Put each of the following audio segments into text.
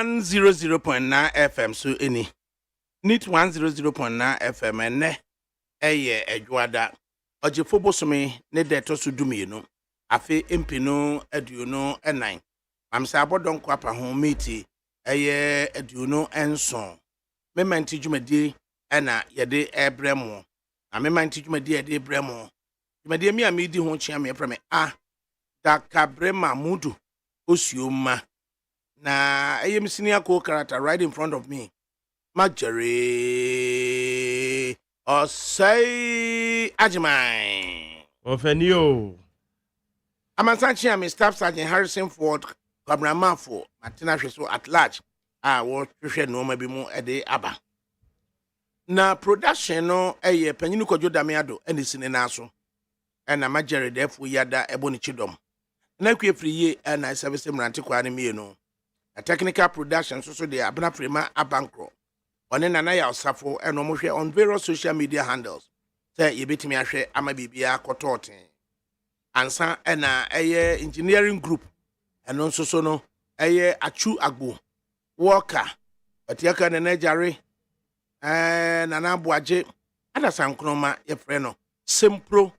100.9 FM so any. Nit 100.9 FM ene eye edwada. Ojefo bosomi ne de to so dumi no. Afi empino aduno enan. Amsa abodon kwapa ho meti eye aduno enson. Mema nti dwumadi ena yede ebremo. Na mema nti dwumadi yede ebremo. Dwumadi mi amidi ho chia me frame ADAKABRI Mamudu Osioma. Na ayem senior co-character right in front of me. Majere Osei Ajimai. Ofenio. Amansanchi am Staff Sergeant Harrison Ford Kabramafo Martina Sheso at large. What you no maybe more a day aba. Na production no panyinu kojo damiado eni sinenaso. Na majere defu yada eboni chidom. Na kwe free na service mranti kwa ni no. A technical production so the abna prima abankro. One nana ya osafo eno mo hwe on various social media handles. Say ye betimi ahwe ama bibia kototen. Ansa na engineering group eno so no achu agbo worker otiaka na najare nana boaje ada sankroma ye frɛ no sempro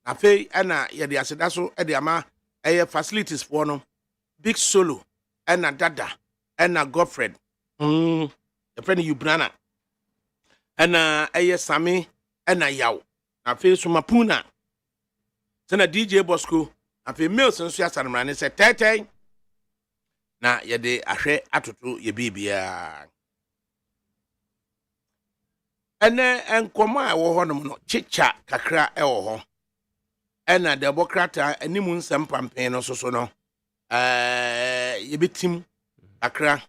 afei na ye de aseda so de ama facilities for no big solo na dada na Godfred ye frɛ no Ubrana na sami na yaw afei so mapuna sana DJ Bosco afei mails nso ya sanmrane se tete na ye de ahwe atoto ye bibia ene enkomo a wo honom no chicha kakra e wo ho ena demokrata animu nsem pampen no so no ye betim kakra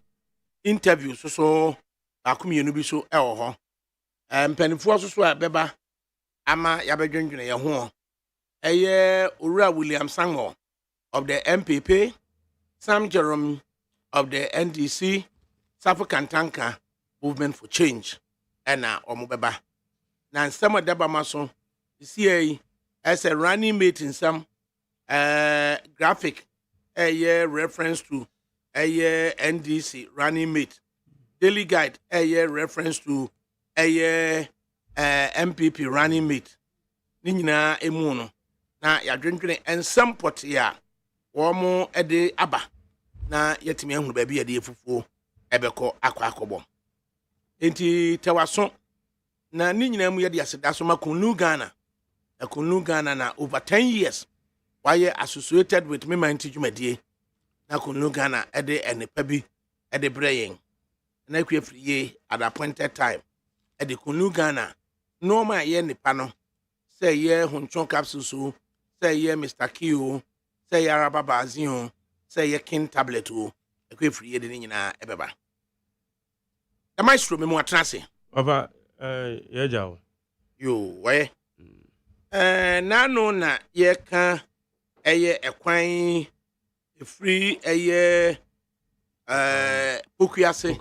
interview so akomienu bi so e wo ho mpanifo so a beba ama ya bedwendwene ye ho Ura William Sango of the MPP, Sam Jerome of the NDC, Safu Kantanka Movement for Change, and Omubeba. Now, some of the Bamason, the CA as a running mate in some graphic, reference to NDC running mate, daily guide, reference to MPP running mate. Nina emuno. Na ya dwendwene ensam pɔte a wɔn de aba na yɛtumi ahunu baabi yɛde efufuo ɛbɛkɔ akɔ enti tawaso na ne nyinaa mu yɛde aseda so makunu Ghana na over 10 years why associated with me man tijumadi na kunu Ghana ɛde enipa bi ɛde brɛyen na kwe friye at appointed time ɛde kunu Ghana normal yɛ nipa no say ye hunchon capsule so say ye Mr. Q say ye Araba Bazio say ye King tablet o ekwe free ye de nyina ebeba the maestro me mo atrase Papa ye jaw yo why na no na ye ka ekwan free pokuase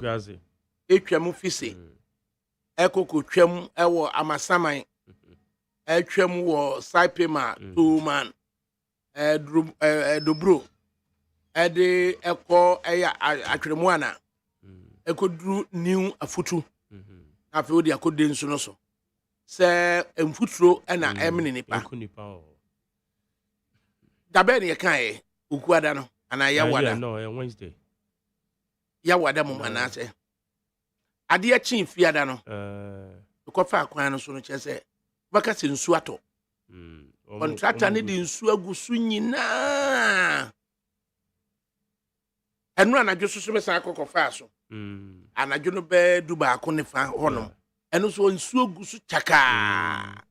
etwam fise ekoko twam ewo amasaman etwam wo saipema 2 man dobro ede eko atwemu ana ekodru new afutu afi odi akode nso no so se emfuturo na emne nipa dabe ne kan okuada no ana yawada no Wednesday yawada mo manase ade a chin fiada no ko fa akwan no so no chese baka se nsu ato contractor ne di nsu agusu nyina enu anadwo so me san kokofa so anadwo no be duba ako ne fa honom enu so nsu agusu chaka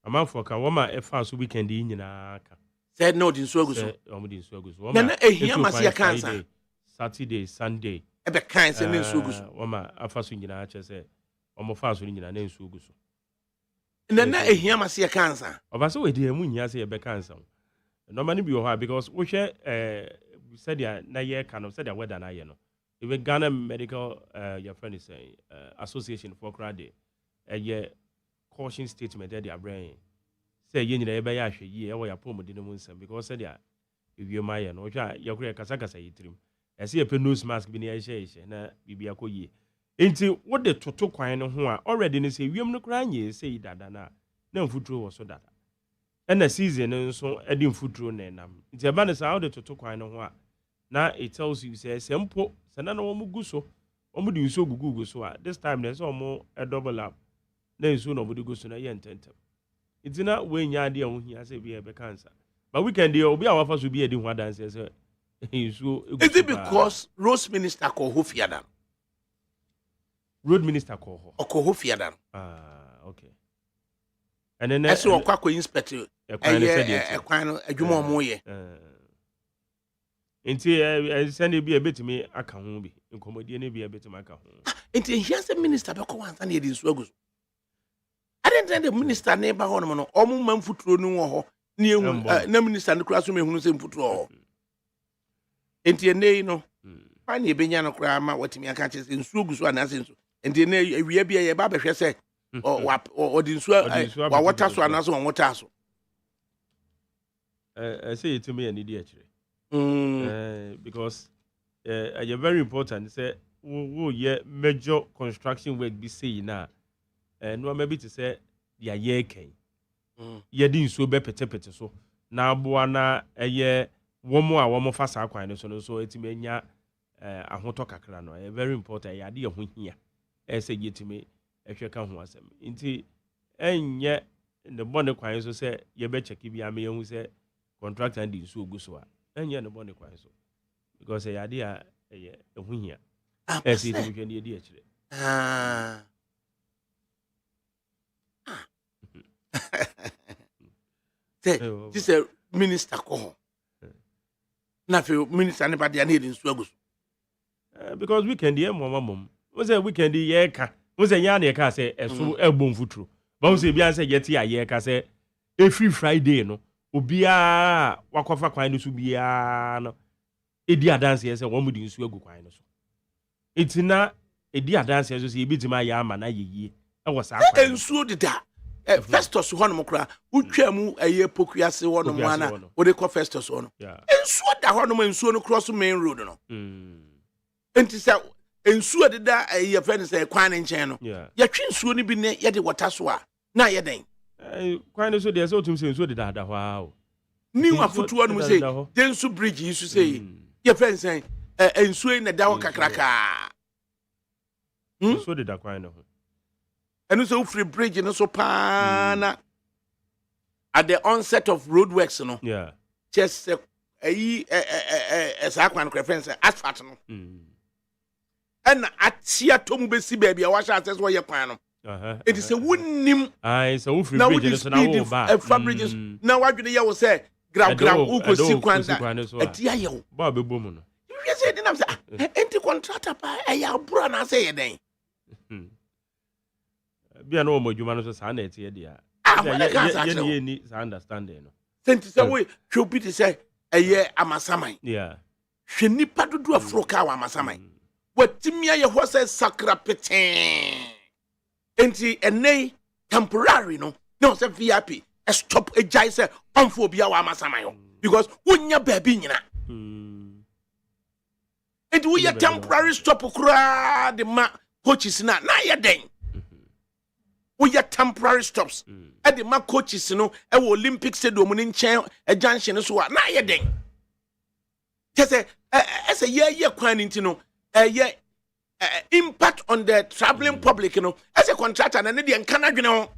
amanfo ka woma efa so weekend yi nyina ka said no di nsu agusu di nsu agusu woma na ehia mase ya kansa Saturday Sunday ebe kan se ne nsu agusu woma afa so nyina cha se omo fa so nyina na nsu agusu na ehia mase ya kansa oba so we di emu nyia se ebe kansa normally be ho because we share said ya na ye kind of said ya weather na ye no even Ghana Medical your friend is saying association for crowd caution statement there their brain say ye nyina ebe ya hwe ye e wo ya pom de no nsam because said ya ewie ma ye no hwa yakura kasa yitrim ese ye nose mask bi ne ye na bibia kɔ yie enti what the toto kwan no ho a already ne say wiem no kra nye say dada na mfuturo wo so dada ɛna season no nso ɛde mfuturo na enam enti eba ne say how the toto kwan no ho a na it tells you say sempo sana na wo mugu so wo de nso gugu so a this time na say wo double up na nso na wo de go so na ye ntentem enti na we nya ade a ho hia say bi e be cancer but weekend dey obi a wafa so bi e di ho dance say nso is it because Rose Minister ko ho fiada road minister ko ho ho fiada okay and then eso okwa inspect ekwan no adwuma omo ye enti send bi e betimi aka ho bi nkomodie ne bi e betimi aka ho enti here say minister be ko wansa na ye di nsu aguso I didn't the minister neighbor ho no omo manfuturo no wo ho na minister no kura so mehunu se mfuturo ho enti enei no fa na ebenya no kura ma watimi aka che se nsu aguso anase nsu enti na awia bia ye ba behwe se o di nsu wa water so anase won water so say it to me and idiot because you're very important say wo ye major construction work be say na no maybe to say dia ye ken ye di nsu be pete so na aboa na womo a womo fa sa kwan no so etimi anya ahoto kakra no very important ya de ho hia say yetimi ehwe ka ho asem nti enye ne bone kwan so say ye be check bi am ye hu say contractor ndi nsu ogu so a enye ne bone kwan so because ya de a ho hia say etimi hwe ne di akire this a minister ko na fe minister ne ba de na nsu aguso because weekend ye mom we say weekend ye ka we say nya na ka say eso egbon futuro ba we say bia say yeti aye ka say every Friday no obia wakofa kwan no so bia no edi adanse ye say wo mu di nsu agu kwan no so etina edi adanse ye so say ebitima ya ama na yeyie e wo sa kwan nsu dida Festus hono kra utwa mu aye pokuase hono mu ana wo de ko Festus hono nsu da hono mu nsu no cross main road no enti say nsu adida aye friend say kwan nchen no ya twi nsu ni bi ne ye de water so a na ye den kwan so de say otum say nsu de da hwa o ni wa futu no mu say de nsu bridge yi so say ye friend say nsu na da ho kakraka nsu de da kwan no and so free bridge no so pana at the onset of roadworks no just as I can reference asphalt no and atia tomu be si baby a wash access where you kwan no it is a wunnim so free bridge so na wo ba bridges now what do you say grab who go see kwan atia ye ba be bom no you say dinam say enti contractor pa ya bro na say ye den bia no mo dwuma no so sa na etie dia ye ni sa understanding no senti say we hwe bi te say eye amasaman hwe nipa dodo afro ka wa amasaman watimi aye ho say sakra peten enti enei temporary no say VIP stop a jai say onfo bia wa amasaman yo because wonya baabi nyina enti we temporary stop kura de ma coaches na ye den we are temporary stops at the ma coaches no e Olympic stadium ni nchen e junction so na ye den just as a year kwan nti no impact on the traveling public no as a contractor na ne de nka na dwene ho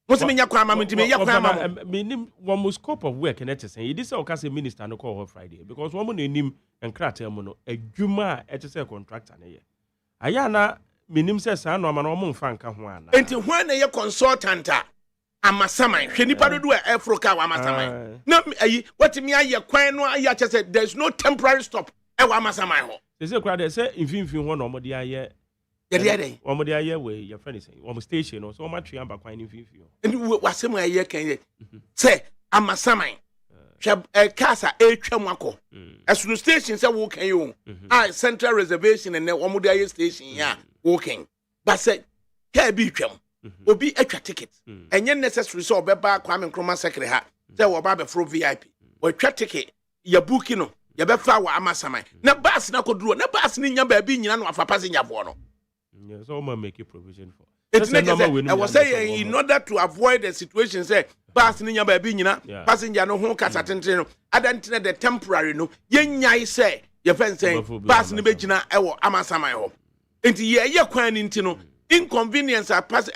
mo se menya kwan ma me ntime ye kwan ma me nim one scope of work na te say this o ka say minister no call Friday because one mo na nim nkrata mo no adwuma e te say contractor na ye aya na minim se sa no ama no mo mfa nka ho ana enti hwan na ye consultant amasaman hwe nipa dodo a Africa wa amasaman na ayi watimi aye kwan no aye che say there is no temporary stop e wa amasaman ho se kura de se infinfin ho no mo de aye ye de dey o mo de aye we your friend say o mo station no so o ma twe amba kwan infinfin ho enti wasem aye kan ye say amasaman kasa etwam akọ esuru station say wo kan yo central reservation and o mo de aye station ya walking but say here be twam obi atwa ticket enye necessary so obeba Kwame Nkrumah secretary ha say wo ba be for VIP o twa ticket ya booking no ya be fa wa amasaman na bus na koduro na bus ni nya ba bi nyina no afa passenger fo no so ma make a provision for it I was saying in order to avoid the situation say bus ni nya ba bi nyina passenger no ho kasa tenten no adantene the temporary no yenyai say ye fen say bus ni be gina e wo amasaman ho enti ye kwan ni nti no inconvenience a pass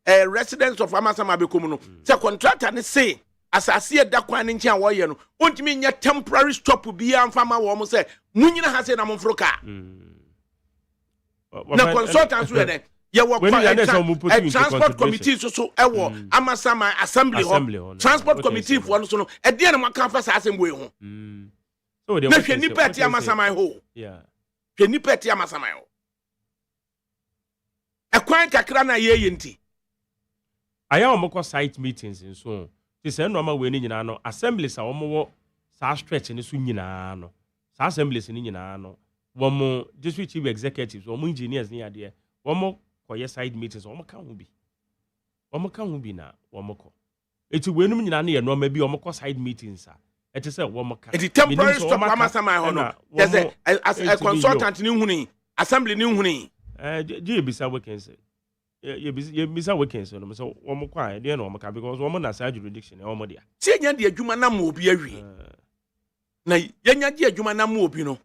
residents of Amasama bekom no say contractor ne say asase da kwan ne nkia wo ye no ontimi nya temporary stop bia amfama wo mo say munyina ha say na mo fro car na consultants we dey ye wo transport committee so e wo Amasama assembly ho transport committee for no so no e dey na maka fa sa assembly ho so dey na hwani party Amasama ho hwani party Amasama ho ekwan kakra na ye yenti aya omoko site meetings nso ti se no ma we ni nyina no assemblies a omo sa stretch ni so nyina no sa assemblies ni nyina no womo district chief executives womo engineers ni ade womo koye side meetings womo ka ho bi na womo ko eti we num nyina no ye no ma bi womo ko side meetings a eti se womo ka eti temporary stop Amasama ho no yes a consultant ni huni assembly ni huni je bisa weekends ye bisa weekends no so womo kwa de na womo ka because womo na sa jurisdiction e womo dia ti enya de adwuma na mo obi awi na yenya de adwuma na mo obi no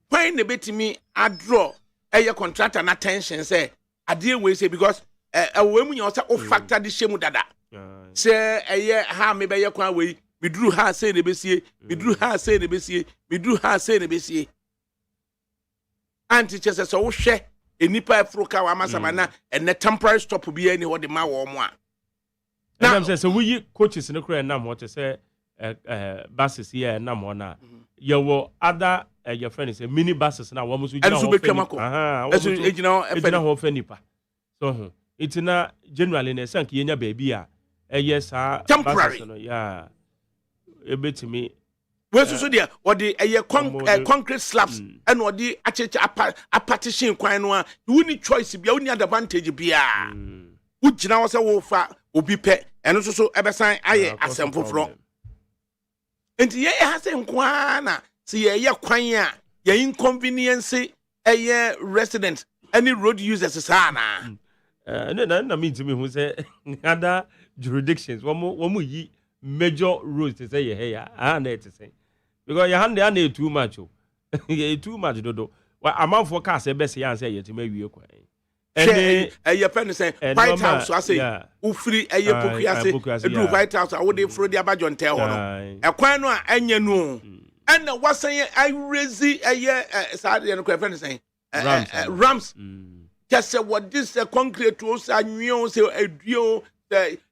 kwan ne betimi adro eye contractor na tension say ade we say because we mu nya say o factor de shemu dada say eye ha me be ye kwan we miduru ha say ne besie miduru ha say ne besie miduru ha say ne besie anti chese so wo hwe enipa afroka wa Amasama na ene temporary stop bi ani ho de ma wo mo a na am say we coaches no kra na mo te say buses here na mo na ye wo other your friend say mini buses na wo mo so gina ho fenipa so itina generally na sank yenya ba bi a yes temporary no yeah ebetimi we so there or the concrete slabs and or the a partition kwan no a you need choice bia you need advantage bia wo gina wo se wo fa obi pe eno so ebesan aye asempofro enti ye ha se nkwa na se ye kwan a ye inconvenience resident any road users sana na me to me who say other jurisdictions wo yi major roads to say ye na it say because your hand they too much too much dodo well amount for cars e best yan say yet me wie kwa and your friend say White House so I say ufiri pokuya say do White House I would dey fro the abajon tell ho no e kwan no a anya no and na wasan I raise say no friend say Rams just say what this concrete to say anwio say aduo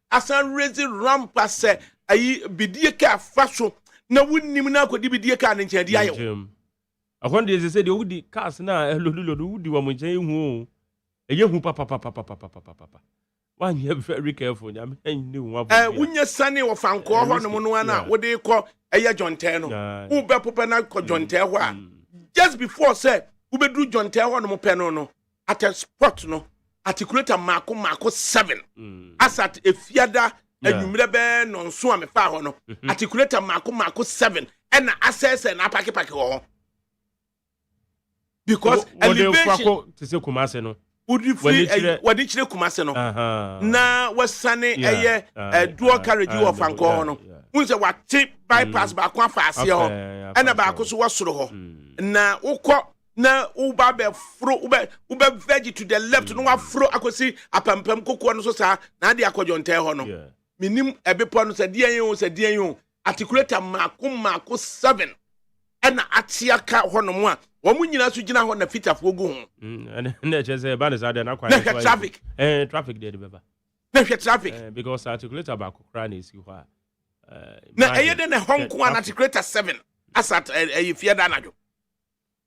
asan raise ramp say ayi bidie ka faso na wunnim na akodi bidie ka ne nkyɛ de ayo akon de say de wudi cars na lolu wudi wa mo nkyɛn hu eye hu papa one you very careful ya me ni hu wunya sane wo fanko ho no no na wo de kɔ eye jonte no wo be popa na kɔ jonte ho a just before say wo be dru jonte ho no mo pɛ no at a spot no articulator mako 7 asat efiada anwumre be no nso am fa ho no articulator mako 7 and access na paki ho because elevation to say Kumase no would free wadi chire Kumase no na wasane dual carriage of anko no unse wate bypass ba kwa fa ase ho and ba ko so wasoro ho na ukọ na uba be fro ube veg to the left no afro akosi apampam kokko no so sa na de akojonte ho no minim ebepo no se de yen articulator mako 7 ena atiaka ho no mo a wo munyina so gina ho na fitafo gu ho na chese ba ne sa de na kwa traffic traffic de beba na traffic because articulator ba kokra na esi ho a na eyede na honko an articulator 7 asat fiada najo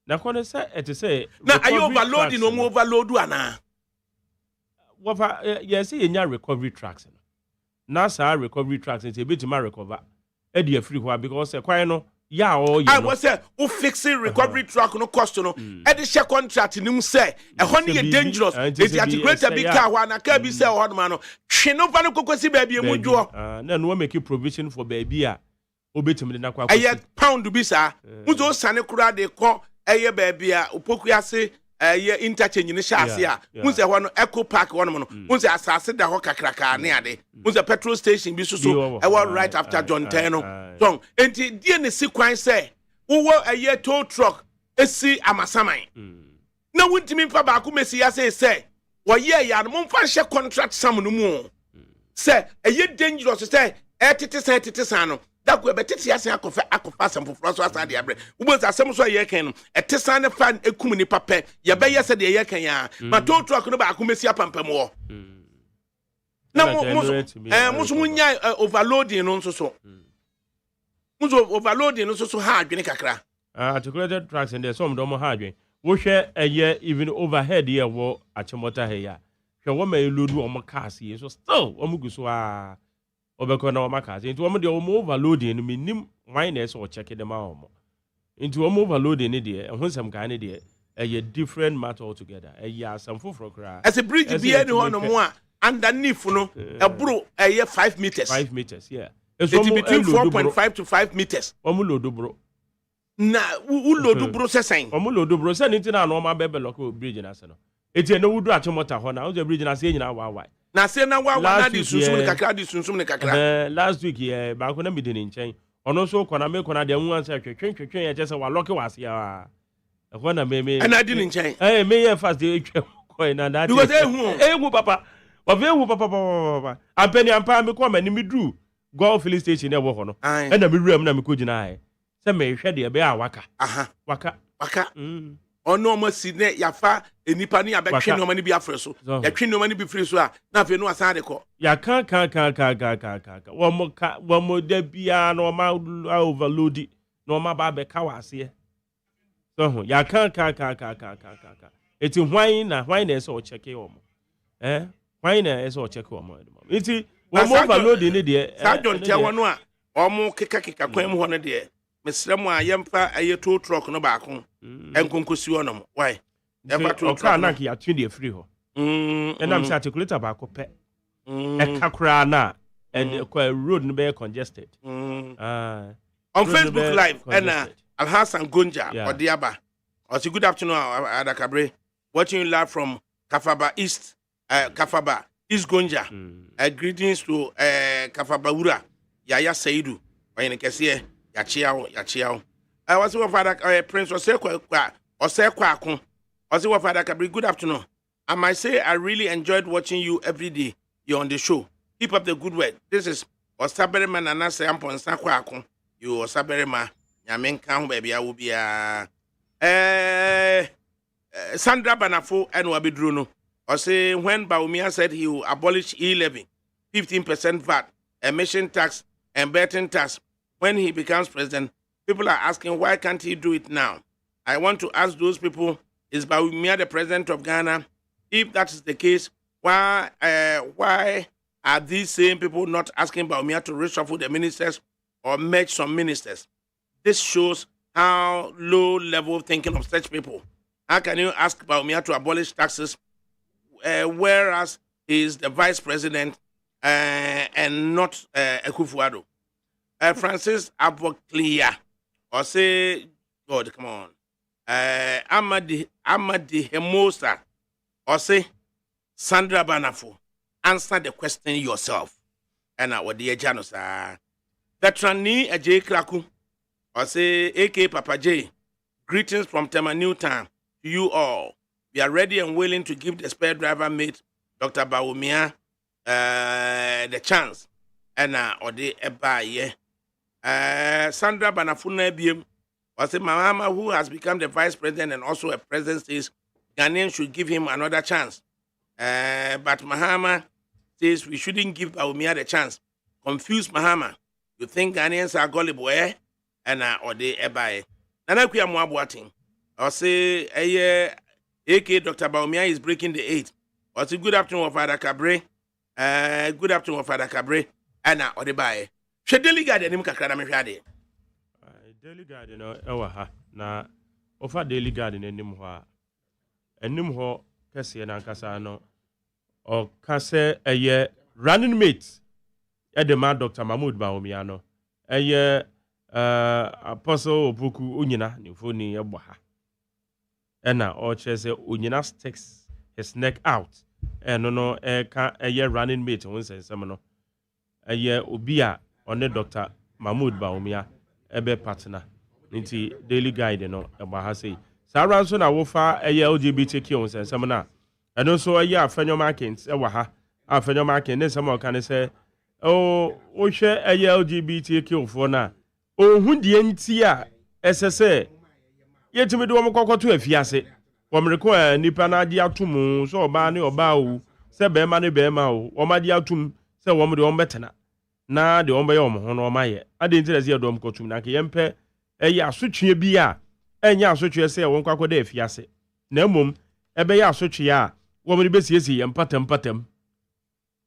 na kono say et say na ayo overload no mo overload ana wafa yes nya recovery tracks na sa recovery tracks it be to ma recover e dey free ho because kwan no ya o you I was say who fixing recovery track no cost no e dey share contract nim say e ho ne dangerous it articulator be car ho na car bi say ho no ma no hwe no fa no kokosi ba bi emu dwo na no make provision for baby a obetim na kwa eye pound bi sa muzo sane kura de ko eye baby a opoku ase eye interchange ni shaase a muze ho no eco park ho no muze asase da ho kakraka ne ade muze petrol station bi so right after John Teno so enti die ne sequence wo eye tow truck esi amasaman na wuntimi mfa ba ko mesi ya say wo ye ya no mfa hye contract sam no mu say eye dangerous say tete san no da ko betete ya say akofa sam foforo so asa de abre wo asem so ye kan no san ne fa ekum ni pape ye be ye se de ye kan ya ma tow truck no ba ko mesi apampam wo na mo munya overloading no so muzo overloading no so ha adwene kakra articulated tracks and there's some domo ha adwene wo hwe eye even overhead here wo achemota he ya hwe wo ma elodu o cars ye so still wo muguso a obeko na wo cars into wo de wo overloading no minim wine na so check them out into wo overloading ne de ho nsem kan ne de eye different matter altogether eye asam foforo kra as a bridge bi any ho no mo a underneath no ebro eye 5 meters 5 meters yeah it's between 4.5 to 5 meters wo mu lodo bro na ulodu bro sesen omo lodo bro se nti na no ma bebe loko bridge na se no eti na wudu achemota ho na o bridge na se nyina wa na se na wa na di sunsum ne kakra di sunsum ne kakra last week ba ko na mi de ni nchen ono so kona me kona de nwan se twetwen ye je se wa lock wa se ya ho na me na di ni nchen me ye fast de twa ko na that because ehu papa wa ehu papa ampani ampa me ko ma ni mi dru go filling station e wo ho no e na me wura na me ko gina ai se me hwe de be a waka waka ono mo si ne yafa enipa ni abetwe no mani bi afre so ya twe no mani bi free so a na afi no asan de ko ya kan wo mo da bia no ma overload no ma ba be ka wase so ho ya kan eti hwan na so check e wo mo hwan na so check wo mo eti wo mo overload ni de sa John Tia wono a omo keka kwan mu ho no de mesrem a yemfa aye tow truck no ba ko enkonkosi wono mo why ever tow truck na ki atwe de free ho enam say articulator ba ko pe ekakra na and road no be congested on Facebook live and Alhassan Gonja Odiaba also good afternoon ADAKABRI watching you live from Kafaba East Gonja greetings to Kafaba Ura Yaya Saidu oyene kese yachiao I was your father Prince Osekwa akon also your father ADAKABRI good afternoon. I might say I really enjoyed watching you every day you're on the show. Keep up the good work. This is Osaberema Nana Sampon Sakwa akon. You Osaberema Nyamen kan baby I will be Sandra Banafo and Wabidruno. Or say when Baumia said he will abolish e-levy, 15% VAT, emission tax, and betting tax when he becomes president, people are asking why can't he do it now? I want to ask those people, is Baumia the president of Ghana? If that is the case, why are these same people not asking Baumia to reshuffle the ministers or merge some ministers? This shows how low level thinking of such people. How can you ask Baumia to abolish taxes whereas he is the vice president and not Akufo-Addo? Francis Aboklia, or say, God, come on. Amadi Hemosa, or say, Sandra Banafo, answer the question yourself. And what the Janos are. Veteran ni J. Kraku, or say, AK Papa J. Greetings from Tema Newtown to you all. We are ready and willing to give the spare driver mate, Dr. Baumia, the chance. And or the Ebaye. Sandra Banafuna Biem, or say, Mahama, who has become the vice president and also a president, says Ghanaians should give him another chance. But Mahama says we shouldn't give Baumia the chance. Confuse Mahama. You think Ghanaians are gullible, eh? And or they Ebaye. Nana Kuya Mwabuating. Or say, AK Dr. Baumia is breaking the 8. Or say, good afternoon, Father Cabre. Good afternoon, Father Cabre. Anna or the Baye. She daily guide him kakra me hwade. Daily guide no ewa ha na ofa daily guide n'anim ho a anim ho kese na nkasa no o kase eye running mate e de ma Dr. Mahmoud Baumia no eye Apostle Opuku Unyina Nifoni Yabaha. Ena or chese Unyina sticks his neck out. No a year running mate on seminal. A year Ubia on the Dr. Mahmoud Baumia, ebe partner. Nti daily guide no Abaha say. Sarah so na wofa a year LGBTQ on seminar. And also a year Fenyo Markins, a waha. A Fenyo Markin, then someone can say, oh, we share a year LGBTQ for now. Oh, who the NTA SSA. Yet to me do a to a fiase. Wam require Nipana diatum, so bani or bow, say bear money bear mao, or my diatum, say woman do better. Na the ombayom, on my I didn't tell you dom cotumaki empe, a ya switch ye beer, and ya switch ye say one quaco de fiase. No mum, a bear switch ya, woman be easy and patem.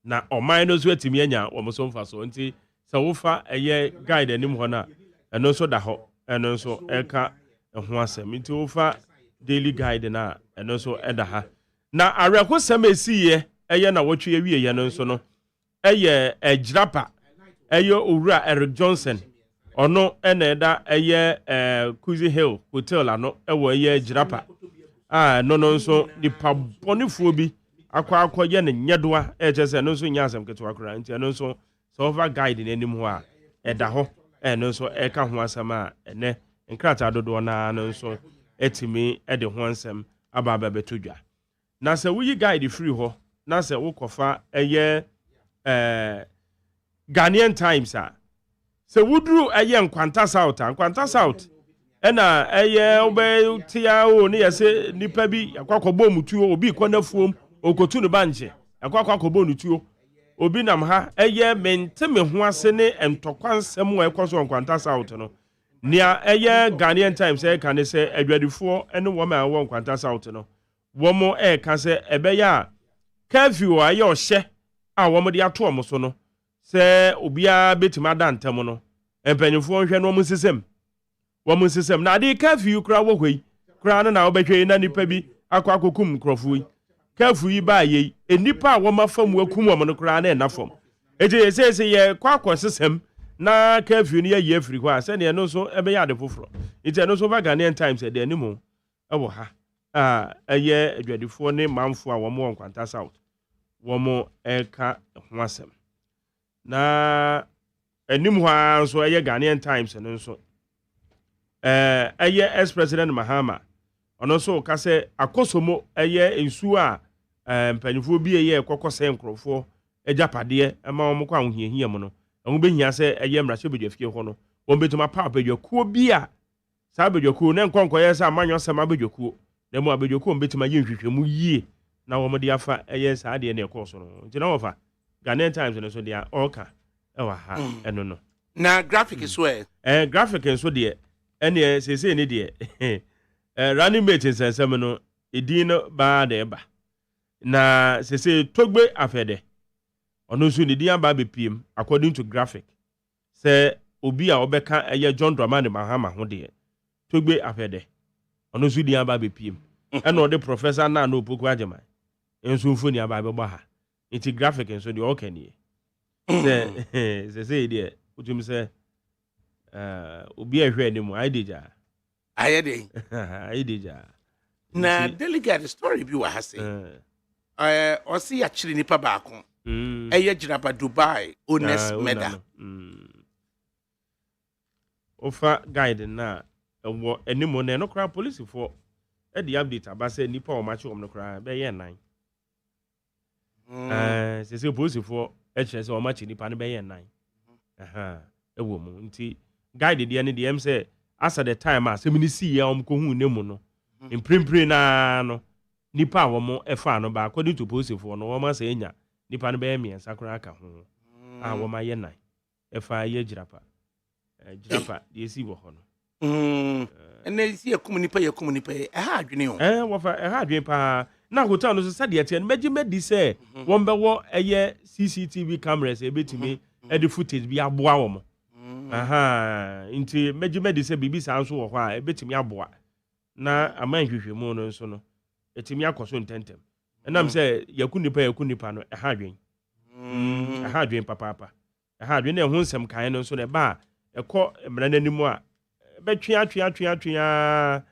Na o minus wet me nya wo so mfa so nti se wo fa eye guide anim ho na eno so da ho eno so eka ho asem nti wo fa daily guide na eno so eda ha na areko sem esiye eye na wotwe ye wie ye no so no eye ejrapa eye owura Eric Johnson ono ena eda eye Kuzi Hill Hotel ano ewo eye ejrapa no so ni pabonifuo bi akwa ye ne nyedoa chese no so nyasem keto akra nti no so over guide n'anim ho a eda ho no so eka ho asem a ene nkrata dodo na no so etimi ede ho ansem aba betodwa na se wuyi guide free ho na se wokofa eye Ghanaian Times a se wuduru eye Nkwanta South ena eye obe tia o ne yese nipa bi akwakobo mutuo obi konafuom okotu no banche akwa kobo nutuo obi nam ha eye menteme ho ase ne entokwansem wa ekoso Nkwanta South no nia eye Ghanaian Times ka ne se adwadifo ene wo ma wo Nkwanta South no wo mo ka se ebe ya curfew aye ohye a wo mo de ato mo so no se obia betima dantem no empanifo hwe no mo sisem na de curfew kra wo hwei kra no na wo behwe na nipa bi akwa kokum krofui kafu yi ba ye enipa a wo mafam wakum wo no kra na enafam eje yesese ye kwakosesem na kafu ni ye afiri kwa se ne no so ebe ya de foforo ite no so ba Ghanaian Times de animu ewo ha eye adwadifo ne manfo a wo mo Nkwanta South wo mo eka ho asem na animu ha so eye Ghanaian Times no so eye ex-president Mahama ono so ka se akosomo eye ensu a mpanifo bi eye kokose nkrofo ejapade ma wo kwa ahohiahia mu no wo behia se eye mrahye bedwafie ho no wo betuma pa bedwakuo bi a sa bedwakuo ne nkonko ye se amanyo sema bedwakuo na mu abedwakuo betuma ye nhwehwemu yie na wo mde afa eye sa de ne ekoso no nti na wo fa Ghanaian Times no so dia oka ewa ha eno no na graphic is where graphic so de ene sese ne de running mate nsensem no edin no ba de ba na sese togbe afede ono so ne din aba bepiem according to graphic se obi a obeka eye John Dramani Mahama ho de togbe afede ono so din aba bepiem ena ode professor na no poku agema enso mfoni aba beba ha nti graphic enso de okani se sese de utum se obi ahwe ni mu aideja aideja na delegate story bi wa hase o si ya chiri nipa baako eye jiraba Dubai honest meda ofa guide na wo enimo na no kra police for e di update abase nipa o machi om no kra be ye nan se police for e chere se o machi nipa no be ye nan e wo mu nti guide de ne de em say as at the time as me see ya om ko hu ne mu no imprimpri na no nipa wo mo efa no ba according to police for no wo ma say nya nipa no be me sakura aka ho wo ma ye nan efa ye jirapa de esi wo ho no ene si yakum nipa ha adwene ho wo fa ha adwene pa na hotel no so sade ate meji medi say wo be wo eye CCTV cameras e betimi e de footage bi aboa wo mo inti meji say bibi sa nso wo ho a e betimi aboa na aman hwehwemu no nso no etimi akoso ntentem enam say yakun nipa no ha adwen papa ha adwen ne ho nsem kan no nso ne ba ɛkɔ mmara n'anim a bɛtwea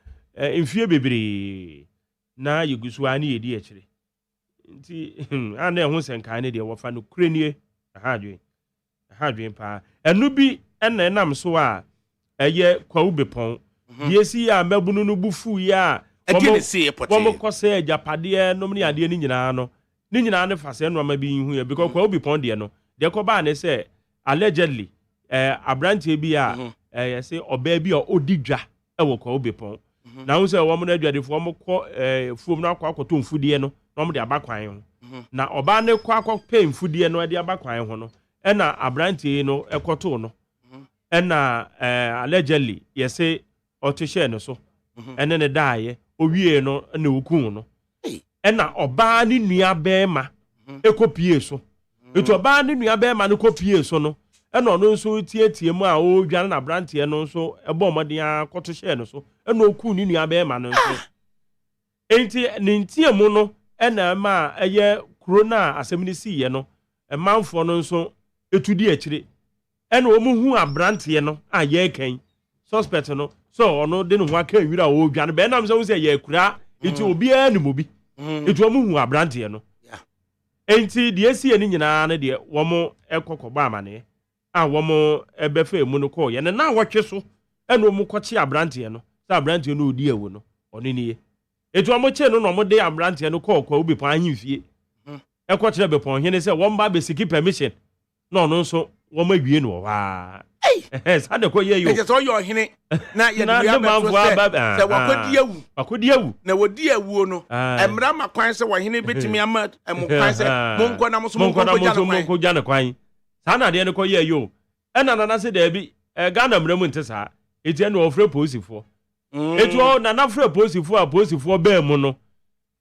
mfie bebree na yɛgu so a ne yɛdi akyire nti ana ɛho sɛnkaa ne deɛ wɔfa no kurenie ahadwen paa ɛno bi ɛna ɛnam so a ɛyɛ kwawu bepɔn deɛ si a mabunu no bu fu yi a wɔn kɔ sɛ agyapadeɛ nom ne adeɛ ne nyinaa no ne nyinaa ne fa sɛ nneɛma bi hu yɛ because kwawu bepɔn deɛ no deɛ kɔbaa ne sɛ allegedly abranteɛ bi a yɛsɛ ɔbaa bi a ɔdi dwa ɛwɔ kwawu bepɔn na ho sɛ wɔn no adwadefoɔ wɔn kɔ fuom no akɔtɔ mfudeɛ no na wɔn de aba kwan ho na ɔbaa ne kɔ akɔpɛ mfudeɛ no de aba kwan ho no ɛna abranteɛ no ɛkɔtoo no ɛna allegedly yɛsɛ ɔte hyɛ no so ɛne ne daayɛ owie no na okun no ɛna ɔbaa ne nua bɛɛma ɛkɔpie so etu ɔbaa ne nua bɛɛma no kɔpie so no ɛna ɔno nso tietie mu a ɔredwane na abranteɛ no nso ɛbɔ ɔmɔden akɔto hyɛ no so ɛna okun ne nua bɛɛma no nso enti ne ntia mu no ɛna ma ɛyɛ kuro na asɛm ne siiɛ no ɛmanfoɔ no nso etu di akyire ɛna wɔn hu abranteɛ no a yɛrekɛn suspect no so ɔno de ne ho aka nwira a ɔredwane bɛnam sɛ wo sɛ yɛ kura enti obiara ne mobi enti wɔn hu abranteɛ no enti deɛ sie ne nyinaa no deɛ wɔn ɛkɔkɔbɔ amane a wɔn ɛbɛfa mu no kɔɔ yɛ ne na wɔtwe so ɛna wɔn kɔkye abranteɛ no sɛ abranteɛ no odi ewu no ɔno nie enti wɔn kye no na wɔn de abranteɛ no kɔɔ obi pɔn ahemfie ɛkɔkyerɛ bɛpɔn hene sɛ wɔn ba bɛsiki permission na ɔno nso wɔn awie no wɔ hɔ saa de kɔ yɛ yo ɛkyɛ sɛ ɔyɛ ɔhene na yɛde sɛ wakɔdi awu na wɔdi awuo no mmara ma kwan sɛ wɔhene bɛtumi ama mo kwan sɛ monkɔ na mo so monkɔgya ne kwan saa na adeɛ no kɔ yɛ yo ɛna nana sɛ daabi Ghana mmara mu nte saa ɛti ɛna ɔfrɛ polisifoɔ ɛti nana frɛ polisifoɔ a polisifoɔ bɛɛ mu no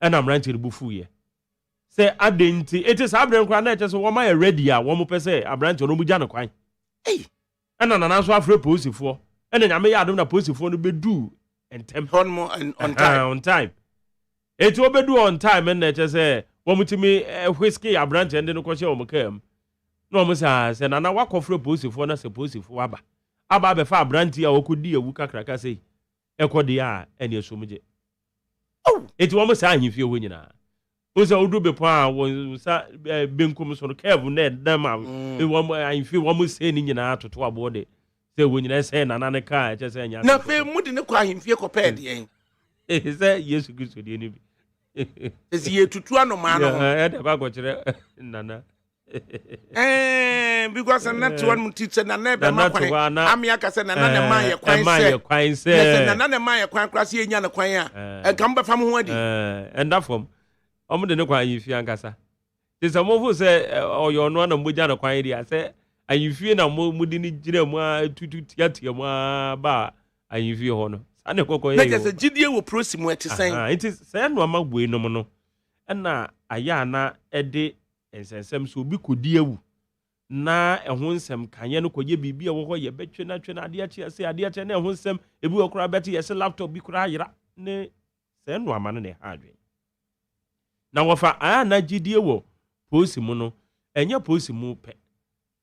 ɛna mmeranteɛ no bu fuiɛ sɛ ade nti ɛti saa abirɛ nkora na ɛkyɛ sɛ wɔma yɛ ready a wɔn pɛ sɛ aberanteɛ no mu gya ne kwan ɛna nana nso afrɛ polisifoɔ ɛna nyame yɛ adom na polisifoɔ no bɛdu ntɛm on time ɛti wɔbɛdu on time ɛna ɛkyɛ sɛ wɔn tumi whiskey aberanteɛ no kɔhyɛ wɔn kaa mu na wɔn sɛ nana wakɔfrɛ polisifoɔ na sɛ polisifoɔ aba abɛfa aberanteɛ a wɔkɔdi awu kakraka sɛ ɛkɔ deɛ a ɛne ɛsom gye ɛti wɔn saa ahemfie hɔ nyinaa Usa udu bepɔn a wɔn nsa benkum so no curve na ɛdam a wɔn ahemfie wɔn se ne nyinaa toto aboɔ de sɛ wɔn nyinaa sɛ nana ne kaa ɛkyɛ sɛ nya na fɛ mu de ne kɔ ahemfie kɔ pɛɛ deɛ sɛ Yesu Kristo deɛ ne bi ɛsɛ yɛ tutu anoma no ɛda ba kɔkyerɛ nana because nana to one teacher nana be ma kwan amia ka sɛ nana ne ma yɛ kwan sɛ nana ne ma yɛ kwan kra sɛ yɛnya ne kwan a ɛka mo bɛfa mo ho adi ɛnda fam ɔmo de ne kwan ahemfie ankasa te sɛ mofo sɛ ɔyɛ ɔno na mogya ne kwan deɛ sɛ ahemfie na mode ne gyina mu a tutu tiatia mu a ba ahemfie hɔ no saa ne kɔkɔ yɛ na sɛ gyidie wɔ prosi mu ɛte sɛn nti sɛ nnoɔma bue nom no ɛna ayɛ ana ɛde nsɛnsɛm so obi kɔdi awu na ɛho nsɛm kanyɛ no kɔyɛ biribi a wɔ hɔ yɛbɛtwe na twe na adeɛ kye sɛ adeɛ kye na ɛho nsɛm ebi wɔ koraa bɛte yɛsɛ laptop bi koraa yera ne sɛ nnoɔma no na ɛha adwene na wɔfa na gyidie wɔ polisi mu no ɛnyɛ polisi mu pɛ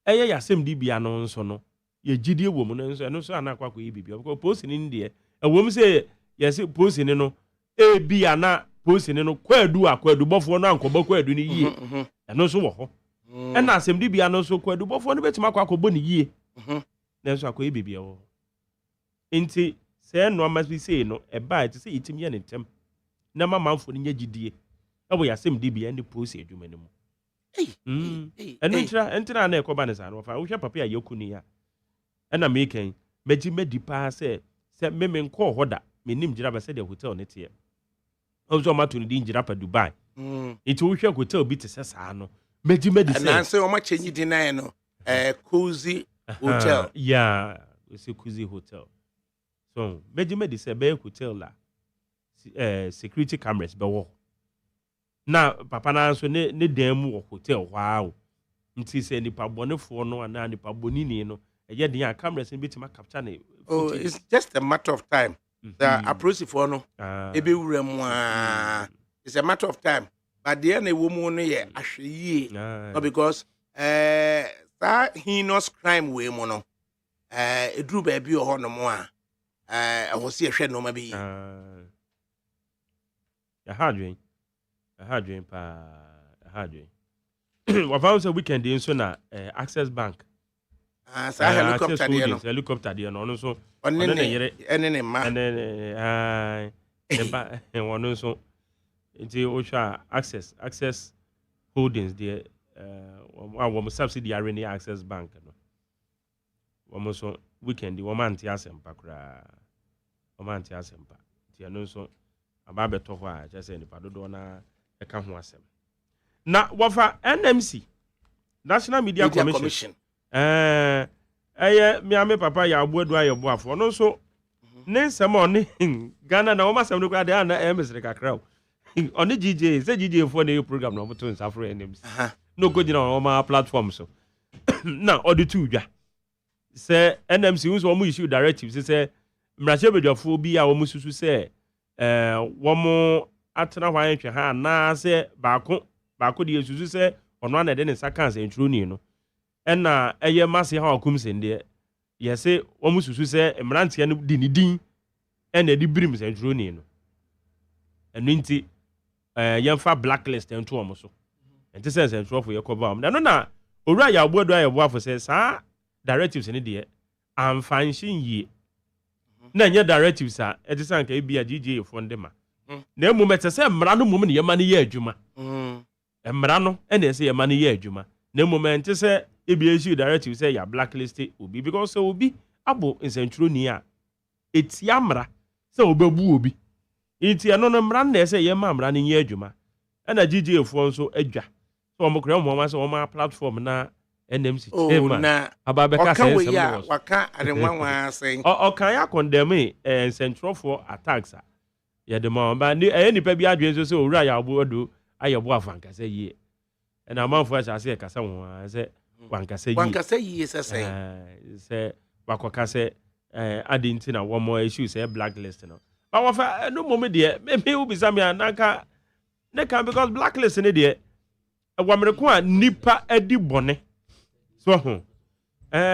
ɛyɛ yɛasɛm di bia no nso no yɛ gyidie wɔ mu no nso ɛno nso ana akɔ akɔyɛ bibia because polisi no deɛ ɛwɔ mu sɛ yɛsɛ polisi no ebi ana polisi no kwaadubɔfoɔ no ankɔbɔ kwaadu no yie ɛno nso wɔ hɔ ɛna asɛm di bia no nso kwaadubɔfoɔ no bɛtumi akɔ akɔbɔ ne yie na nso akɔyɛ bibia wɔ nti sɛ nnoɔma bi sei no ɛbaa ɛte sɛ yɛtumi yɛ ne ntɛm na ma manfoɔ no nyɛ gyidie ɛwɔ yɛasɛm di bia ne polisi adwuma no mu ɛno ntina na ɛkɔba ne saa no wɔfa wohwɛ papa a yɛku ni a ɛna meekɛn magyi madi paa sɛ meme nkɔɔ hɔ da menim gyira ba sɛdeɛ hotel ne teɛ ɔmo sɛ ɔmato no din gyira pa Dubai nti wohwɛ hotel bi te sɛ saa no magyi madi sɛ ɛnansɛ ɔma kyɛnyi di nan no cozy hotel yeah it's cozy hotel so magyi madi sɛ bɛyɛ hotel la security cameras bɛwɔ na papa na nso ne dan mu wɔ hotel hɔ a nti sɛ nipa bɔnefoɔ no ana nipa bɔnini no ɛyɛ den a cameras no bɛtumi capture ne it's just a matter of time the approach-foɔ no ɛbɛwura mu a it's a matter of time but deɛ na ɛwɔ mu no yɛ ahwɛ yie because saa heinous crime wei mu no eduru ba bi ho no mo a ɛwɔ se ehwɛ no ma bi ya hadwen pa hadwen wa found say weekend in so na Access Bank sa helicopter de no helicopter de no so ɔne ne ma ba wono so nti o hwa access holdings de wo subsidiary ne Access Bank no wo so weekend wo manti asempa kura wo manti asempa ti no so aba beto ho a je say nipa dodo na e ka ho asem na wofa NMC National Media Commission eye miame papa ya agbodu ayebo afo no so ne nsem oni Ghana na wo masem no kwa de na emesre kakra oni GJ say GJ for the program no to nsafro NMC no go gina on my platform so na odi tu dwa say NMC who so mo issue directives say mrache bedwafo bi a wo mususu say wo mo atena hwan hwe ha na say baako de susu say ono ana de ne sakanse introni no ena eye mase ha okumse de ye say wo mususu say mrantie no di ni din ena di brim se introni no enu nti yemfa blacklist ento omo so enti sense ento for ye cover am na owura ya agbodo ayebo afo say sa directives ni de amfanshin yi na nye directives a eti sanka e bia GJ fo ndema na emu metese mra no mum ne yema ne ye adwuma mra no ena ese yema ne ye adwuma na emu mente se e bia issue directives say ya blacklist obi because obi abo nsentro ni a etia mra se obebu obi enti eno no mra na ese yema mra ne ye adwuma ena GJ fo nso adwa so omokra mo se oma platform na NMC na ababeka sense waka arenwanwa sen okan ya condemn central for attacks ya de ma ba ni nipa bi adwen so owura ya obodo ayebo afanka se yie na amanfo asase kasa ho se wankasa yie se wakoka se adinti na wo mo issue se blacklist no ba wo fa no mo me de me ubisa me anaka ne kan because blacklist ne de wamreko a nipa adi bone so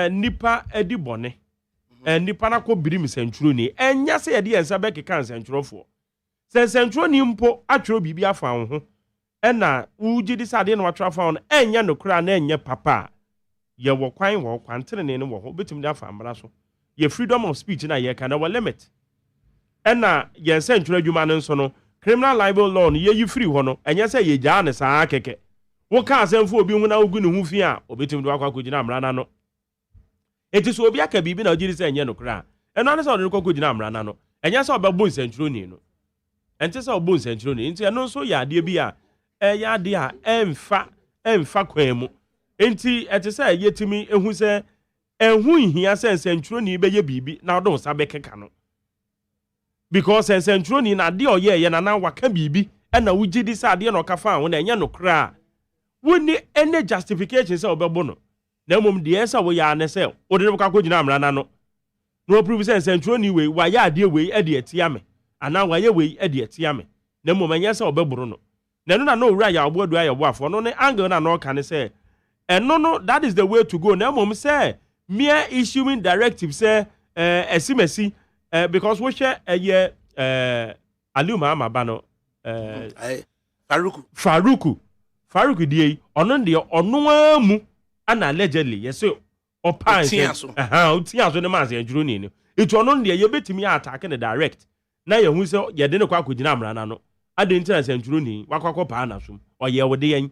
nipa edi bone nipa na ko birim sentro ni enya se ye de ensa be keka sentrofo se sentro ni mpo atwero bibi afa ho ena uji di sade na watwa fa ho enya no kura na enya papa ye wo kwantene ne wo ho betum de afa amra so ye freedom of speech na ye kana wa limit ena ye sentro adwuma no nso no criminal libel law no ye yi free ho no enya se ye gya ne saa keke wo ka asemfo obi hu na ogu ne hu fi a obetim do akwa kogina amrana no enti so obi aka bibi na ogiri se enye no kra eno ane se odere kogina amrana no enye se obebo nsentro ni no enti se obo nsentro ni enti eno so ya ade bi a ya ade a emfa kwan mu enti eti se yetimi ehu se ehu nhia se nsentro ni be ye bibi na odo sa bekeka no because nsentro ni na de oye na waka bibi ena wugidi se ade na okafa ho na enye no kra woni any justification say obebo no na mom de esa wo ya ne say wo de ko gina amrana no no prove say sentro ni we wa ya ade we e de atia me ana wa ya we e de atia me na mom anya say obeboro no na no na no wura ya obodo ayo afo no ne angle na no ka ne say no that is the way to go na mom say mere issuing directive say esimesi because we share ye Aliuma Amaba no Faruku die ono de ono amu ana allegedly yes opa otia so ne manse adwuro ni no etu ono de ye betimi attack ne direct na ye hu se ye de ne kwa kogina amrana no ade ntina se adwuro ni wakwakọ pa na so oye wo de yen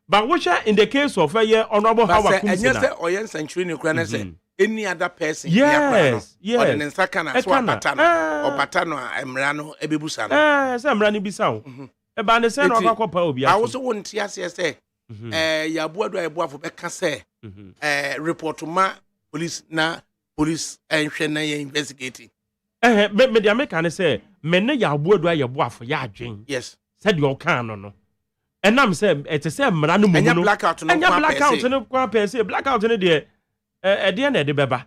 but which in the case of ye honorable how akum say enye se oye sanctuary ni kura na say any other person yes or the nsaka na so opata no amra no ebebusa no se amra ni bisa wo e ba ne se na wakwakọ pa obi aso so wonti ase se ya buado eboafo be ka se report ma police enhwe na ye investigating me de America ne say me ne ya buado ayeboafo ya adwen yes said you kan no enam say ete say mra no mu no enya blackout no kwa pese blackout ne de de na de beba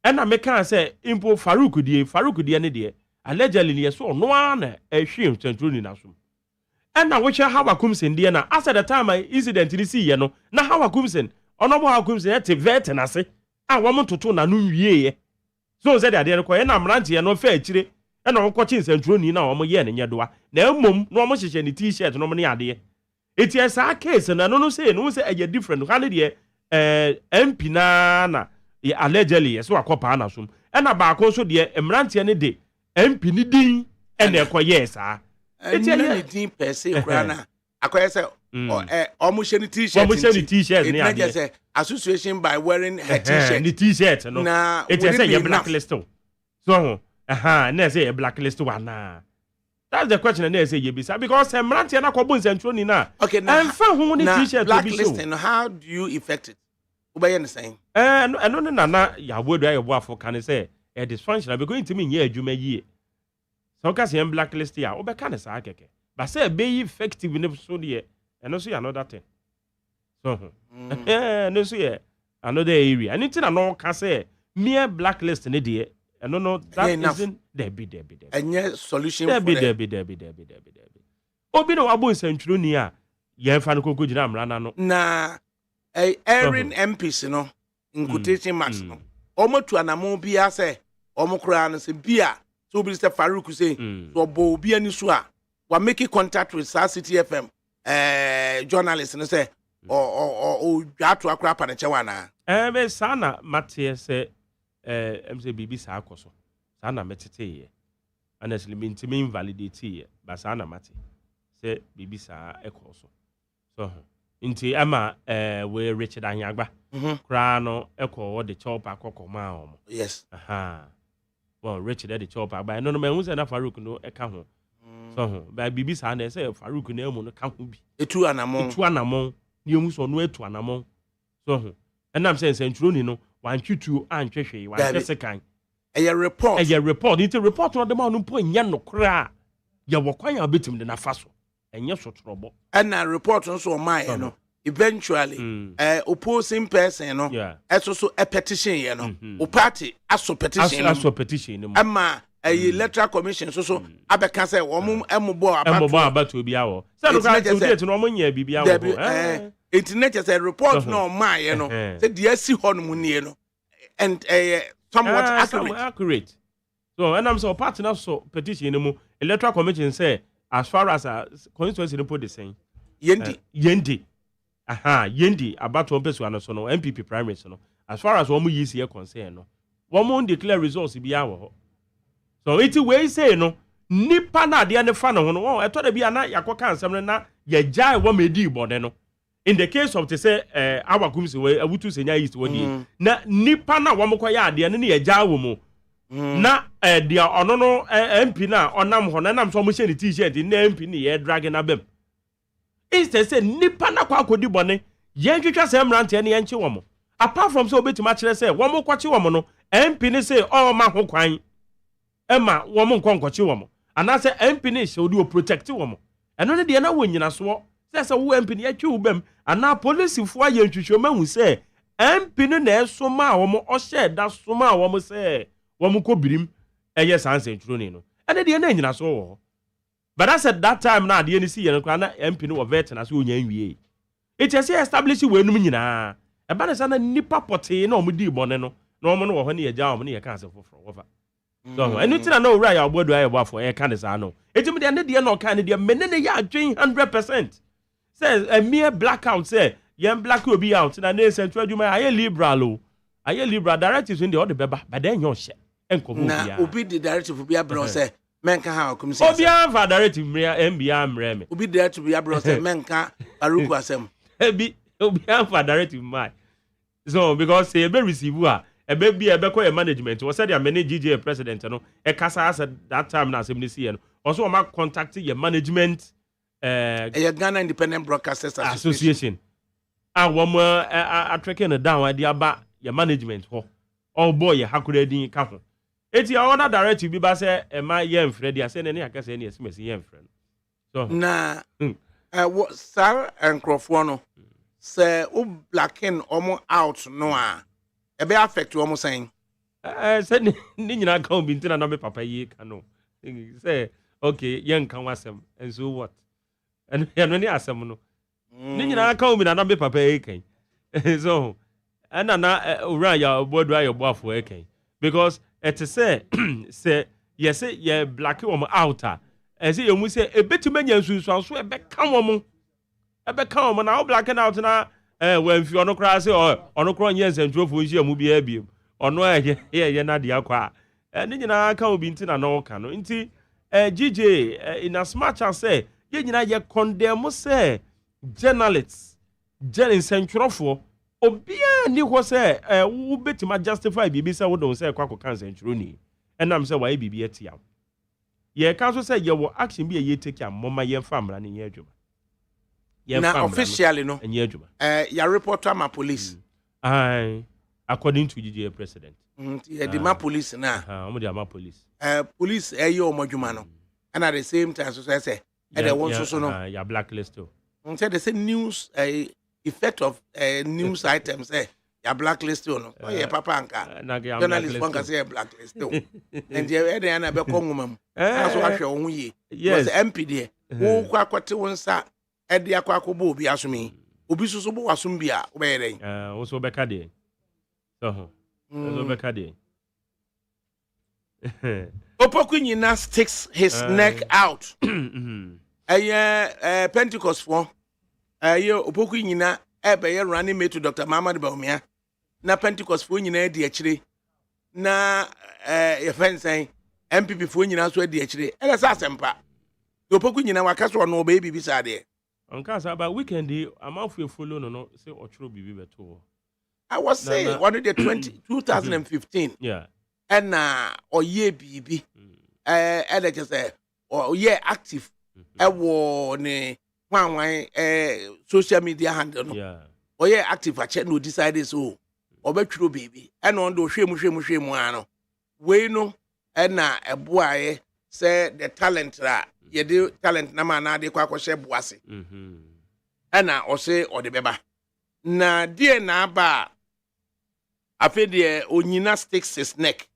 ena me kan say impo Faruku die ne de allegedly ne so no ana ehwe central ni naso ena wo hwe Hawa Kumsen de na as at the time incident ni see no na Hawa Kumsen ono bo Hawa Kumsen ete vet na se a wo mtoto na no wie so said that there ko na mrantie no fa akire e na wonko chin santroni na omo ye ne nyedoa na emom na omo hyehye ne t-shirt no mo ne ade eti esa case na no say e different ka ne de MP na allegedly so akopa na som e na ba ko so de mrantie ne de MP ni din e na ekoye sa eti ni din per se kra na akoye se omo share t-shirt ni ade association by wearing her t-shirt ni t-shirt no eti say ye blacklist so na say ye blacklist one na. That's the question and they say you bisa because mrantie na kwabo nsantro na okay na fa ho ni t-shirt blacklisting how do you effect it obey the same no na ya bodo ayo boafo kan say e dysfunctional because intimi nya adwuma yie so ka say blacklist ya obeka ne sa keke but say be effective ne so de and also another thing so no so yeah another area and it na no ka say mere blacklist ne de no that isn't there be any solution there for be obi no wabo nsantro ni a ye fa no kokko gina amra no na airing MPs no in quotation marks no omotu anamo bia say omokra no say bia so bi say Farouk say so bo bia ni so a wa make contact with South City FM journalist no say o dwato akra pa ne chewa na be sana matie say MC bibi sa akoso sana metete ye honestly me ntimi invalidate ye ba sana mate say bibi sa ekoso so nti ama we Richard Anyagba kra no ekọ the chop akọkọ ma omo yes well Richard the chop agba no me hu say na Farouk no eka ho so ba bibi sa na say Farouk na emu no ka ho bi etu anamon ni emu so no etu anamon so enam say nsanturo ni no wan twutu antwehwe wan sekan a report nti report no de ma no po nya no kra ya wokwan ya betim de na faso enye sotrobo and a report nso my no eventually opposing person no so a petition ye no o party aso petition no ama electoral commission so abeka say wo embo abato bia wo say no ka date no mo nya bibia wo internet say report no my no say the asi ho no mu nie no and somewhat accurate so and I'm so party na so petition no mu electoral commission say as far as constituency no put the same yendi about one person so no MPP primary so no as far as one yi see concern no one declare results bia wo so it way say no nipa na de ne fa no ho no e to da bia na yakoka ansem na ye jai wo medi bode no in the case of to say our kumsi we awutu senya east wodi na nipa na wo mko ya ade ne ye jai wo mu na dia ono no MP na onam ho na nam so mo share t-shirt na MP ni ye drag na bem instead say nipa na kwa akodi bone ye ntwetwa say mrante ne ye nche wo mo apart from say obetima kire say wo mo kwache wo mo no MP ni say all ma ho kwan ema wo mo nkonkwache wo mo ana say MP ni say odi o protect wo mo eno ne de na wo nyina so say wo MP ni ye twe wo bem ana police fo aye ntwetwa mahu say MP ni na eso ma wo mo o share da so ma wo mo say womu ko birim eye sanse nturo ni no ene de na nyina so wo but I said that time na de ni si ye no kwa na MP no vet na so onya nwie it is establish we num nyina e ba na sa na nipa pote na omudi bone no na omo no wo ho ne ye ja omo ne ye ka asefofro wofa so enu tina na owura ya obodo aye boafo e ka ne sa no etim de ne de no ka ne de menene ya adwen 100% say a mere blackout say yem black obi out na ne central adwuma aye liberal directives in the other beba but then you share na obi the directive bi abro say menka ha akum say obi an directive MBA mreme obi directive bi abro say menka Farouk asem obi an directive my so because say be receive a ebe bi ebe call management we said they manage GJ president no e kasa as that time na asem ni see no also ma contact your management Ghana Independent Broadcasters Association wo tracking down idea aba your management ho all boy ye hakure din ka ho eti a other directive bi ba say e ma ye mfre dia say ne ne akase ne esimesi ye mfre so na sir enkrofo no say o blacking omo out no a e be affect omo saying say ni nyina ka bi ntina na me papa yi ka no say okay ye nkan wasem and so what and no ni asem no ni nyina ka bi na me papa yi kan so and na ura ya obodo ayo boafo eken because ɛte sɛ say ye black wɔn out a ɛsɛ yɛn mu sɛ ebetumi nya nsunsuanso ɛbɛka wɔn na wo black out na wɔmfi ɔno koraa sɛ ɔno koraa nyɛ nsɛntwerɛfoɔ nhyia mu biara biem ɔno ɛyɛ na deɛ akɔ a ne nyinaa ka obi nti na na ɔka no nti GJ in as much as say yɛn nyinaa yɛ condemn sɛ journalists nsɛntwerɛfoɔ obiara ni hɔ sɛ wo betuma justify biribi sɛ wodon sɛ ɛkɔ akɔka nsɛntwerɛ ni ɛnam sɛ wayɛ biribi atia yɛka so sɛ yɛwɔ action bi a yɛtake a mɔma yɛmfa mmara ne yɛ adwuma na officially no ɛnyɛ adwuma ya report ama police according to GJ president the ma police na ɔmo de ama police police ɛyɛ ɔmo adwuma no and at the same time so say ɛdɛ wɔn so no ya blacklist o say they say news effect of news items ya blacklist no yeah papa anka journalist one can say blacklist and the na be ko nwoma mu aso ahwe wo ho ye was MP there wo kwa kwate wo nsa de akwa akobo obi asomi obi soso bo wasom bia wo be yeren wo so be ka de so be ka de Opoku nyina sticks his neck out Pentecost for Opoku nyina ebe running mate to Dr. Muhammad Bawumia na Pentecost for nyina di akire na ye fensen MPP for nyina so di akire ele sa asempa Opoku nyina wakaso no be bibi sa de onka sa ba weekend amafo follow no say ochro bibi beto I was saying one of the 2015 yeah and oye bibi ele just say oye active ewo ne wan social media handle no yeah oye active a check no decide so obetwiro baby and on do hwemu ano we no na eboaye say the talent ra ye de talent na ma na de kwa kwhye boase na o say o de beba na die na aba afi de onyina sticks his neck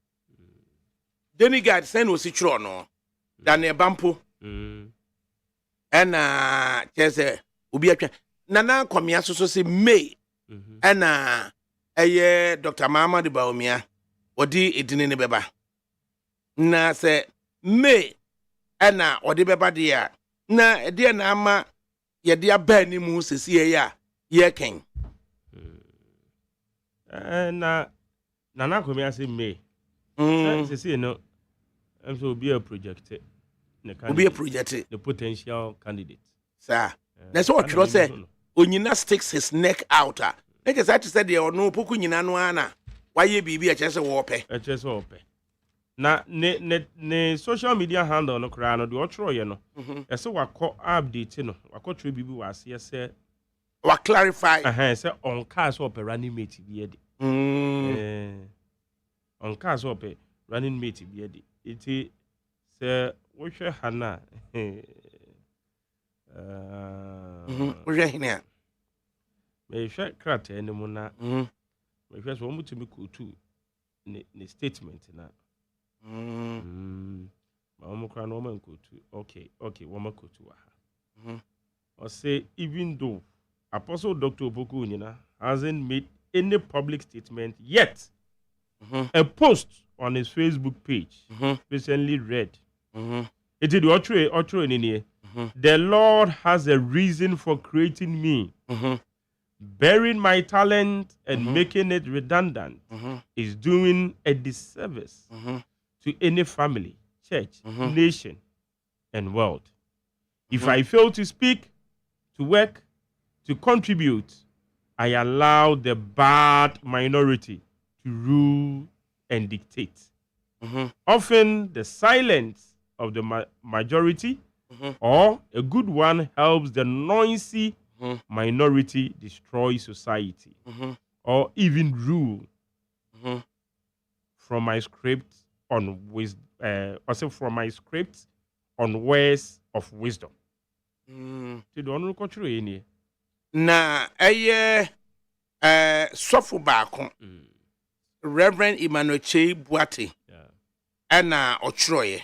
demigod send o si twiro no da na ebampo na chese obi atwa nana komia so se May na eye Dr. Muhammad Bawumia odi edini ne beba na se May na odi beba dia na dia na ama ye dia ba ni mu sesi ya ye ken na nana komia se May sesi no so obi a project the potential candidate sir that's what you say onyina sticks his neck out they just had to say there no poku nyina no ana waye bibi a chese wo pe na ne social media handle no kra no de otro ye no ese wakọ update no wakọ tro bibi wase ese wa clarify say on cars up running mate bi e de on cars up running mate bi e de iti se wo hwe hana wo hwe hina me hwe krata ene mu na me hwe so mutumi kotu ne statement na ma omo kra no man kotu okay wo ma kotu wa ha or say even though Apostle Dr. Opoku Nyina hasn't made any public statement yet a post on his Facebook page recently read it is the in here. The Lord has a reason for creating me. Burying my talent and making it redundant is doing a disservice to any family, church, nation, and world. If I fail to speak, to work, to contribute, I allow the bad minority to rule and dictate. Often the silence of the majority or a good one helps the noisy minority destroy society or even rule. From my script on also from my script on words of wisdom. Na sofo baako Reverend Emmanuel Chei Buate na ochroye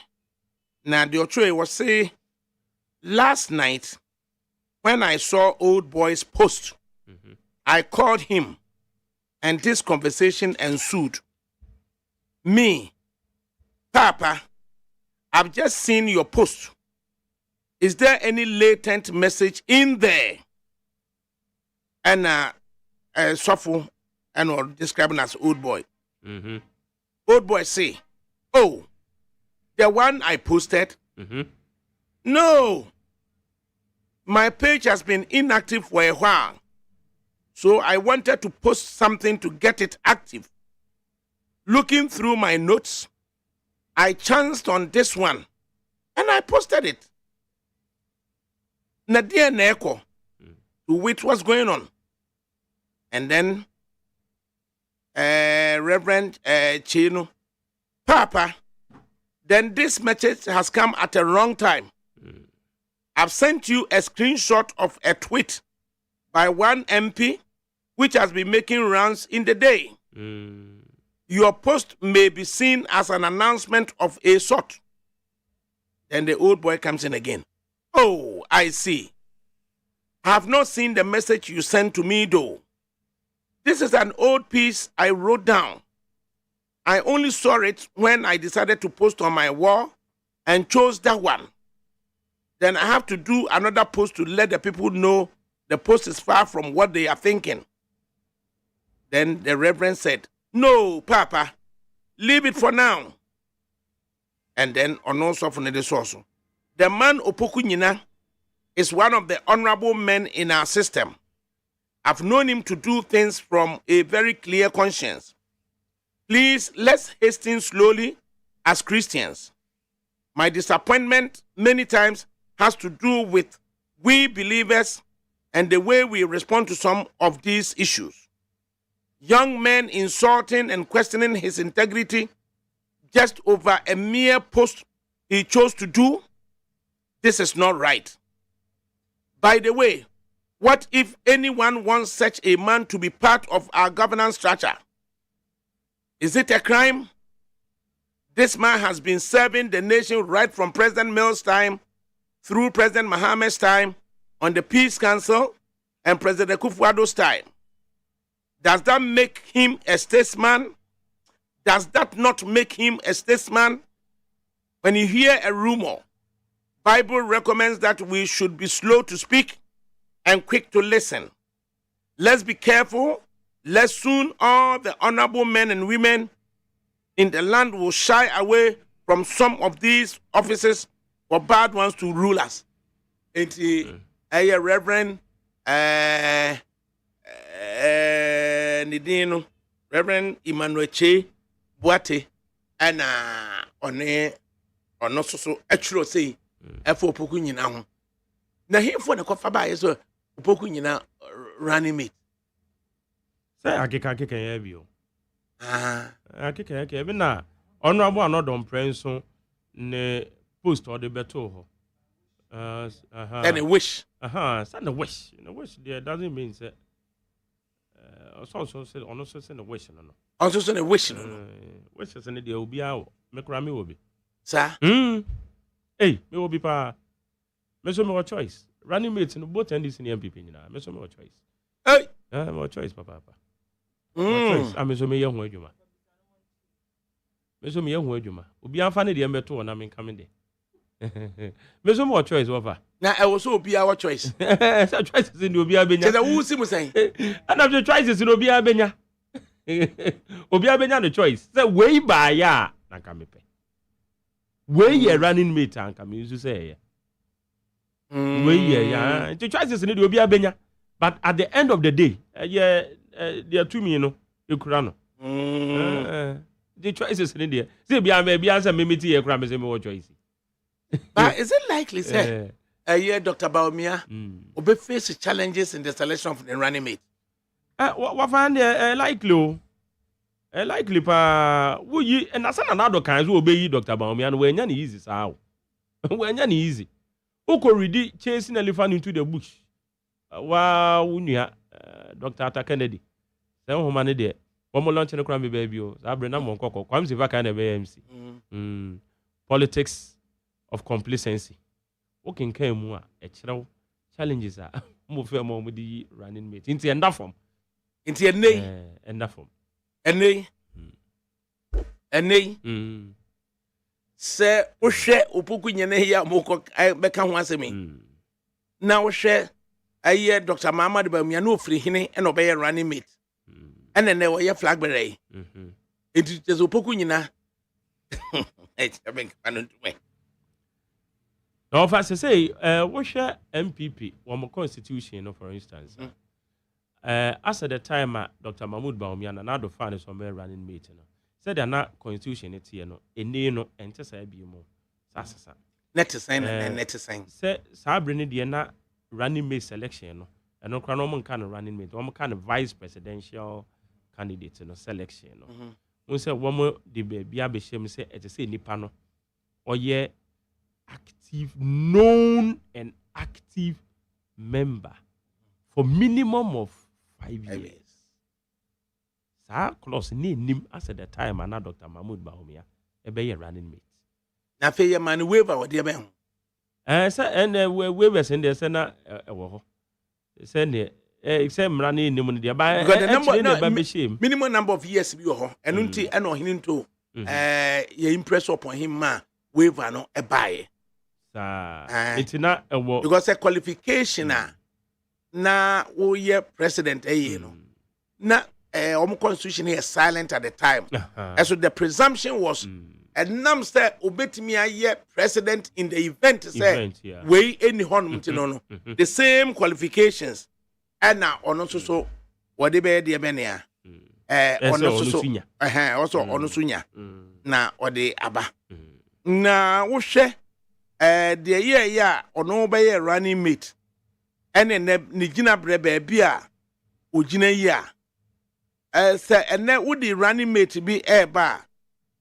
na the ochroye was say last night when I saw old boy's post I called him and this conversation ensued. Me Papa, I've just seen your post. Is there any latent message in there? And Suffer and or describing as old boy. Mm-hmm. Old boy say, oh, the one I posted? Mm-hmm. No. My page has been inactive for a while. So I wanted to post something to get it active. Looking through my notes, I chanced on this one and I posted it. Nadia Neko, to wait what's going on. And then Reverend Chino, Papa, then this message has come at a wrong time. I've sent you a screenshot of a tweet by one MP which has been making rounds in the day. Your post may be seen as an announcement of a sort. Then the old boy comes in again. Oh, I see. I have not seen the message you sent to me though. This is an old piece I wrote down. I only saw it when I decided to post on my wall and chose that one. Then I have to do another post to let the people know the post is far from what they are thinking. Then the Reverend said, no, Papa, leave it for now. And then also from the source, the man Opoku Nyina is one of the honorable men in our system. I've known him to do things from a very clear conscience. Please, let's hasten slowly as Christians. My disappointment many times has to do with we believers and the way we respond to some of these issues. Young men insulting and questioning his integrity just over a mere post he chose to do. This is not right. By the way, what if anyone wants such a man to be part of our governance structure? Is it a crime? This man has been serving the nation right from President Mills' time through President Mohammed's time on the Peace Council and President Akufo-Addo's time. Does that make him a statesman? Does that not make him a statesman? When you hear a rumor, Bible recommends that we should be slow to speak and quick to listen. Let's be careful, lest soon all the honorable men and women in the land will shy away from some of these offices for bad ones to rule us. Reverend Nidino, Reverend Emmanuel Che Boate, and on so actually say, for Opoku Nyina. Now, here for the Kofaba is Opoku Nyina running mate. Say, I can't have you. I can't even now. Honorable and not on Prenson, ne post or the beto. And a wish. Send a wish. A wish there doesn't mean that. Also said, also send a wish. No. Also send a wish. Wish is an idea will be out. Make Rami will be. Sir? Hey, me will be pa. Me so more choice. Running mates in both ends in the MPP now. Me so more choice. Hey! More choice, papa. More choice. I me so me young word you ma. Me so me young word you ma. Ubi anfani the embeto na me coming there. Me so more choice over. Now I also be our choice. So choices in Obi Abenya. Just a who see me saying. And of the choices in Obi Abenya. Obi Abenya the choice. Say way by ya na kamipe. Way ye running mate and come you say. Way yeah. The choices in Obi Abenya. But at the end of the day, there are two me, you know, Ukraino. The choices in India. See, be answer me to your crime is more choice. But is it likely, sir? Dr. Baumia will face challenges in the selection of the running mate? What find likely? Likely, pa. Will you and that's another kinds will obey Dr. Baumia and when you're easy, how? When you're easy. Who could read chasing elephant into the bush? Wow, Dr. Arthur Kennedy. Some woman there. One more lunch in the crime baby. I bring them on cocoa. Comes if I can have AMC. Politics of complacency. Working care more. Challenges are more fair more with the running mate. Into enough form. Into a nay. Enough form. A nay. A nay. se wohwe opoku nyene ya moko beka ho asemi na wohwe aye Dr. Muhammad Bawumia no ofiri hene e no be running mate ene ne wo ye flag bearer enti tezo opoku nyina no first say wohwe MPP one constitution no for instance as at the time Dr. Mahmoud Bawumia na do fan is somewhere running mate no said na constitution it no ene no ente sa bi mu sasasa netisen say sabre ne de na running mate selection no eno kra no mo kan running mate wo mo kan vice presidential candidate no selection no won say wo mo de bia be hye say ete say nipa no oye active known and active member for minimum of 5 years. Sa clause ni nim as at the time na Dr. Mahmoud Bawumia e be running mate. Na fe ye man waiver wo de be ho. Say and waiver send there say na e wo ho. Say ne say mra na nim no de ba minimum number of years bi wo ho. Enu nti e no hini nto ye impress upon him ma waiver no e bae. It's not a war because a qualification na wo ye president no na constitution is silent at the time and so the presumption was and nam say obetimi aye president in the event say we any honum no the same qualifications and now ono so what dey be dey be na ono so also ono sunya na ode aba na wo hwe the year ono be running mate ene ne gina brebe bia ogina yi a say ene would running mate be ba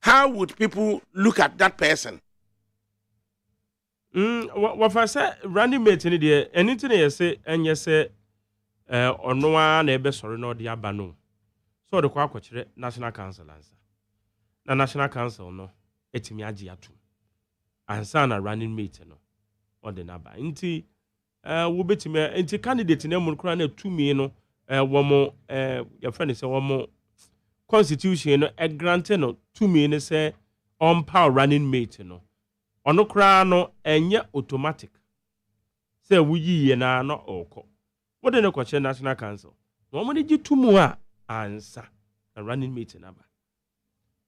how would people look at that person what I say running mate ni de anything you say enye say ono a na ebe sori no de aba no so de kwa akokire national council answer na national council no etimi age atum ansa na running mate no on the number nti wo betime nti candidate na mu kura na tumi no wo mo your friend say wo mo constitution no grant no tumi ne say on power running mate no ono kura no enye automatic say wo yiye na no okọ wo de ne kwache national council wo mo de gitumu a ansa na running mate na ba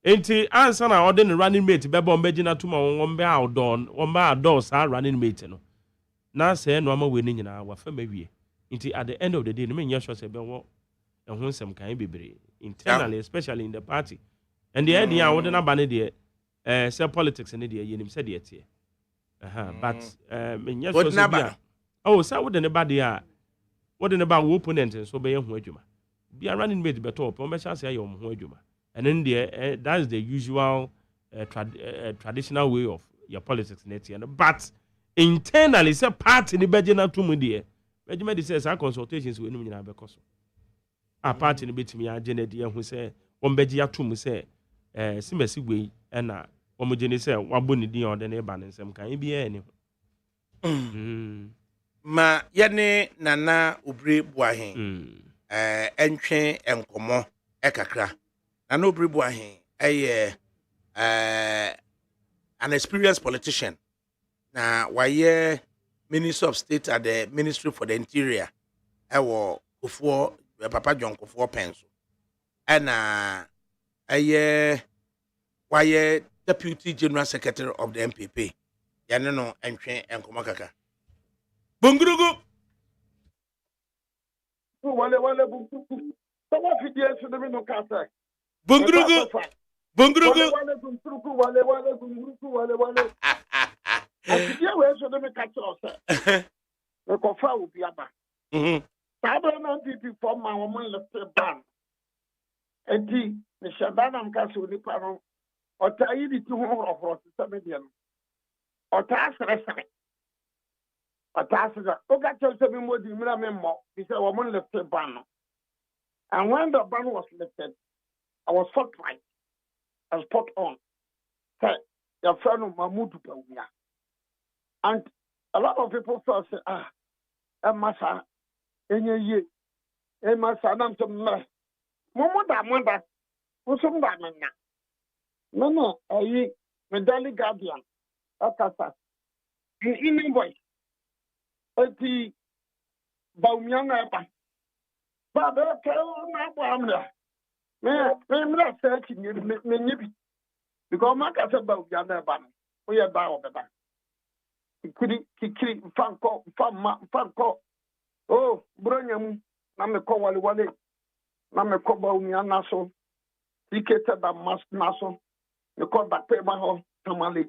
enti ansa na ode ne running mate bebo mbegina tuma won be outdoor sa running mate no na say no ama we ni nyina wa fa mawie enti at the end of the day no me nyɛ sure say be wo ehun nsɛm kan bebre internally especially in the party and the idea wo de na ba ne de say politics ne de yenim say de tie but me nyɛ sure say bia say wo de ne ba de a wo de ne ba wo opponent so be yɛ ho adwuma bia running mate beto op be chance yɛ ho adwuma. And then that's the usual traditional way of your politics net here. But internally, it's a party in the Bejina to Mudia. Benjamin says our consultations with Numina because a party in the Bitimia Janet, who say, one Bejia to say, Simesi way, and homogeneous say, Wabuni Dion, the neighbor, and some can be any. Ma Yane Nana Ubri Boahin, Enche and Como, Ekakra. And no bribuahin an experienced politician. Now, why Minister of State at the Ministry for the Interior, before Papa John Kufuor Penso, and why Deputy General Secretary of the MPP, Yanino Enche and Komakaka. Bungurugu. Bungurugu. Bungurugu. Akidia we so dem ka tro se. We ko fa obi aba. Sabra na MPP form ma wo man left ban. Enti ne shabana am ka so ni pa no. Ota yi di tu ho ofro se media no. Ota asere sere. Ota asere. O ga tell se bi modi mira me mo. Bi se wo man left ban no. And when the ban was lifted, I was surprised. I was spot on. Say, your friend Mahmoud Bawumia. And a lot of people felt, say, Massa, ye, Massa, I'm some mess. Momo da manda, who's some damina. No, Medali Guardian, Akasa, in invoice, the Baumiana, but I tell my I'm not searching you, maybe because my cat about Yana Ban, we are bow the back. Kiki, Fanco, oh, Brunium, Namako Wale, Namako Baumiana, so, he catered the mask naso, you call that paper tamale,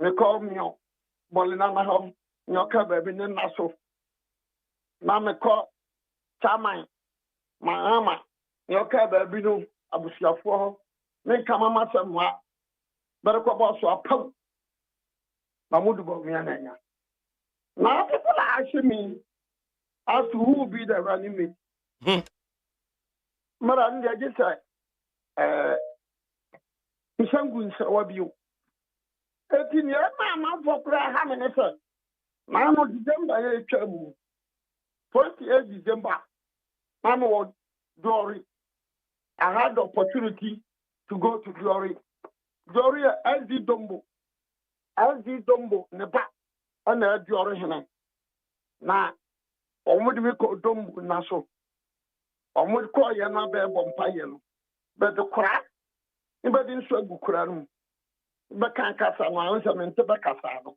you call me Bolinana home, your cover in the naso. Namako, Chamai, my ama, your cover binu, Abusia for, make a mamma somewhere, but a couple so a pump. Mamudu Bomiana. Now people are asking me as to who will be the running mate. Madam, I just said, Isangun Sawabiu. 18 years, I'm for prayer, how many said? Now, December, 28 December, I'm on Glory. I had the opportunity to go to Glory. Glory, LD Dombo, Neba, and Glory. Now, on what we call Dombo Naso. On what call Yana Bompire. But the crack, but in Swabu Kuranum. Bakan Casano, and Tabacasano.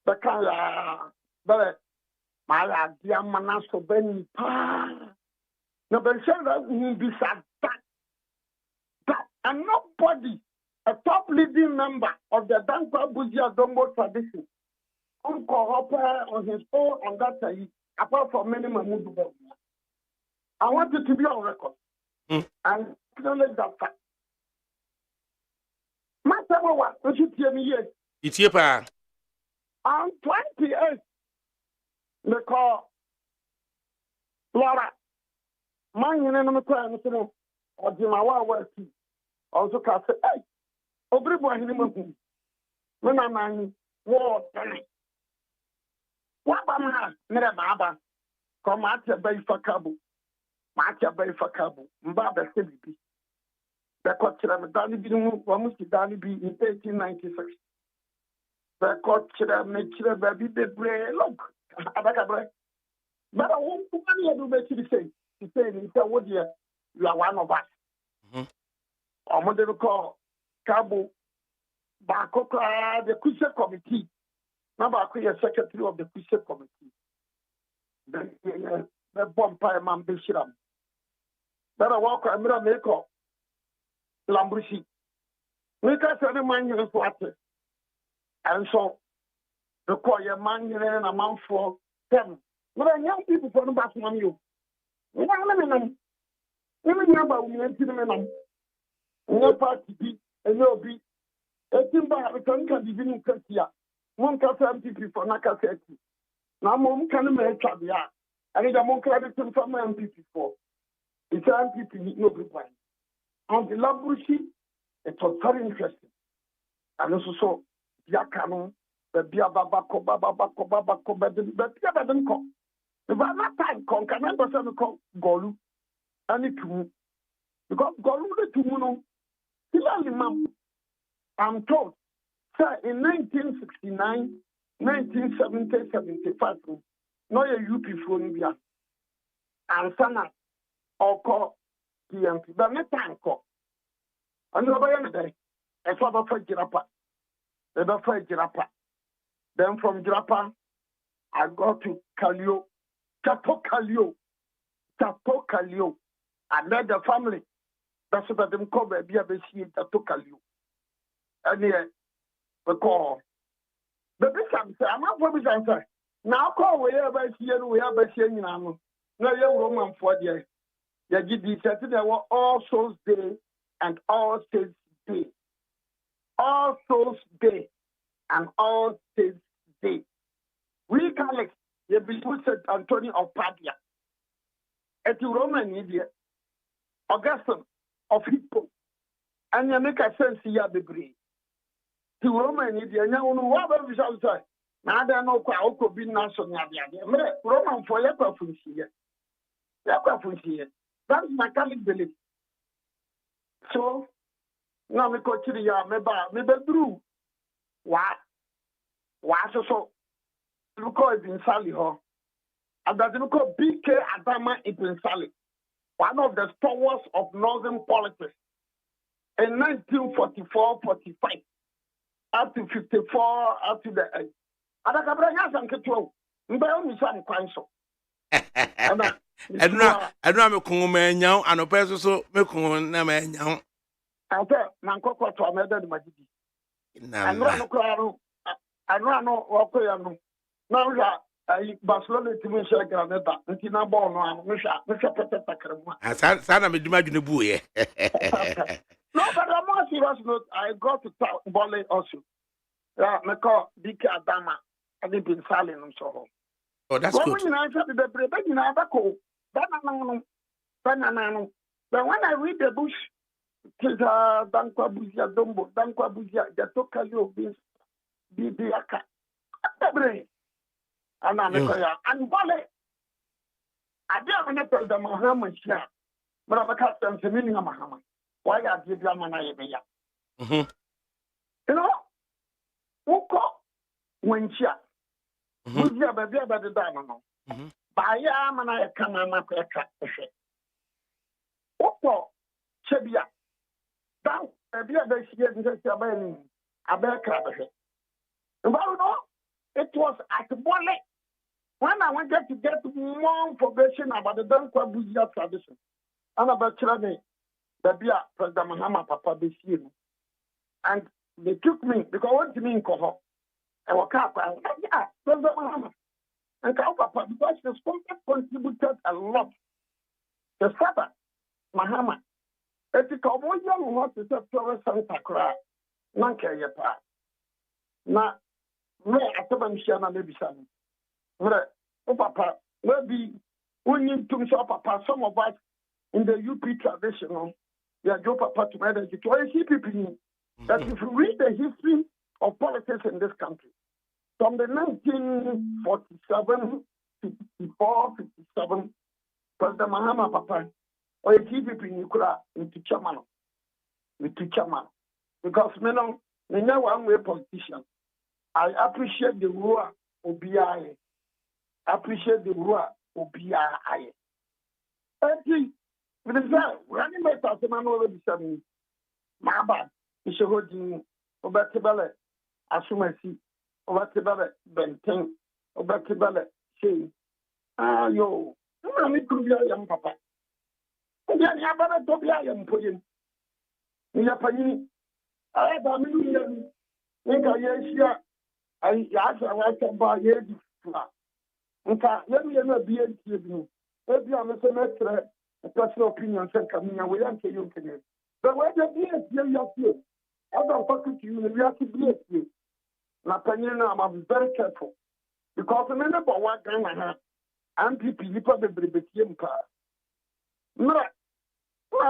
Bakan, but my dear Manaso Benny Pa. No, but that will be sad. That, and nobody, a top leading member of the Dankwa Buzia Dombo tradition, Uncle Hopper on his own on that side, apart from many Mahmoud. I want it to be on record and acknowledge that fact. My number one, you should hear me here. It's here, pa. On 28, they call Laura. My name is Mr. or Jimawa Westi. Also, can say, hey, everybody in the when I'm on war, what am I? Baba, come out your bay for Kabu. Matcha bay for Kabu. Mbaba Sibi. The coach of Danny B. Danny B. in 1896. The coach of Nature Baby de Bray. Look, ADAKABRI. But I won't put any of the say. He said, what you are one of us. I'm going to call Cabo Bacoka, the Christian Committee. Now, I'm secretary of the Christian Committee. The Bompire Man Bishiram. But I walk a mirror maker. Lambushi. Make us any man in water. And so, require man in a month for them. But young people for the back from you. We don't know. We remember we went to the men. No party be, and no be. A timber have a conquer divining Katia. One Casa MPP for Nakaseti. Now, Mom can make Chabia. I need a more credit from MPP for. It's MPP, no reply. On the Labushi, it was very interesting. And also, so, Yakano, the Biababako, the Biabadanko. The Vana time, can I call Golu? And it too. Because Golu, the two, I'm told, sir, in 1969, 1970, 75, no UP phone Bia, and Sana or call PMP, but not time call. And nobody day, a father for Jirapa, the for Jirapa. Then from Jirapa, I go to Kalio, Chateau Kalio, I met the family. That's what them call baby ABC Chateau Kalio. And yeah, the call. The bishop said, I'm not for bishop. Now call wherever here we have a saying now. No, you're Roman for the year. You said there were all souls day and all saints day. All souls day and all saints day. We call it the Bishop St. Anthony of Padua. At the Roman India, Augustine of Hippo, and you make a sense here, the breed. To Roman India, you know what we shall say. Now, there are no Kwako being national. Roman for Leper here. That is my Catholic belief. So, now we go to the maybe Drew, so look at Ibn Sali ho. And that look at BK Adama Ibn Sali, one of the stalwarts of northern politics in 1944-45 up to 54 up to the end. ADAKABRI has some control. Mbe some kwanso. Edna me kungume nyao anopeso so me kungu na me nyao. Ate nankoko to ameda di majidi. Anura no kwaro. Anura no wakoya no. Na uja Barcelona timu share granada. Nti na ball no anu me sha pete takremu. Sa na me duma dwene buye. No, but I'm more serious note. I got to talk volley also. Yeah, me call BK Adama. I did been selling them so. Oh, that's good. When I said the bread, you know, banana. But when I read the bush, Dankwa Buzia Dombo, Dankwa Buzia, the Tokayo beans, Bibiaka, and Anakoya, and volley. I didn't tell them Muhammad Shah, but I'm a captain to meaning of Muhammad. Why are you Yamana? You know, Woko, when Shah. Buzia baby about the dano. Baya mana kana na peka ehwe. Opo chebia. Dan baby about she dey say abani abeka ehwe. You know, it was at Bole when I wanted to get more information about the Dankwa Buzia tradition. And about children, baby President Mahama Papa this year. And they took me because what do you mean koho? I was President Mahama. And Papa, because the sponsor contributed a lot. The father, Mahama, it's a cowboy young what is a Florence Santa Cra, Nanka Yapa. Now, me at the Shana maybe son. Oh, Papa, maybe we need to show Papa some of us in the UP traditional. We are Joe Papa to manage it. Why see people that if you read the history of politics in this country, from the 1947, 54, 57, President Mahama Papa, or a TPP in Ukra, into chairman. Because, me know one way politician. I appreciate the rule of BI. Appreciate the rule of BI. And running my person, I'm already saying, my bad. It's a holding over Tibale, Asumasi. Obatibale Benten, Obatibale Shay. Yo, I'm a good young papa. And then I better to be I am putting. Yapani, I have a million. Think I yes, I asked a right about years. In fact, let me never be a TV. Maybe I'm a semester, a personal opinion, and coming away and say you can. But when the years you have I don't talk to you, you have to be a few. I'm very careful because the minute of what Ghana and people the Bribetium car. No,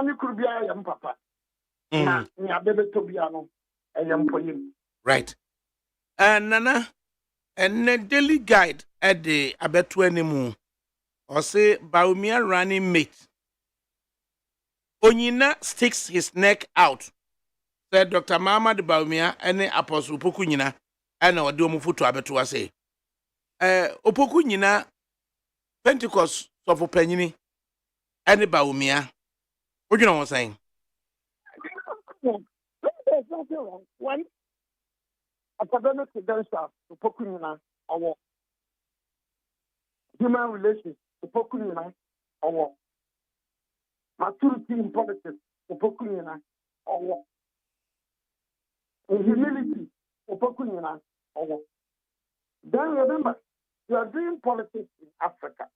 you could be a young papa. Near Baby Tobiano, a young poem. Right. Nana, and the daily guide at the Abetu anymore. Or say, Baumia running mate. Onyina sticks his neck out. Said Dr. Mama de Baumia and the Apostle Pokunina. Ana odi omufuto abeto ase opoku nyina Pentecost sofo panyini ene Baumia odwena won san one academic credential opoku nyina owo human relations opoku nyina owo maturity in politics opoku nyina owo humility opoku nyina. Then remember, you are doing politics in Africa.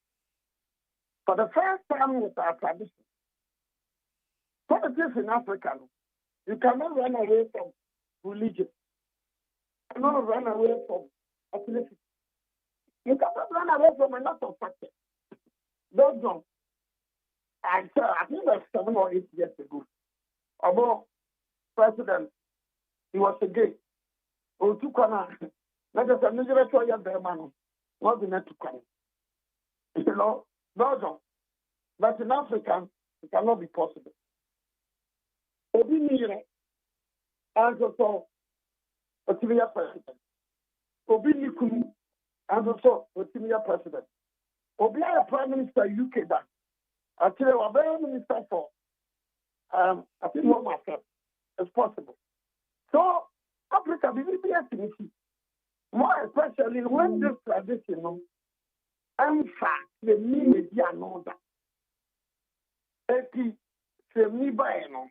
For the first time with our tradition, politics in Africa, you cannot run away from religion. You cannot run away from ethnicity. You cannot run away from a lot of factors. Those ones, I think that's 7 or 8 years ago. Our president, he was a gay. Otukwana, not just a major choice of the man, not the net to come. You know, those but in Africa, it cannot be possible. Obinire, and so Otimia president. Obi Nikunu, and also Otimia president. Obi a prime minister UK that. Actually, a very minister for I think Home Affairs is possible. So Africa will be a committee. More especially when this tradition and fact the media know that. Eti se mi buy no.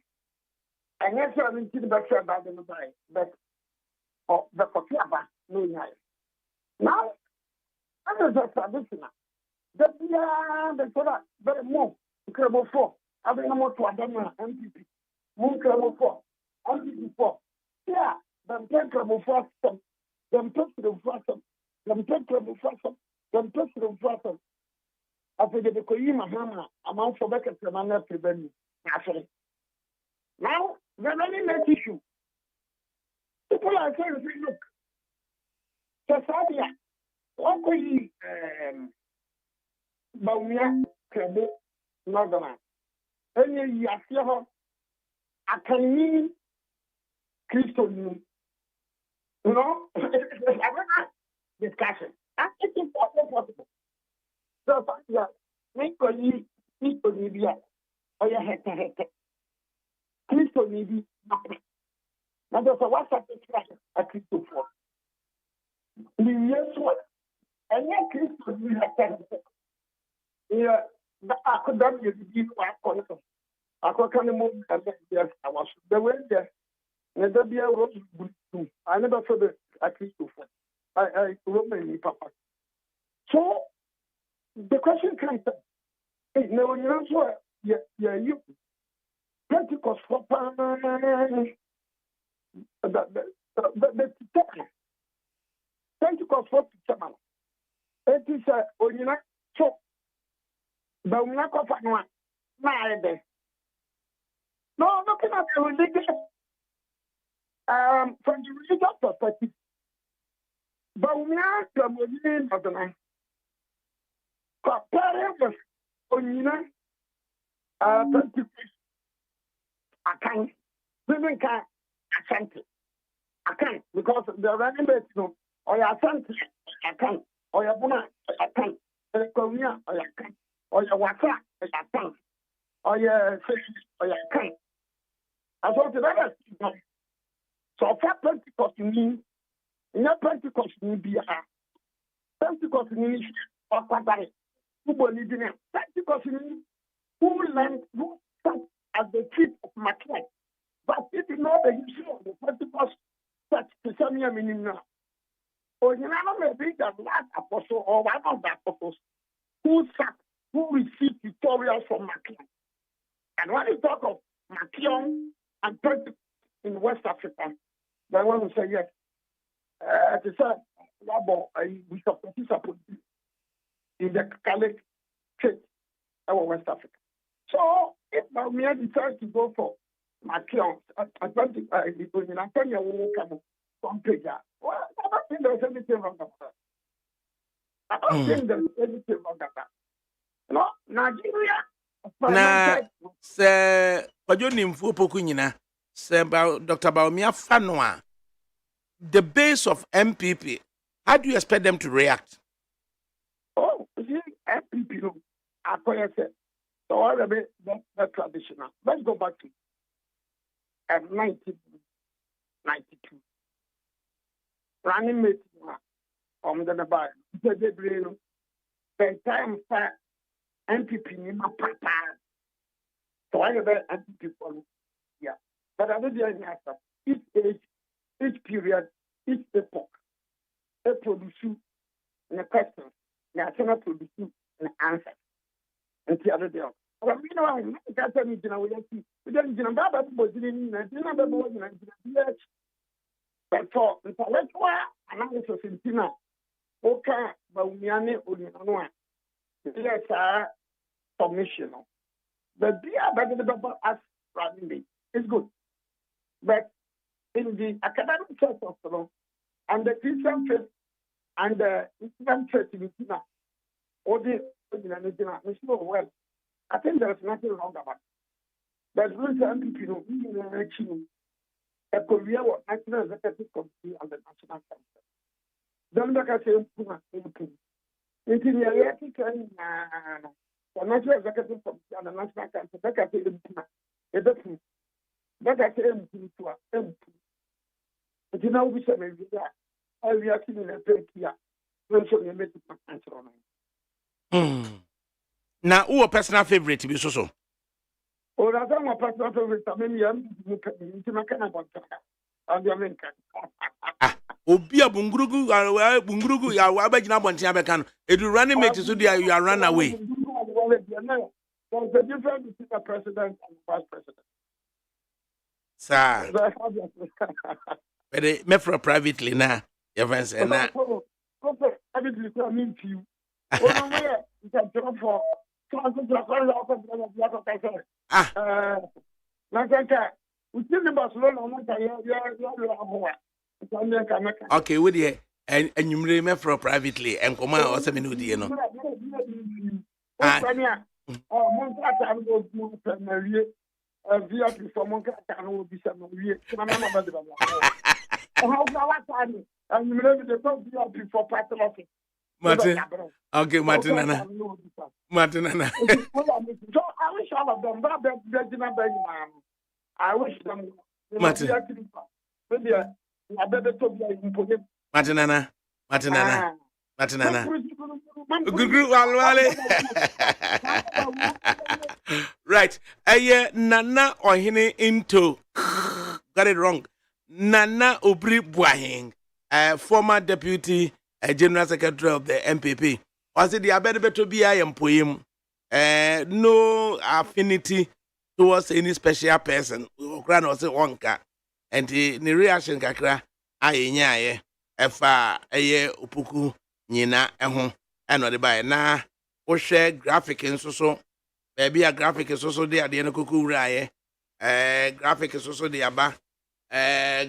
And yes, I'm in the back about them buy, but the coffee about no nice. Now, that is a tradition. The sort of very more incredible for having a more to Adama MPP. More incredible for MPP for. Yeah, them incredible for some. Them touch the first. Them incredible for some. Them touch the first. After the Koyima Hama, amount for better to manage to them. Actually. Now, the very next issue. People are saying, look, Sasadia, what could you, Baumia, Krebe, Northern, any Yasiho, Akani, Christo, you know, discussion. It's important possible. So, yeah, make you need to be or your head to head. Christo need nothing. Now, there's a WhatsApp discussion at Christo for. The years one, and yet Christo need a yeah, I could have you one. I could move and yes, I was the way there. Never be a rose. I never saw the Christo for. I wrote my papa. So, the question comes up. No, you know what? Yeah, you. Pentecost for the Pentecost for Tamala. It is a Onina so, but we're not going to find one. No, looking at the religious, from the religious perspective, but we are the Muslim of the night. Comparing with Onina, Pentecost, I can't, women can't, I can't, because the running back, no, or your son, I can't, or your Buna, I can't, or your Korea, or your can't, or your Waka, I can't, or your fish, or your can't. I thought that was so for Pentecost means, not Pentecost means be a Pentecost means or Quabari, who believe in it. Pentecost means who land, who sat at the feet of McLean. But it is not the issue of the Pentecost church to some year meaning now. Or you know, maybe the last apostle or one of the apostles who sat, who received tutorials from McLean. And when you talk of McLean and Pentecost in West Africa, then one will say yes. It is a we support in the Catholic Church of West Africa. So if we decide to go for McLean, I don't think Antonio will come from Peja. Well, I don't think there's anything wrong about that. I don't think there's anything wrong about that. No, Nigeria. Na se Pajoni mfu poku nyina se Dr. Baumia Fanwa, the base of MPP, how do you expect them to react? Oh, you see, MPP, I said, so all of it, that's traditional. Let's go back to 1992. Running mate, I'm going to buy the time for MPP, papa. So I have MPP for yeah. But I don't know each age, each period, each epoch, they produce a question, they cannot produce an answer. And the other day, well, you know, I can't tell you, we don't know about but for intellectual analysis in Tina, okay, but we are not only yes, submission. But they are better than us running me. It's good. But in the academic church of the law and the Christian church and the Islam church in Tina, or the well, I think there's nothing wrong about it. But we people a Korea or National Executive Committee and the National Council. Then the Cassian Puma in Interior the National Executive Committee and the National Council, the Cassian Puma, a different. That I say empty to empty. But you know, we said maybe that all we are seeing in a fake here. When so you make it answer on. Now, who a personal favorite to be so? Oh, that's my personal favorite. I mean, I'm into my kind of and the American. Obi a bungurugu ya wabajina bonti abekan. Edu running mate so dia you are run away. There's a difference between the president and the vice president. Sir, but me for privately now, your friends and now. Privately, I mean to you. Oh, no, you can jump for. Okay, with you, and you remember for privately, and come on, also, you know. VIP for Monka will be some years. And you remember the top VIP for Patrick. Martin, okay, Martinana. Martinana. So I wish all of them, but I wish them. Martin. Maybe I better talk about him. Martinana. Martinana. Martinana. Right. Nana Ohine into got it wrong. Nana Obri Buahing, former deputy general secretary of the MPP. Was it the abede to be I am poem? No affinity towards any special person. Grand was a wonka. And the reaction kakra aye efa aye upuku nyina ehon eno de bae na wo hwe graphic nso baby a graphic nso de ade no kuku wuraye graphic nso de aba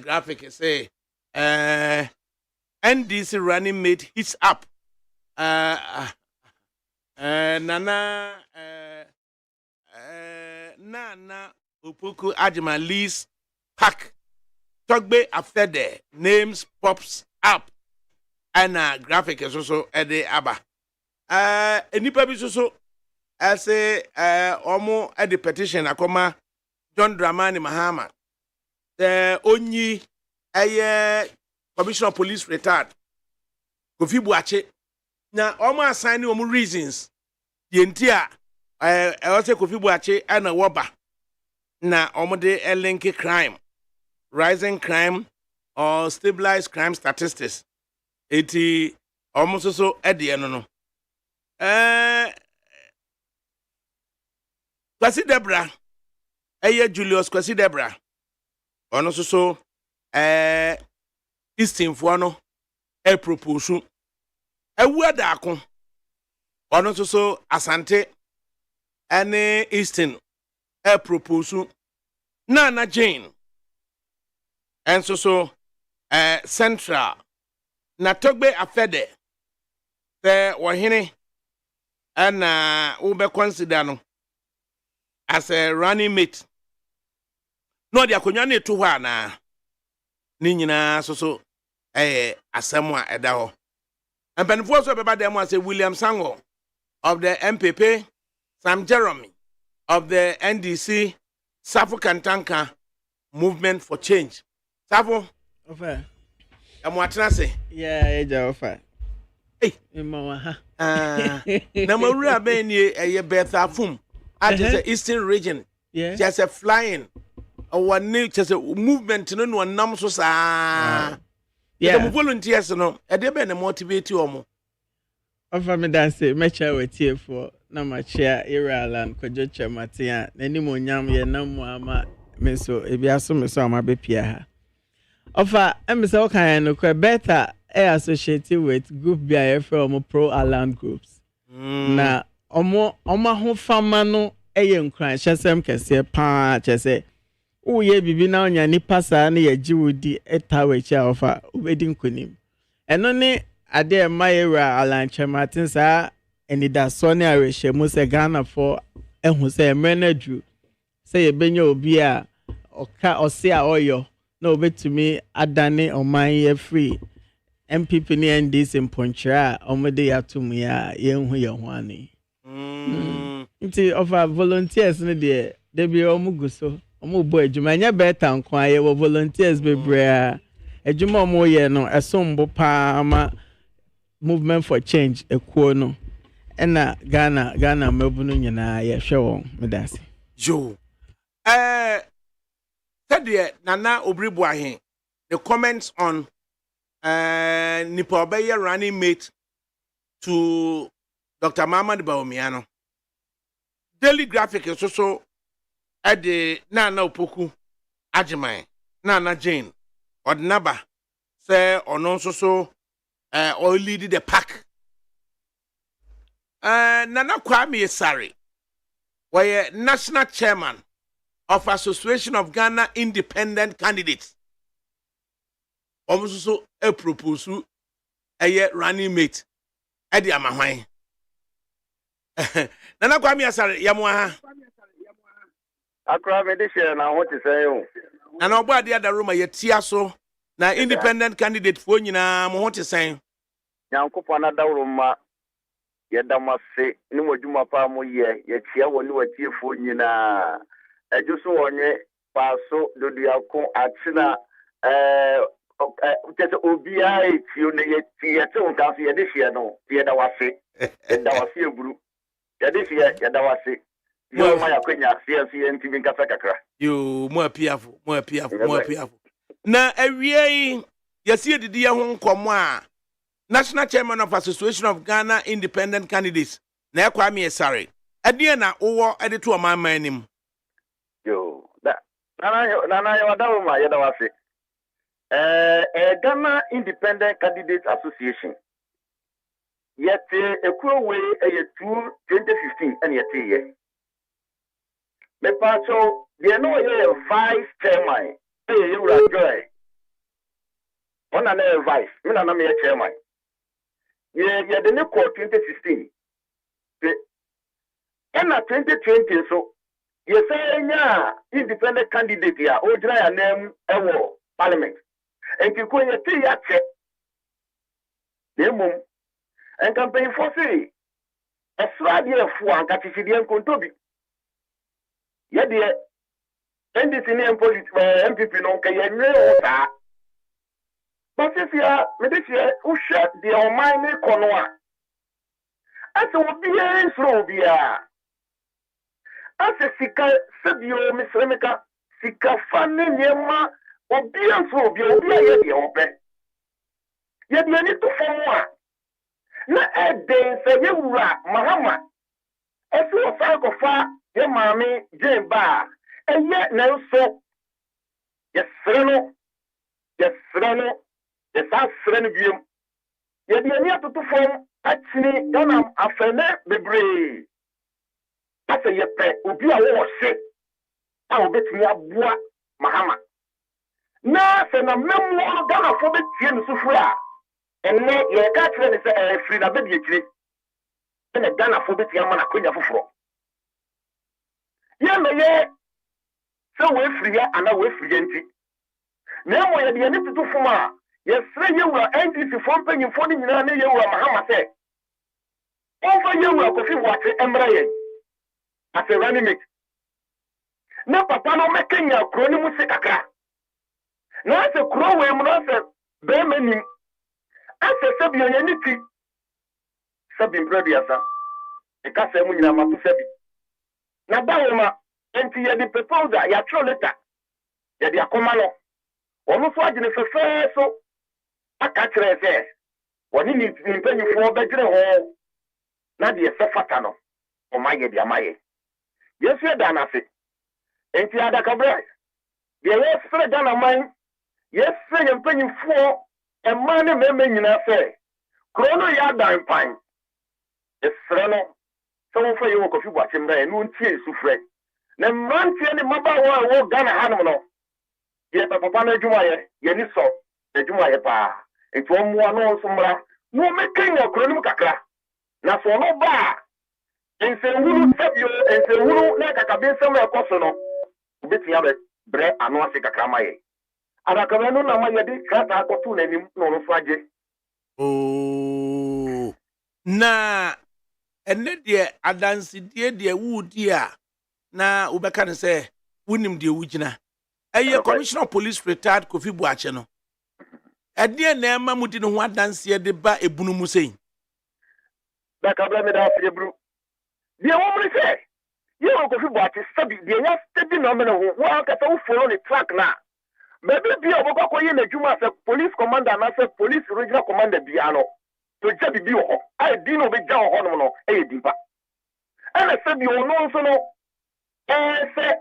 graphic say NDC running mate hits up nana upuku ajima lease pack Togbe afede names pops up and graphic is also ede aba enipa bi so say omo at the petition akoma John Dramani Mahama the onyi commissioner of police retired Kofi Buache na omo assign omo reasons the ntia also Kofi Buache and woba na omo de link crime rising crime or stabilized crime statistics. Eti almost so at the end no. Kwasi Debra. Julius Kwasi Debra. Ono so Easton Fuano propose. Wada akon. Ono so Asante ane Easton propose. Nana Jane. And so central na Togbe afede the wahine and ube consider no as a running mate no dia konwane to ho ana ni nyina so asemwa eda ho empanifo so beba dem as William Sango of the MPP, Sam Jeremy of the NDC, Safu Kantanka Movement for Change. Savo. Ofa. Amwatena se. Yeah, eja ofa. Hey, mama ha. Na mawura ben ye Betha Fum. At the Eastern region. Yeah. Just a flying. One new just a movement no one nam so sa. Yeah. The volunteers no. E dey be na motivate you omo. Ofa me dance mecha wetie for na machia Iraland kwajo chamatia. Nani mo nyam ye na mo ama meso ebiaso meso ama be pia ha. Ofa, MSO kind of better associated with group BIF pro alarm groups. Na omo ho fama no nkran hyesem kese pa chese. Uye bibi na onya nipa sa na ye giwudi etawechi ofa ubedi nkonim. Eno ne ade mayera alan chematin sa enida so ne arehemu se Ghana for ehu se emrenadu se ye benya obi a oka ose a oyo no betumi adane oman ye free MPP ni NDC mponchira omode yatum ya yenhu ye ho ani nti over volunteers ne de bi omuguso omubo adwuma nya beta nko aye wo volunteers bebrea adwuma omo ye no esombo pa ama movement for change ekuo no ena Ghana mabunu nyina ye hwe won medase yo said Nana Obribu ahe the comments on nipa obeye running mate to Dr. Muhammad Bawumiano daily graphic is also at the Nana Opoku Ajiman Nana Jane or Naba say or no so or lead the pack Nana Kwame Sari were national chairman of Association of Ghana Independent Candidates. Almost so a proposal a running mate at the Amahai. Nana Kwame Asare Yamwa. I grab this year and I want to say, and about the other room, a tiaso, now independent candidate for you now, I want to say. Yanko Panada room, Yadamase, no Juma Pamo ye, yet here when you were here for you now. I just want ye, Paso, do the Alco, Achina, OBI, you know, Theatre, Cassia this year, no, Yadawase, and that was your group. This year, Yadawase. You my acquaintance, CNC and TV Casacra. You more piaful. Now, every year, you see the dear home come National Chairman of Association of Ghana Independent Candidates. Now, Kwame sorry. At the end, over at the two of my name. Yo, that Nana, Yadawase. Ghana Independent Candidates Association. Yet, a cool way, a 2015, and yet, me pacho, you know you're vice chairman. You are joy. One another vice. Me na me chairman. Yeah, the new court 2016. And 2020 so you say yeah, independent candidate here. O dry name ewo parliament. And you go you see ya check. Demo. And campaign for say. Eswadi fu anka tisidian kontobi. Yeah, dear. NDC and MPP no can you know. But if you are, who shut the Almighty Konoa? As a would slow be as a Sika Sabio, Miss Remeka, Sika Fanny Yama, or be a slow be open. Yet you need to form one. Not a day, say you Mahama. As you are Falco far. Your mammy, Jane Bar, and yet no so. Yes, Sereno, yes, Serenium. Yet the near to form actually Ganam Afene Bebre. That's a yep, will be a war sick. I'll bet me a bois, Mahama. Now, send a memoir Ghana for the Tien Sufra, and let your catcher is a free baby tree. And a Ghana for the Yamana Queen of Fro. Yeah, so we're free and away free empty. Now, we are the end to Fuma. Yes, 3 you were entry to Fontaine in 40 million you were Mahama said. Over you were coffee water and Brian as a running mate. Now, Papa, no making your crony musicaka. Now, as a crow, we must have Bemening as a subunity. Subin Previasa. The Casa Munama to Sebi. Na bauma enti ye di proposal ya tro letter ye di akomano onu so agene fefe so aka kire se woni ni mpanyifo begire ho na de se fata no o maye di amaye yesu e da na se enti ADAKABRI de ye fere da na man yesu ye mpanyifo e man ne meme nyina se krono ya dan pan esre no so for you coffee watch him there no tie sufre na mrantie ni mabawa wo Ghana hanom no ye papa na adwuma ye ni so adwuma ye pa eto mo ano so mra no mekan ya kronim kakra na so no ba ensewuru sabio ensewuru na kakabin sam ekoso no obetia be bre ano ase kakra maye adakabra no na ma yɛde krata akɔto n'anim na ɔno so agye. Oh, na ene de adansidie de wudi a na ubeka ne se wunim de wugina eye commissioner of police retired Kofi Buache no ede na ema mudi no ho adansie de ba ebunu mu sei adakabra me da afie bru de wo mri se ye wo Kofi Buache sabi de ya steady na me no ho wa ka wo follow the track na baby bi obokọ ye na dwuma se police commander na se police regional commander bia no to jabi bi ho ai di no be ja ho no e di pa ana se bi ono nso no se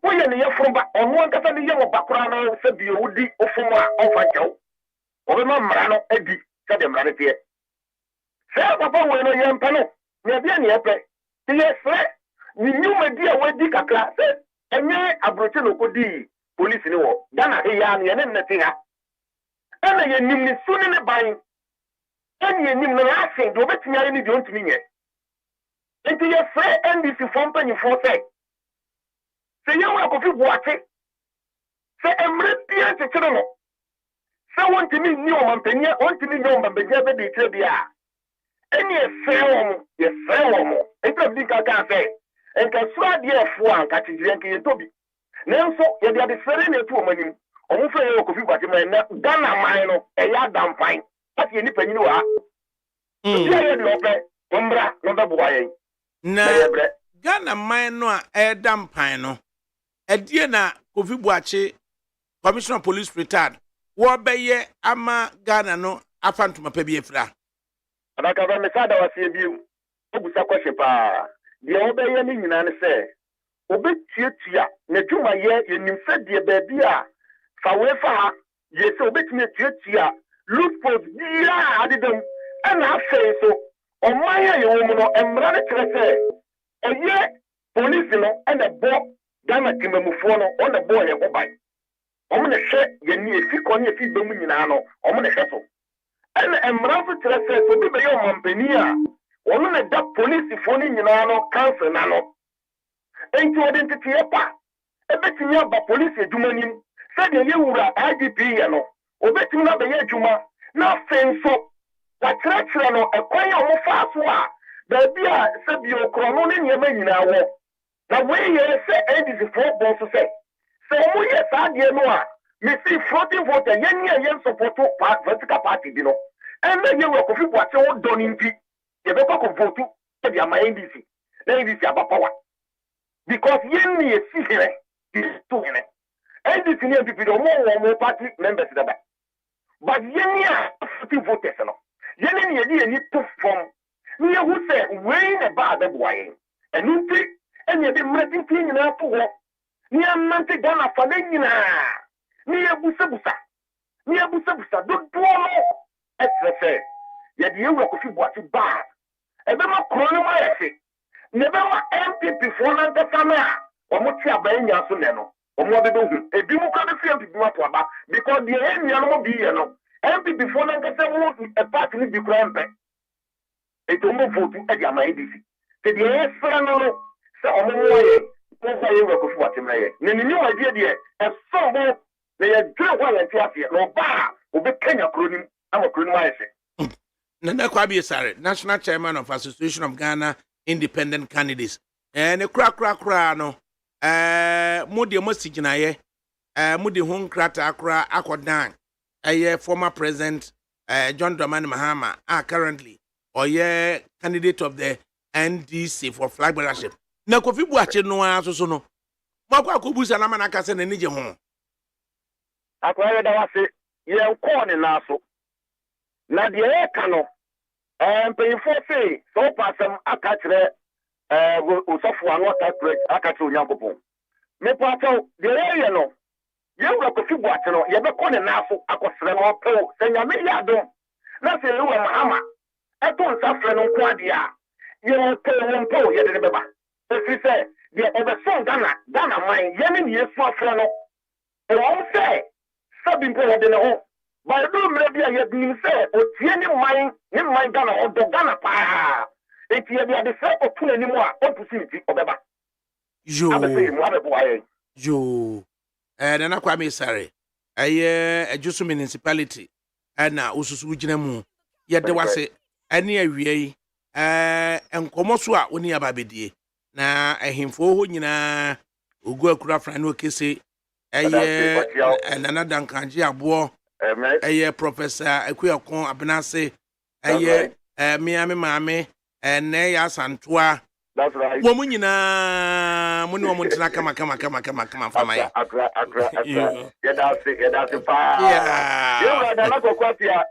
wo ye ne ye froba ono nkasa ne ye mo bakora no se bi odi ofumu a ofa jaw o be ma mra no edi se de mra ne tie se papa wo no ye mpa no ne bia ne epe ti ye se ni nyuma di a wadi kakra se enye abroche no kodi police ni wo Ghana ya no ye ne nnete ha ana ye nim ni suni ne ban ana ye nim no asen do betumi ari ni de ontumi nye enti ye fre NDC fo mpanyi fo se ye wa Kofi Buache se emre bia chekere no se wontumi ni o mampania wontumi ni o mambegya be de kire bia eni ye fre wo enti bi ka se enka sura de fo anka tigire enka ye tobi nanso ye de adesere na etu omanim omo fe ye Kofi Buache ma na Ghana man no e ya dampan ati ye ni panyini wa bia ye de ope ombra no be boa ye na Ghana man no a e dampan no edie na Kofi Buache commissioner of police retired wo be ye ama Ghana no afantuma pa bi efra adaka me sada wase biu obusa kwhye pa de wo be ye ni nyina ne se obetiatia na dwuma ye yenim se de baabi a fa we fa ha ye se obetimi tiatia loot post dia adedam ana afei so oman ya ye wo mu no emra ne kire se eye police no ene bo Ghana timamufo no on the boy ye go bai omo ne hwe ye ni efi ko ne efi be mu nyina no omo ne hwe so ene emra so kire se so bi be ye omampani a ono ne da police fo ni nyina no cancel na no enti odentity ye pa ebetimi aba police edumanim se de ye wura IGP ye no obetimi na be ye adwuma na fenso wa kire no ekwan ya omo fa so a da bia se bi okro ne nyema nyina wo na we ye se NDC for bon so se omo ye sa de no a me see floating voter ye ni ye support vertical party bi no en na ye wo Kofi Buache wo doni nti ye be ko vote e bi ama NDC na NDC aba power because ye ni ye si here to here NDC ni NDC do mo party members da but ye ni a floating voters no ye ni ye to form ni ye who say we na ba da boy en nti en ye de mretin nyina to ho ni amante Ghana fa na nyina ni ebusabusa do no esrefe ye de yewu Kofi Buache ba ebe ma krono ma yefe ne be ma MPP fo na ntaka na omo ti aban nya so ne no omo be hu ebi mu ka be fi MPP ma to aba because the enya no mo bi ye no MPP fo na ntaka mo e party ni bi kura mpe eto mo vote e di ama EDC se de ye fra no se omo mo ye ko fa ye Kofi Buache ma ye ne ni wa die e so mo na ye dre kwa ye ti afie no ba obi Kenya kronim ama kronim ayese Nana Kwabi Sare, National Chairman of Association of Ghana Independent Candidates. Ne kra no. Mudi mosiginaye. Mudi hun krata akra akodan. Former President John Dramani Mahama are currently candidate of the NDC for flag bearership. Na Kofi Buache no aso no. Makwa kubusa na manaka se ne nije ho. Akwa da wase ye ko ne na so. Na de e ka no mpeyifo se so pasam aka kire usofo anu aka kire onyankopon me pato de ye no ye wura Kofi Buache no ye be ko ne na so akosere no po se nyame ya do na se ye wa Mahama eto nsafre no ko ade a ye po ye de beba se se de e be so Ghana man ye ni ye so afre no e won se sabi mpo de ne ho ba do mre bia ye nim se otie ni man Ghana o do Ghana pa eti ye bia de se otuna ni mu a opportunity obeba Yo abese mu abebo aye Nana Kwame Sare Ejusu municipality na ususu gyina mu ye de wase ene awie yi enkomo so a oni ababedie na ehimfo ho nyina ogu akura fran no kese nana dankanji abo professor Akuyakon Abenase miame maame ne ya santoa. That's right. Wo munyina muni wo muntina kama fama ya. Akra. Yeah, that's it. Yeah. You na na kwatia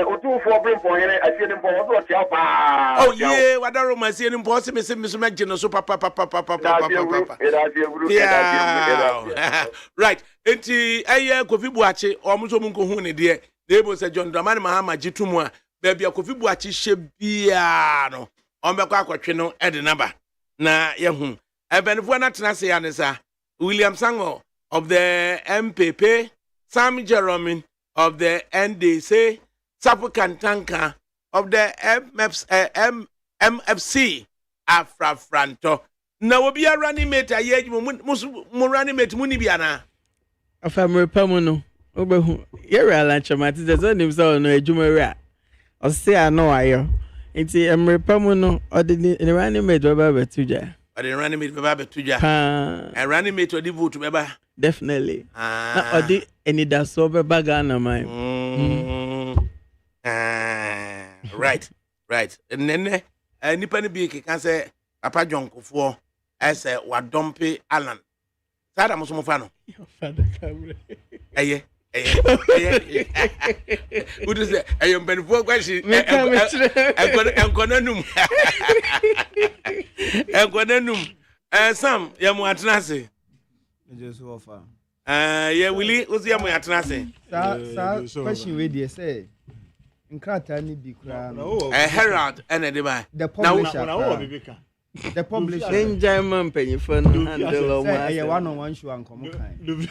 otu for frimpong here asie dem for what ya pa. Oh yeah, wadaro masie dem for se me gino so papa. Yeah. Right. Enti Kofi Buachi omuso munko hu ne de ebo se John Dramani Mahama gitumu a baby Kofi Buachi hye bia no. Ombekwa akwatwe no ede naba na yehu ebenfo na tena se ya ne sa William Sango of the MPP, Sam Jerome of the NDC, Sapu Kantanka of the MFC Afra Franto na obi a running mate aye mu running mate muni bia na afamre pamu no obehu yera lancha mati ze nim so no ejumere a o se ano ayo. Inti emrepamu no odi ni running mate baba betuja. Odi running mate baba betuja. And running mate odi vote baba. Definitely. Na odi eni da so baba Ghana man. Right. Nene nipa ni bi kan say Papa John Kofo ese wadompe Alan. Sada mo so mo fa no. ADAKABRI. Eye. What is it? I am Ben Fogwashi. Sam, Yamu Atnasi. Just offer. Yeah, Willie, who's Yamu Atnasi? Question with you say. In Kratani be crown. Herald and a debate. The publisher. The publisher. Then German penny for no handle. Say, one show and come kind.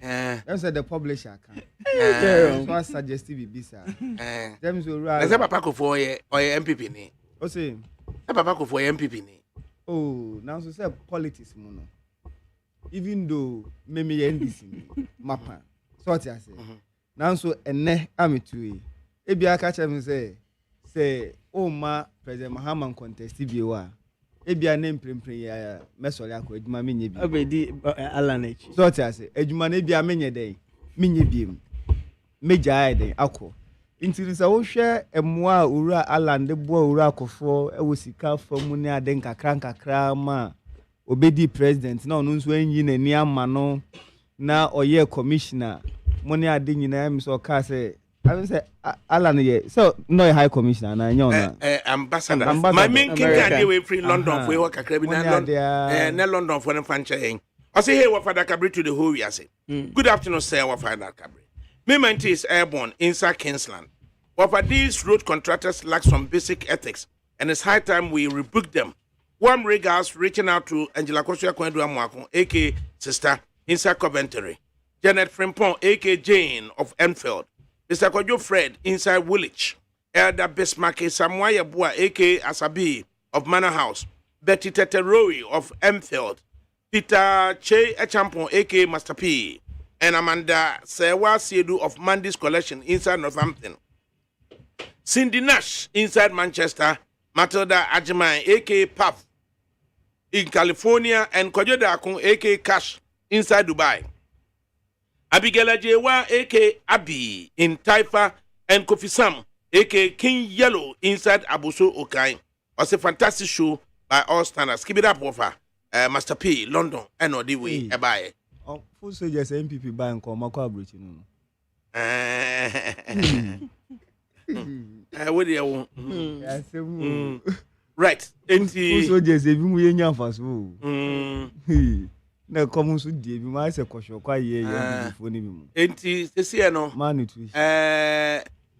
That's the publisher can. So I suggest to be bisa. Them so right. Is that Papa for your MPP ni? O say. Papa for your MPP ni. Oh, now so say politics mono. Even though me NDC mapa. So what I say. Now so ene amitui. Ebi aka chem say oh ma President Mahama contest bi wa. Ebia name prempren ya mesole akọ adwuma menye bi obedi Alan H so what I say adwuma na bia menye den menye bi meja den akọ intirisa wo hwe emoa owura Alan de bo owura akọfo e wo sika famu ne aden kakra ma obedi president na onu nso anyi nani ama no na oye commissioner mo ne ade nyina mi so ka say I say Alan ye so no high commissioner na nyona ambassador my main king can dey free London for work akra bi na London for fanche I say hey wa Father Kabri to the whole we say good afternoon sir wa Father Kabri Movement is airborne inside Kingsland. But these road contractors lack some basic ethics and it's high time we rebuke them. Warm regards reaching out to Angela Kosia Kwendu Amwako, aka Sister inside Coventry, Janet Frimpong, aka Jane of Enfield, Mr. Kojo Fred inside Woolwich, Elder Bismarck Samuaya Bua, aka Asabi of Manor House, Betty Teteroi of Enfield, Peter Che Echampon, aka Master P, and Amanda Sewa Siedu of Mandy's Collection inside Northampton, Cindy Nash inside Manchester, Matilda Ajimai, aka Puff, in California, and Kojo Dakun, aka Cash, inside Dubai. Abigail Ajewa, aka Abi, in Taifa, and Kofi Sam, aka King Yellow, inside Abuso Okai. Was a fantastic show by all standards. Keep it up, Wofa. Master P, London, and no way, bye. Oh, full soldiers MPP by and come Aquabridge. What do you want? Right. Full soldiers, even we in your fast. No, come so deep. You might say, Kosho, quite yeah, for him. Ain't he? No, man,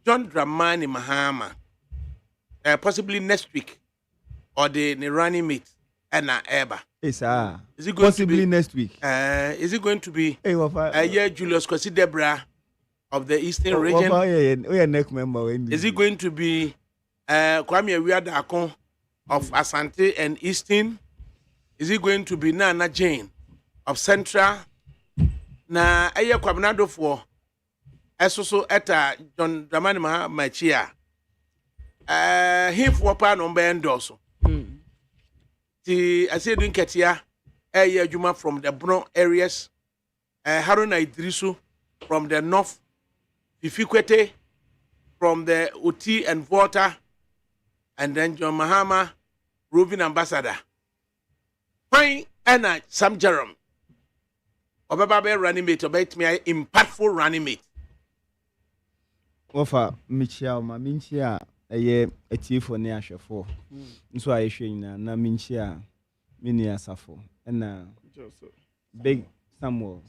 John Dramani Mahama, possibly next week, or the running mate, and Eba. Yes, is it going possibly to be next week? Is it going to be yeah, Julius Kwesi Debra of the Eastern region? Yeah, next member. Is it going to be Kwame Wiadakon of Asante and Eastern? Is it going to be Nana Jane of Central na eye kwabnado fo esoso eta John Dramani Mahama chia hifo pa no be endoso ti asedu nketia eye adwuma from the Bron areas Haruna Idrisu from the north, Fifikwete from the Uti and Volta, and then John Mahama, roving ambassador. Fine, and Sam Jerome. Obababe running mate, obey me, impactful running mate. Ofa Michia, ma Minchia, a year a tea for near Shafo. So I showing na Minchia, Minia Safo, and big Samuel.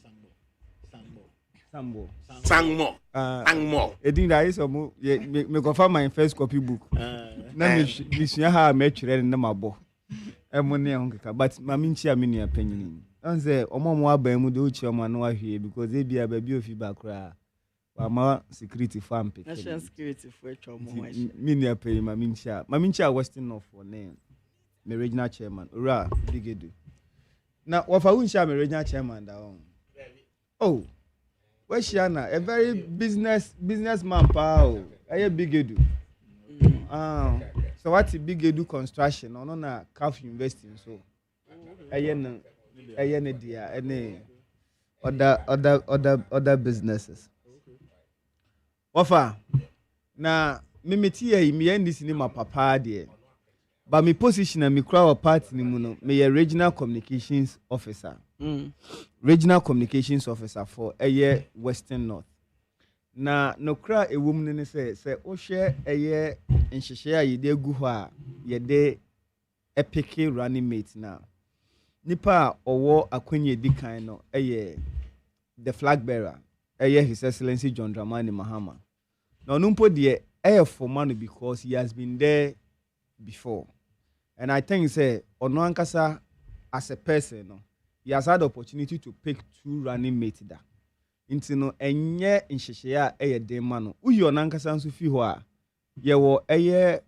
Sangmo. I think that is a move. Me confirm my first copy book. Na me share how I met you in my book. Money but Maminchi Amini opinion. And say, Omo Abemu do chairman no here because they be a baby of feedback. Mama security farm. National security for Mini opinion, Mamincha Western North for name. Me regional chairman. Ura, Bigedu. Now, what I won't share me regional chairman down. Oh. Where's Shana? A very businessman, pal. A big edu. So what's a big edu construction? No, na calf investing. So, any other businesses. Offer. Na me here me end this in my papa there. But my position and my crowd party ni muno. Me a regional communications officer. Regional communications officer for a year Western North. Na no cry a woman say o share a year in share ye de guha ye de epic running mate now. Nipa owo akwenye di kind no a year the flag bearer a year His Excellency John Dramani Mahama. Now numpo de air for money because he has been there before. And I think say ono ankasa as a person no. He has had the opportunity to pick 2 running mates da. Inti no enye nhyehyea eye den ma no. Uyo nankasa nso fi ho a ye wo eye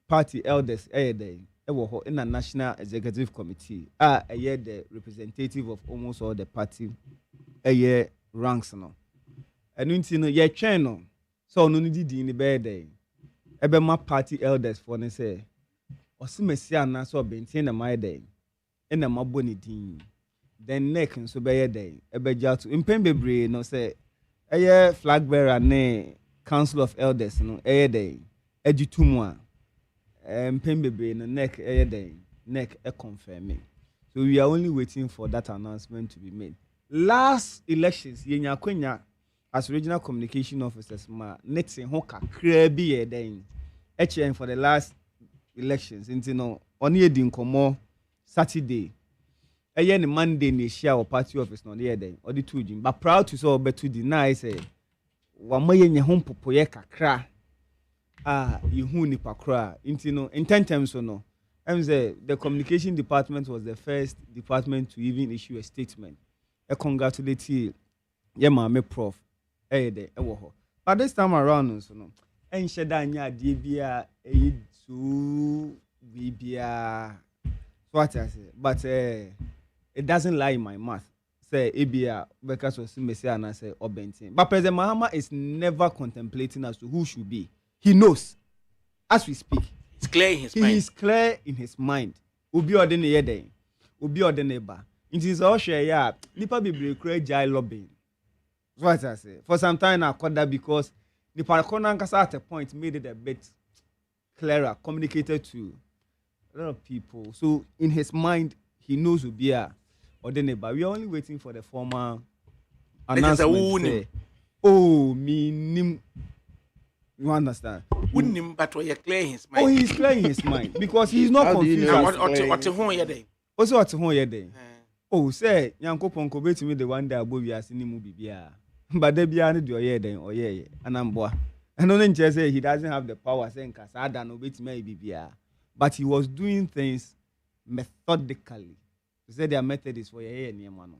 party elders eye den. E wo ho in a national executive committee. Eye the representative of almost all the party eye ranks no. Enu inti no ye twen no. So no ni di ni be den. Ebe ma party elders for ne say osimesi ana so bentin na mai den. E na mabo ni din. Then neck and so be day ebeja to impembebre no say eye flag bearer ne council of elders no day edutumu a impembebre no neck day neck confirm me. So we are only waiting for that announcement to be made. Last elections yenya kwenya as regional communication officers ma netin ho kakra bi den HN for the last elections into no oni edi nkomo Saturday any Monday ni share or party office no there then or the 2 jim but proud to so better deny say wamaye nye ho popoye kakra ihu ni pakra intino intentem so no say the communication department was the first department to even issue a statement congratulate ye maame prof de wo ho but this time around so no enhye anya ade bia so bibia what I say but it doesn't lie in my mouth. Say Abia because of Simesi and I say Obentin. But President Mahama is never contemplating as to who should be. He knows. As we speak. It's clear in his mind. He is clear in his mind. Ubi odene yede. Ubi odene ba. It is all share ya. Nipa be create jai lobbying. What I say. For some time I caught that because the Parakona at a point made it a bit clearer, communicated to a lot of people. So in his mind, he knows Ubia. Or the neighbor. We are only waiting for the formal announcement. Oh, me nim. You understand? Wouldn't him, but we are clearing his mind. Oh, he's clearing his mind because he's not confused. What home ye day? Also, what home ye day? Oh, say, Yanko Ponko bet me the one day above you as in the movie. But they be an your year then, or yeah, and I'm boy. And only just say he doesn't have the power saying Casada no bit maybe be. But he was doing things methodically. He said their method is for your near man.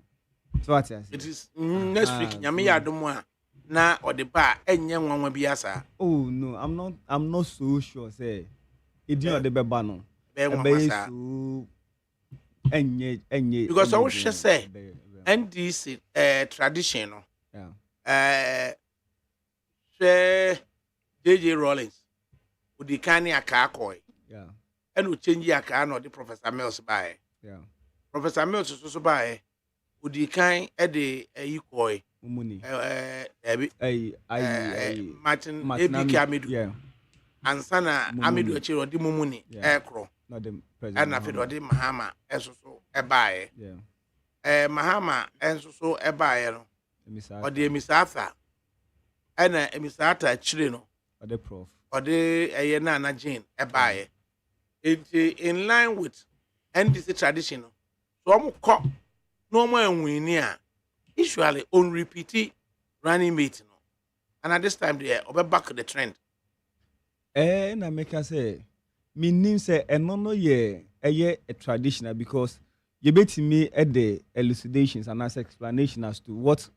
So what I say? It is next week. Yamiya Dumwa na or the bar and young one will be asa. Oh no, I'm not so sure. Say it didn't the bebano. Because I wish say NDC tradition no. Yeah. JJ Rollins odi kan ne aka akoi. Yeah. And we change aka na odi Professor Mills by. Yeah. Professor Mills so by odi kan e de koi. Mumuni. Martin Martin ABK Amidu. Yeah. Ansana Mumuni. Amidu Achiro odi Mumuni ekro. Not the And president. after odi Mahama eso so ebae. Yeah. Mahama enso so ebae no. Emisata. Odi emisata. Ana emisata achire no. Ode prof. Odi na na Jane ebae. In line with NDC tradition. So omo ko no mo enwini a usually on repeat running mate no. And at this time there obe back the trend. Na make us say meaning say eno no ye a traditional because you bet me at the elucidations and as explanation as to what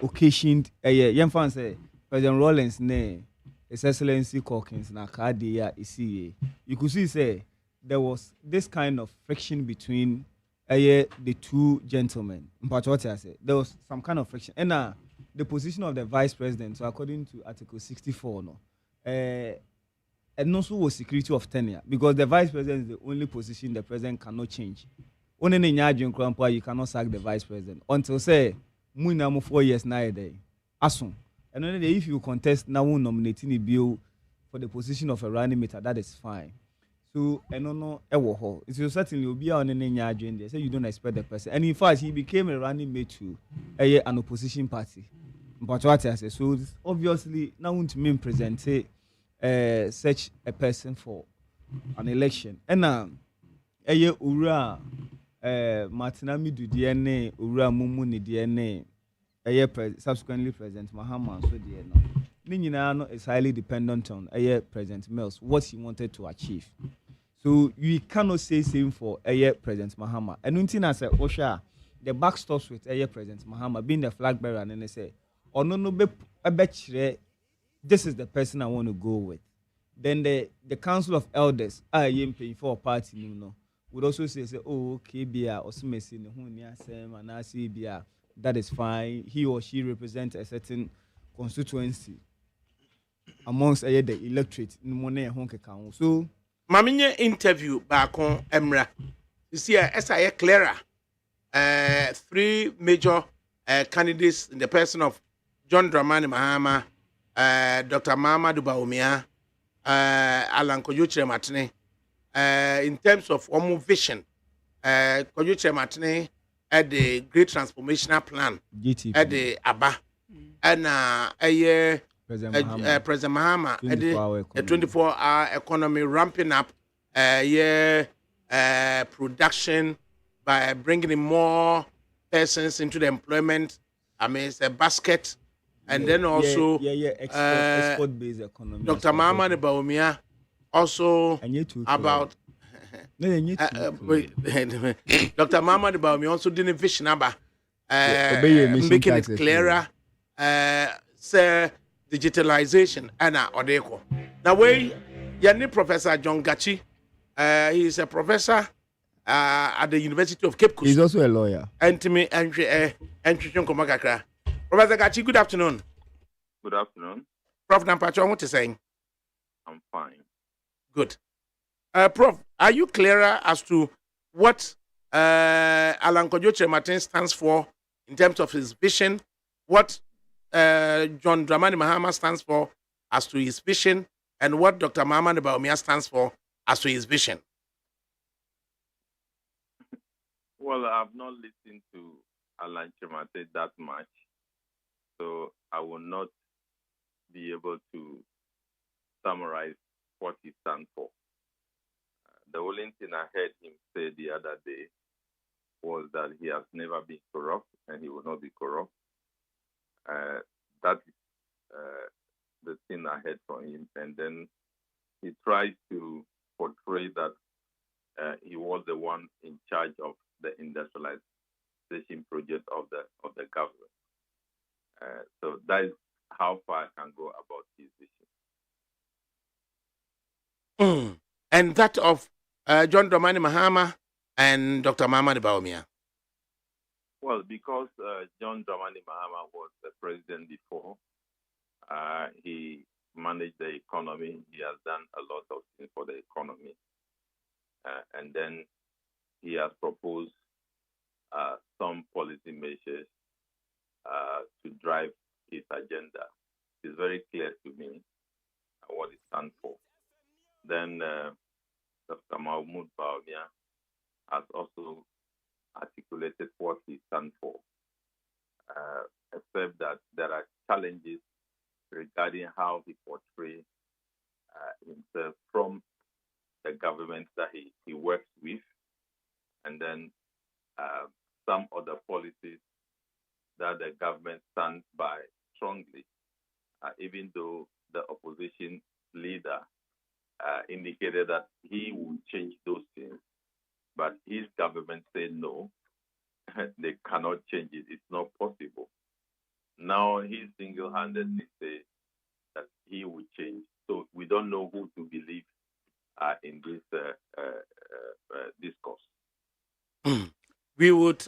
occasioned young fan say President Rollins ne His Excellency Corkins na Kadia isi. You could see say there was this kind of friction between the two gentlemen. But what I say, there was some kind of friction. And the position of the vice president, so according to Article 64, no, and also was security of tenure because the vice president is the only position the president cannot change. Only in Yajin you cannot sack the vice president until say Munamo 4 years now a day. Asun. And then if you contest now nominating a bill for the position of a running mate, that is fine. So I don't know it will certainly be on any Yajin there. So you don't expect the person. And in fact, he became a running mate to an opposition party. But what I say, so obviously now want to mean present such a person for an election. And Ura Martinami do DNA, Ura Mumuni DNA, subsequently President Mahama so DNA is highly dependent on President Mills, what he wanted to achieve. So you cannot say same for President Mahama. And until I say Osha, the back stops with President Mahama being the flag bearer, and then they say, oh no, I bet you this is the person I want to go with. Then the Council of Elders, paying for a party, would also say, oh, okay, Bia, or Smithson, and I see Bia, that is fine. He or she represents a certain constituency amongst the electorate in Monet Honke Council. So, Maminye interview back on Emra. You see, S.I.A. Clara, 3 major candidates in the person of John Dramani Mahama, Dr. Mahama Dubaumia, Alan Kojuche Matine. In terms of Omo vision, Kojuche Matine had the Great Transformational Plan at the ABA, and President Mahama a 24-hour economy ramping up production by bringing in more persons into the employment. I mean, it's a basket. And then also export-based economy. Dr. Mahama Baumia also about Dr. Mahama Baumia also didn't vision about making it clearer, say digitalization and odeko. Now we yani Professor John Gachi, he is a professor at the University of Cape Coast. He's also a lawyer. And to me, Professor Gachi, good afternoon. Good afternoon. Prof Nampacho, what you saying? I'm fine. Good. Prof, are you clearer as to what Alan Kojoche Martin stands for in terms of his vision? What John Dramani Mahama stands for as to his vision, and what Dr. Mahama Baumia stands for as to his vision? Well, I've not listened to Alan Chemate that much, so I will not be able to summarize what he stands for. The only thing I heard him say the other day was that he has never been corrupt and he will not be corrupt. That is the thing I heard from him. And then he tried to portray that he was the one in charge of the industrialization project of the government. So that is how far I can go about his vision. And that of John Dramani Mahama and Dr. Mahama Baumia. Well, because John Dramani Mahama was the president before, he managed the economy. He has done a lot of things for the economy. And then he has proposed some policy measures to drive his agenda. It's very clear to me what it stands for. Then Dr. Mahmoud Bawumia has also articulated what he stands for, except that there are challenges regarding how he portrays himself from the government that he works with, and then some other policies that the government stands by strongly, even though the opposition leader indicated that he would change those things, but his government said no, they cannot change it. It's not possible. Now he single-handedly says that he will change. So we don't know who to believe in this discourse. We would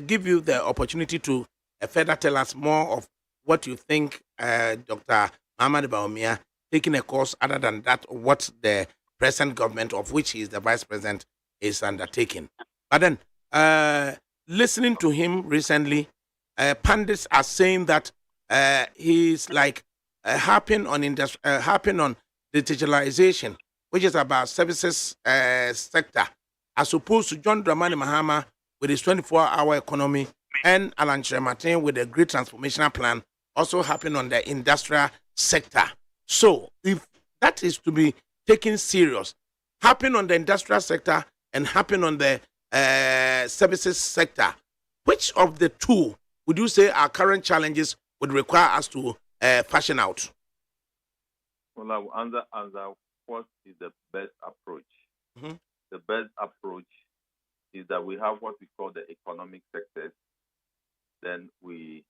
give you the opportunity to further tell us more of what you think Dr. Mahmoud Bawumia taking a course other than that, what the present government, of which he is the vice president, is undertaking. But then, listening to him recently, pundits are saying that he's like harping on digitalization, which is about services sector, as opposed to John Dramani Mahama with his 24-hour economy and Alan Martin with a great transformational plan, also happening on the industrial sector. So, if that is to be taken serious, happen on the industrial sector and happen on the services sector, which of the two would you say our current challenges would require us to fashion out? Well, I will answer what is the best approach. Mm-hmm. The best approach is that we have what we call the economic sectors. Then we,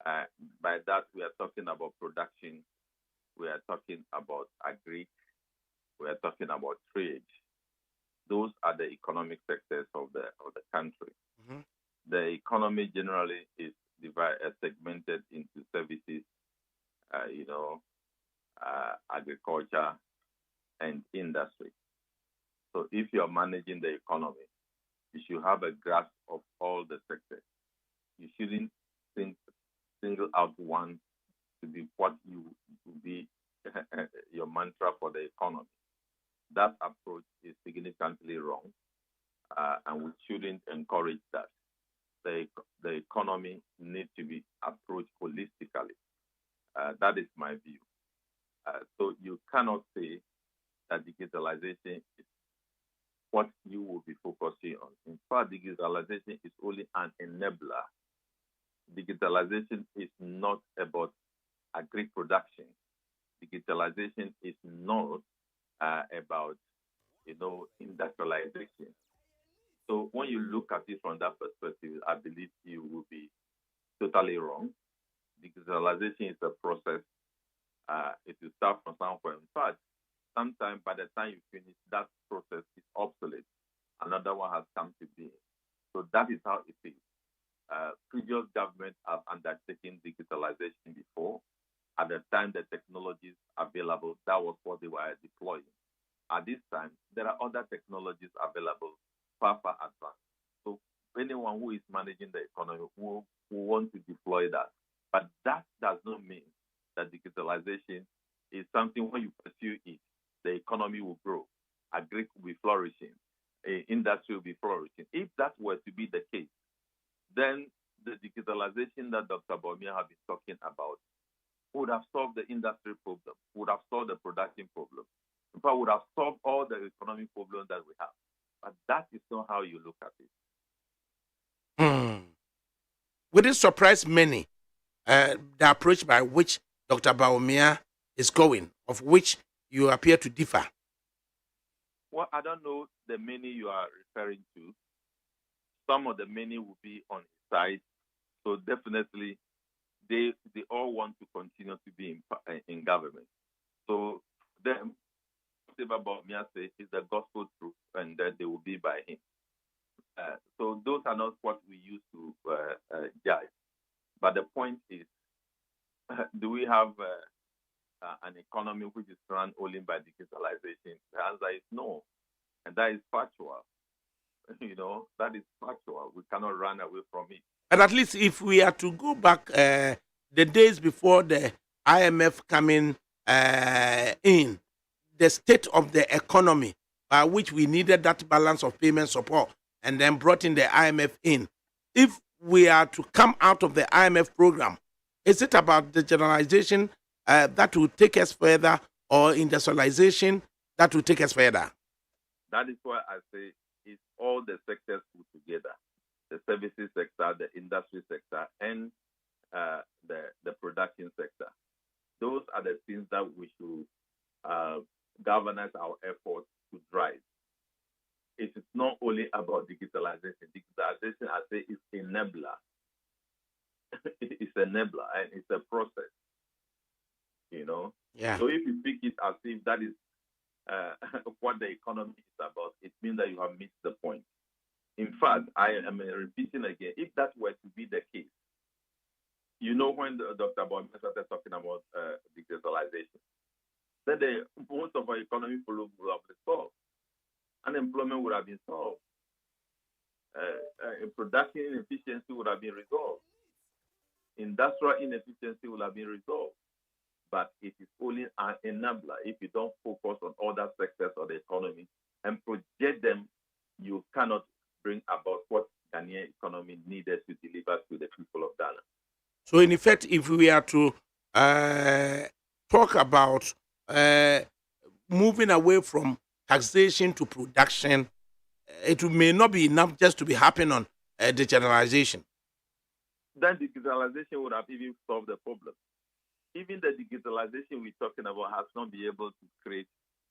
by that, we are talking about production, we are talking about agri, we are talking about trade. Those are the economic sectors of the country. Mm-hmm. The economy generally is segmented into services, agriculture and industry. So if you are managing the economy, you should have a grasp of all the sectors. You shouldn't single out one to be what you would be your mantra for the economy. That approach is significantly wrong, and we shouldn't encourage that. The economy needs to be approached holistically. That is my view. So you cannot say that digitalization is what you will be focusing on. In fact, digitalization is only an enabler. Digitalization is not about agri-production. Digitalization is not about, industrialization. So when you look at it from that perspective, I believe you will be totally wrong. Digitalization is a process. It will start from somewhere. In fact, sometime by the time you finish, that process is obsolete. Another one has come to be. So that is how it is. Previous governments have undertaken digitalization before. At the time the technologies available, that was what they were deploying. At this time, there are other technologies available, far advanced. So anyone who is managing the economy will want to deploy that. But that does not mean that digitalization is something when you pursue it, the economy will grow, agri will be flourishing, industry will be flourishing. If that were to be the case, then the digitalization that Dr. Bawumia has been talking about would have solved the industry problem, would have solved the production problem, in fact, would have solved all the economic problems that we have. But that is not how you look at it. Would it surprise many, the approach by which Dr. Bawumia is going, of which you appear to differ? Well, I don't know the many you are referring to. Some of the many will be on his side. So definitely, they all want to continue to be in government. So them, whatever Bawumia says is the gospel truth, and that they will be by him. So those are not what we used to have an economy which is run only by digitalization? The answer is no, and that is factual. That is factual. We cannot run away from it. But at least if we are to go back the days before the IMF coming in, the state of the economy by which we needed that balance of payment support and then brought in the IMF in. If we are to come out of the IMF program, is it about digitalization that will take us further, or industrialization that will take us further? That is why I say it's all the sectors put together: the services sector, the industry sector, and the production sector. Those are the things that we should galvanize our efforts to drive. It is not only about digitalization. Digitalization, I say, is enabler. It's enabler, and it's a process. Yeah. So if you pick it as if that is what the economy is about, it means that you have missed the point. In fact, I am repeating again, if that were to be the case, when Dr. Boyd started talking about digitalization, then most of our economic problems would have been solved. Unemployment would have been solved. Production inefficiency would have been resolved. Industrial inefficiency would have been resolved. But it is only an enabler. If you don't focus on other sectors of the economy and project them, you cannot bring about what Ghanaian economy needed to deliver to the people of Ghana. So, in effect, if we are to talk about moving away from taxation to production, it may not be enough just to be happening on digitalization. Then digitalization would have even solved the problem. Even the digitalization we're talking about has not been able to create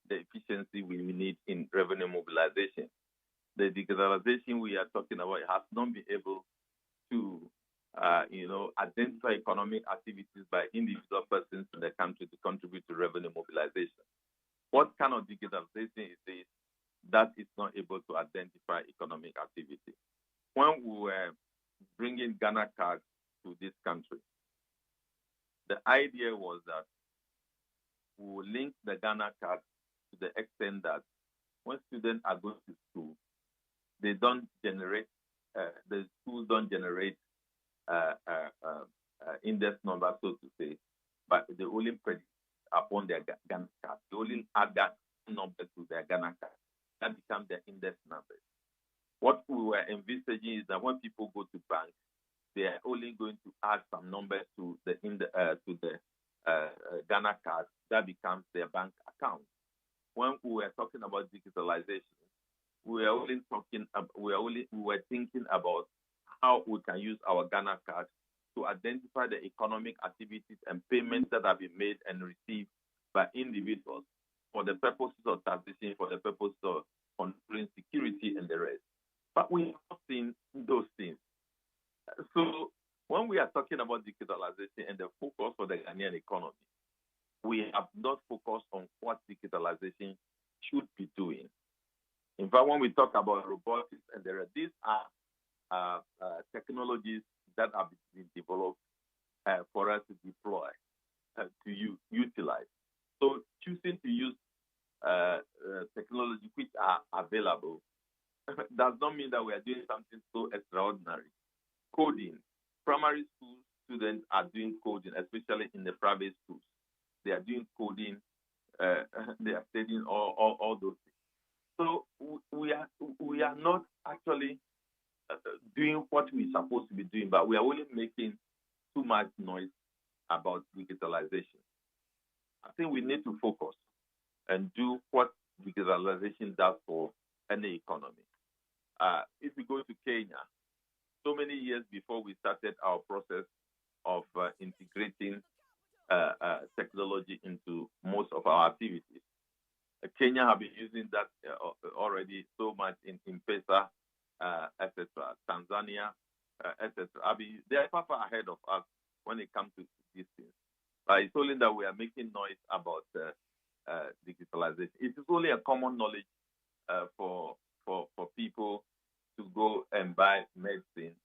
the efficiency we need in revenue mobilization. The digitalization we are talking about has not been able to, identify economic activities by individual persons in the country to contribute to revenue mobilization. What kind of digitalization is this that is not able to identify economic activity? When we were bringing Ghana cards to this country, the idea was that we will link the Ghana card to the extent that when students are going to school, they don't generate, the schools don't generate index number, so to say, but they only predict upon their Ghana card. They only add that number to their Ghana card. That becomes their index number. What we were envisaging is that when people go to bank, they are only going to add some numbers to the Ghana card. That becomes their bank account. When we were talking about digitalization, we were thinking about how we can use our Ghana card to identify the economic activities and payments that have been made and received by individuals for the purposes of taxation, for the purposes of controlling security and the rest. But we have not seen those things. So when we are talking about digitalization and the focus for the Ghanaian economy, we have not focused on what digitalization should be doing. In fact, when we talk about robotics and these are technologies that have been developed for us to deploy, to utilize. So choosing to use technology which are available does not mean that we are doing something so extraordinary. Coding. Primary school students are doing coding, especially in the private schools. They are doing coding. They are studying all those things. So we are not actually doing what we're supposed to be doing, but we are only making too much noise about digitalization. I think we need to focus and do what digitalization does for any economy. If we go to Kenya, so many years before we started our process of integrating technology into most of our activities, Kenya have been using that already so much in M-Pesa, etc. Tanzania, etc. They are far ahead of us when it comes to these things. It's only that we are making noise about digitalization. It is only a common knowledge for people to go and buy medicine,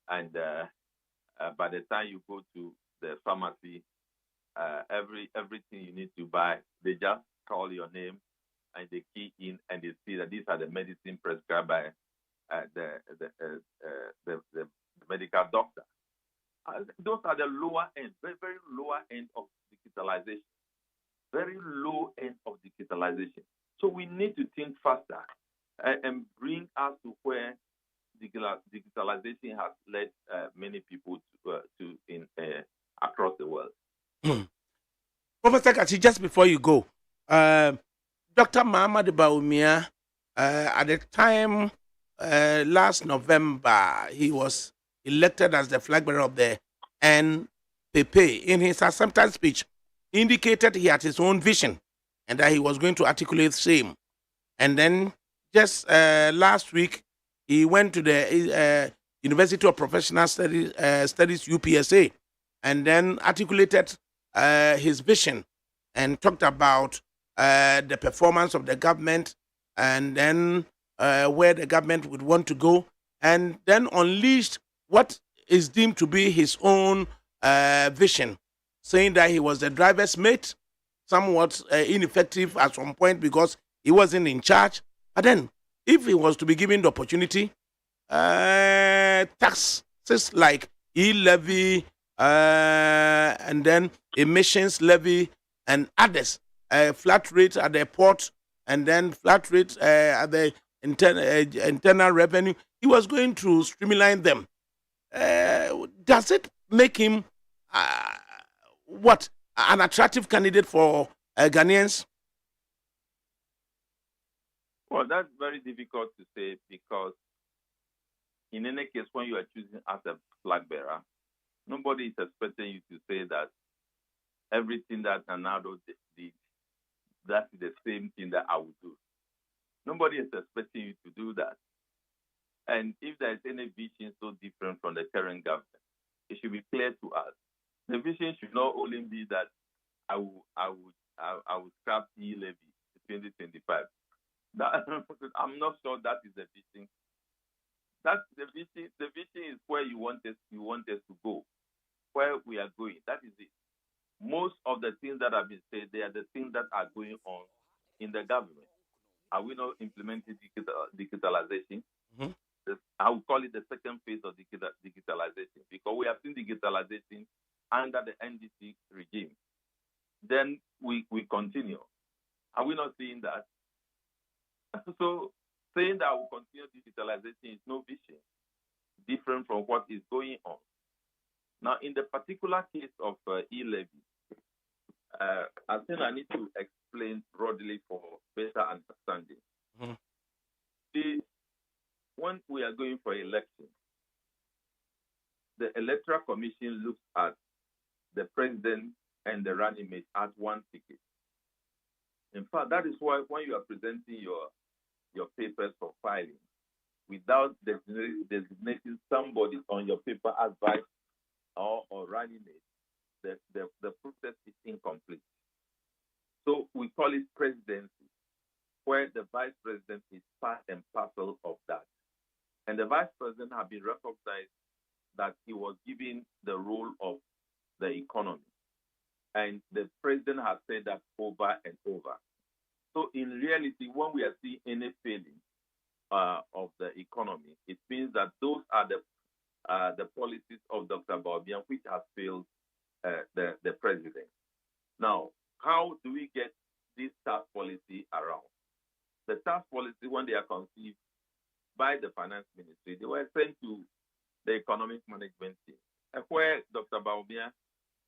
and by the time you go to the pharmacy, everything you need to buy. They just call your name and they key in and they see that these are the medicine prescribed by the medical doctor. Those are the lower end, very, very lower end of digitalization. Very low end of digitalization. So we need to think faster and bring us to where digitalization has led many people to across the world. Professor Kachi, just before you go, Dr. Muhammad Baumia, at the time last November, he was elected as the flag bearer of the NPP. In his acceptance speech, indicated he had his own vision and that he was going to articulate same. And then just last week, he went to the University of Professional Studies, UPSA, and then articulated his vision and talked about the performance of the government and then where the government would want to go, and then unleashed what is deemed to be his own vision, saying that he was the driver's mate, somewhat ineffective at some point because he wasn't in charge. But then, if he was to be given the opportunity, taxes like e-levy and then emissions levy and others, flat rate at the port and then flat rate at the internal revenue, he was going to streamline them. Does it make him what, an attractive candidate for Ghanaians? Well, that's very difficult to say because in any case, when you are choosing as a flag bearer, nobody is expecting you to say that everything that Anado did, that is the same thing that I would do. Nobody is expecting you to do that. And if there is any vision so different from the current government, it should be clear to us. The vision should not only be that I would scrap e-levy in 2025. I'm not sure that is the vision. That's the vision. The vision is where you want us to go, where we are going. That is it. Most of the things that have been said, they are the things that are going on in the government. Are we not implementing digitalization? Mm-hmm. I would call it the second phase of digitalization because we have seen digitalization under the NDC regime. Then we continue. Are we not seeing that? So saying that we continue digitalization is no vision different from what is going on. Now, in the particular case of e-levy, I think I need to explain broadly for better understanding. Mm-hmm. See, when we are going for election, the Electoral Commission looks at the president and the running mate as one ticket. In fact, that is why when you are presenting your papers for filing, without designating somebody on your paper as vice or running mate, the process is incomplete. So we call it presidency, where the vice president is part and parcel of that. And the vice president has been recognized that he was given the role of the economy. And the president has said that over and over. So in reality, when we are seeing any failing of the economy, it means that those are the policies of Dr. Baubian which have failed the president. Now, how do we get this tax policy around? The tax policy, when they are conceived by the finance ministry, they were sent to the economic management team, where Dr. Baubian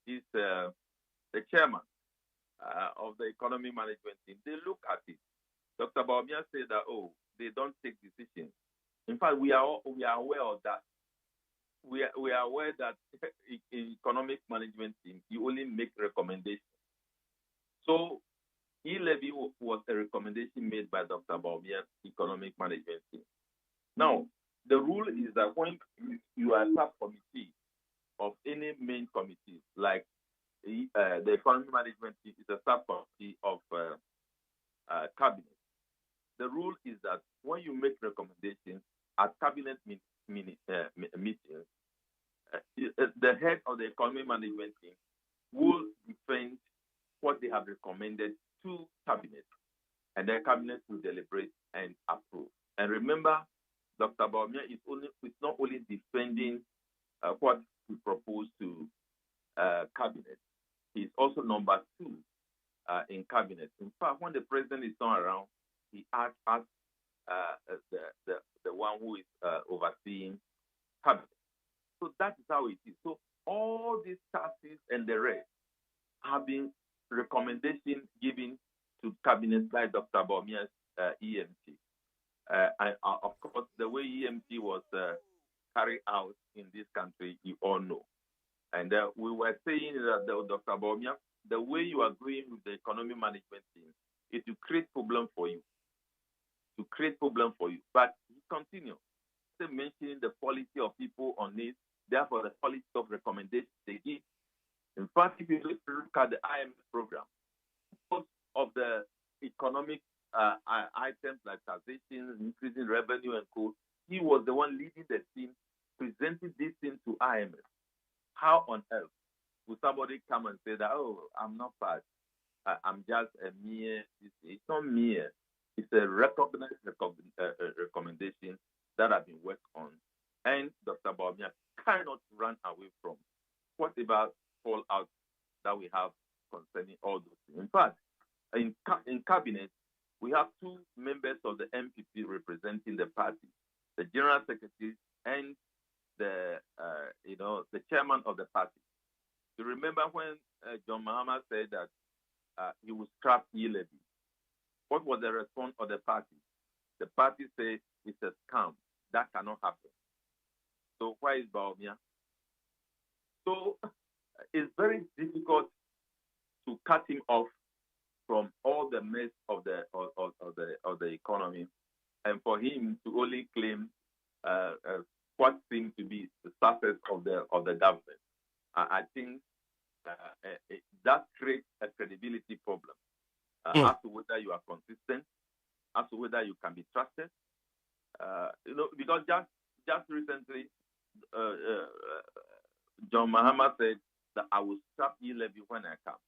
is the chairman of the economic management team. They look at it. Dr. Baubian said that, they don't take decisions. In fact, we are aware of that. We are aware that in economic management team, you only make recommendations. So e-levy was a recommendation made by Dr. Baubian's economic management team. Now, the rule is that when you are a subcommittee of any main committee, like the economic management team is a subcommittee of cabinet, the rule is that when you make recommendations at cabinet meetings, the head of the economic management team will defend what they have recommended to cabinet, and the cabinet will deliberate and approve. And remember, Dr. Baumia is not only defending what we propose to cabinet, he's also number 2 in cabinet. In fact, when the president is not around, he acts as the one who is overseeing cabinet. So that is how it is. So all these taxes and the rest have been recommendations given to cabinet by Dr. Baumia's EMT. And of course, the way EMT was carried out in this country, you all know. And we were saying that Dr. Baumia, the way you are going with the economic management team, it will create problem for you. But you continue mentioning the quality of people on this, therefore the quality of recommendations they give. In fact, if you look at the IMF program, most of the economic items like taxation, increasing revenue and co, he was the one leading the team, presenting this thing to IMF. How on earth would somebody come and say that, oh, I'm not bad, I'm just a mere, it's not mere, it's a recognized recommendation that have been worked on. And Dr. Baumia cannot run away from whatever fallout that we have concerning all those things. In fact, in cabinet, we have 2 members of the MPP representing the party, the general secretary and the chairman of the party. You remember when John Mahama said that he would scrap e-levy? What was the response of the party? The party said it's a scam. That cannot happen. So why is Baumia? So it's very difficult to cut him off from all the mess of the economy, and for him to only claim what seems to be the success of the government. I think that creates a credibility problem as to whether you are consistent, as to whether you can be trusted. Because just recently, John Mahama said that I will scrap e-levy when I come.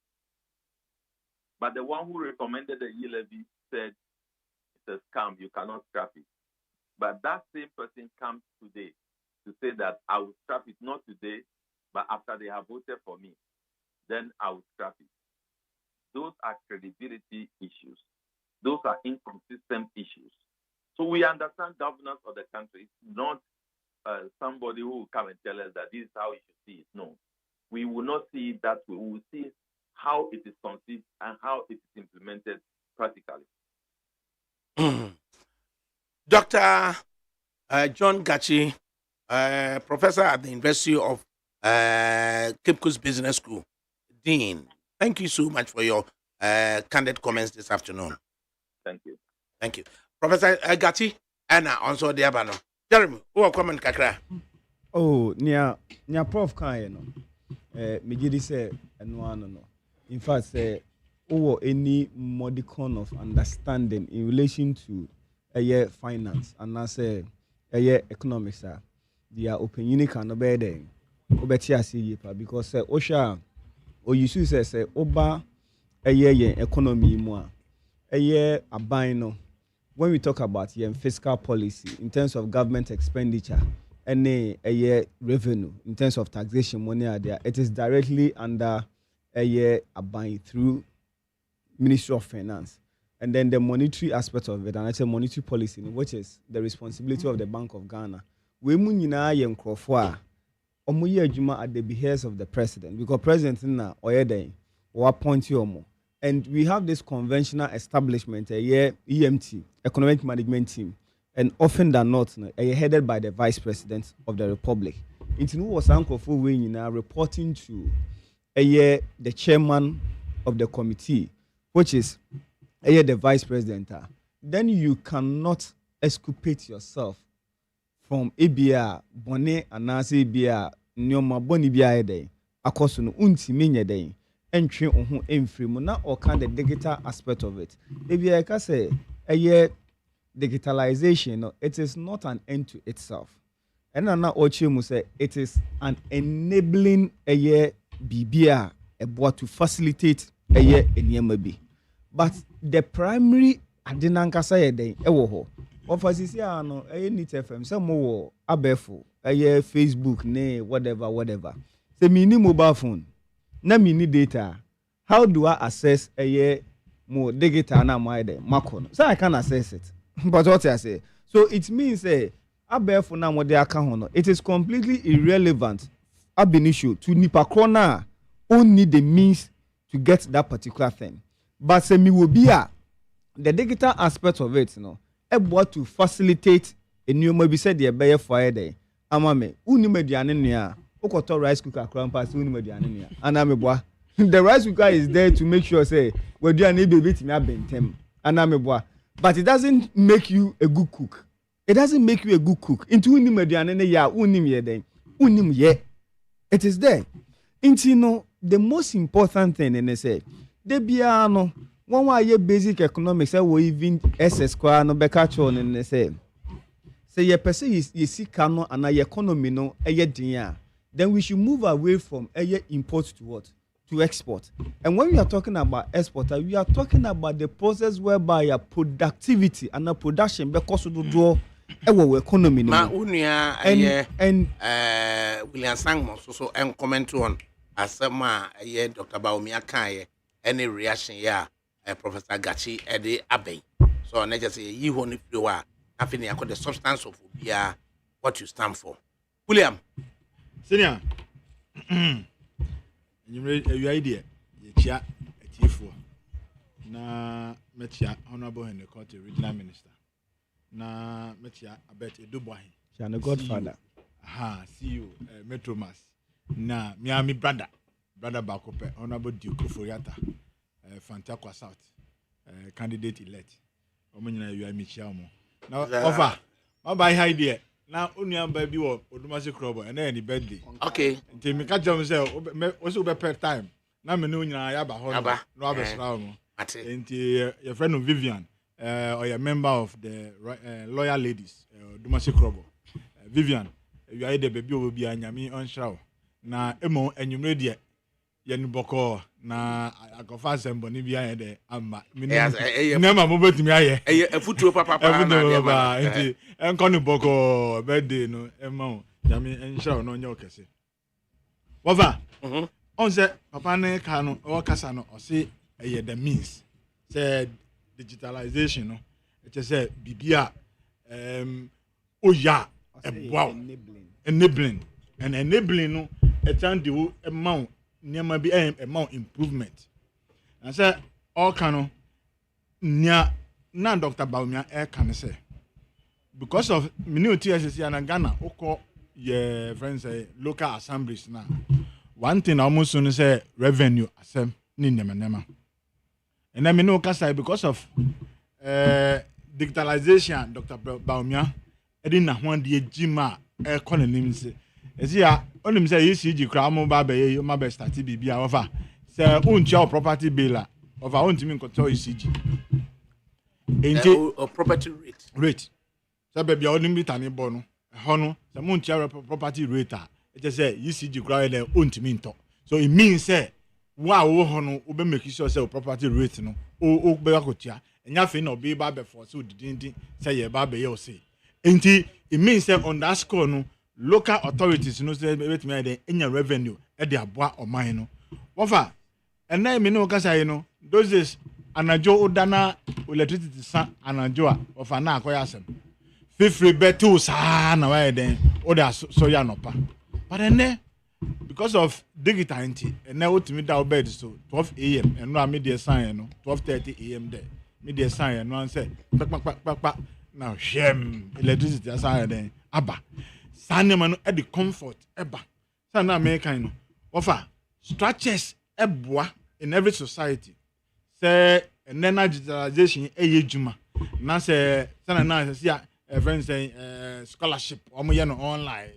But the one who recommended the e-levy said it's a scam, you cannot scrap it. But that same person comes today to say that I will scrap it, not today, but after they have voted for me, then I will scrap it. Those are credibility issues. Those are inconsistent issues. So we understand governance of the country, not somebody who will come and tell us that this is how you should see it. No, we will not see it that way. We will see how it is conceived and how it is implemented practically. Dr. John Gachi, professor at the University of Cape Coast Business School, Dean, thank you so much for your candid comments this afternoon. Thank you. Thank you. Professor Gachi, Anna, also the Abano. Jeremy, who are coming, Kakra? Oh, near Prof. Kayeno. Migidi say, no. In fact, say, any modicum of understanding in relation to finance and I say economics, their opinion can be there. Because Osha, or you should say, Oba economy more. Abino. When we talk about fiscal policy in terms of government expenditure and revenue in terms of taxation money are there, it is directly under abide through Ministry of Finance. And then the monetary aspect of it, and I say monetary policy, which is the responsibility of the Bank of Ghana. We munina yen krofwa omuye adwuma at the behest of the president, because president na oyeden or appoint you. And we have this conventional establishment, EMT, Economic Management Team, and often than not, headed by the Vice President of the Republic. It was Uncle reporting to the chairman of the committee, which is the Vice President. Then you cannot exculpate yourself from ABR, Bonnet, and Nasi ABR, Nyoma Boni Biade, Akosun Unti Minya entry on free na or can the digital aspect of it. If you can say digitalization, it is not an end to itself. And now Ochimu say it is an enabling BBA eboa to facilitate eye eniyama bi. But the primary adenankasa ye den ewo ho. Ofasisi ano eye Nit FM se mo wo abefo eye Facebook ne whatever. Se me ni mobile phone na me ni data. How do I access eye more digital na my de makono? So I can access it. But what I say, so it means abefo na mo de aka ho no, it is completely irrelevant ab issue to nipa corner only the means to get that particular thing. But say me will be the digital aspect of it, able to facilitate a new maybe said the bear fire day. Amame, unimedian near Okoto rice cooker crampers, unimedian and I'm a boy. The rice cooker is there to make sure, say, well, you are able to me bentem, and I'm a boy. But it doesn't make you a good cook. It doesn't make you a good cook. Into unimedian ya unim ye day. Unim ye. It is there. Into the most important thing in say, the biano, one way basic economics, I will even SS square no becachon in say your person is you see cano and your economy no a year. Then we should move away from a import to what? To export. And when we are talking about export, we are talking about the process whereby your productivity and the production because of the draw our economy. Ma unia and William Sangmo so and comment on asema Dr. Baumia Kaye any reaction Professor Gachi Ede Abe. So I just say you only feel having the substance of what you stand for. William. Senior. You idea. You chat a T4. Na Metia, Honorable in the Court Regional Minister. Na Metia, I bet a Dubai. She and a godfather. See you, Metro Mass. Na Miami brother Bakope, Honorable Duke Furiata, Fantakwa South, candidate elect. Omina, you are Michiamo. Now, offer. My by idea. Now, only am baby or Odumasi Krobo, and then the birthday. Okay. Until me catch himself, also be per time. Now, me know Yaba Honor, Robert Slamo. Until your friend of Vivian, or your member of the loyal ladies, Odumasi Krobo. Vivian, you are the baby will be a Yami on show. Na emo enyumredie yenu boko na akofa sembo bia de ama nema mo betumi aye efutuo papa na enti enko ni boko birthday no ema jami enhira no nya okese wova on say papa ne ka no o kasa no o say the means say digitalization no it say bibia oya wow enabling and enabling no a time the amount near be amount improvement. And say all cano near na Dr. Baumia air can say because of many TSC and Ghana oko your friends say local assemblies now. One thing almost soon say revenue asem ni nema. And then me know kasa because of digitalization Dr. Baumia edina one die jima air calling say Ezia onim say ECG kra mo ba be ye ma be start bibia over say uncha property bill over untimi nkoto ECG enti property rate say be bia onim bi tani bo no ho no say muncha property rate it say ECG kra le untimi nto so it means say wa wo ho no we be make sure say property rate no o be akotia enya fe na obi ba be for so didindi say ye ba be ye o say enti it means say on that score no local authorities no say wait me dey enya revenue e dey aboa oman no wofa ena me no kasa yi no those days anajo odana electricity sa anajo a wofa na akoya asem fifre betu sa na why den oda so ya no pa but then because of digital enti ena otimi da bed so 12 am eno a me dey sign no 12:30 am there me dey sign no an say pak now shem electricity asa den aba Sanema no at the comfort eba. Sana American no. Offer structures eboa in every society. Say digitalization juma. Na say sana na say friends say scholarship omo ye no online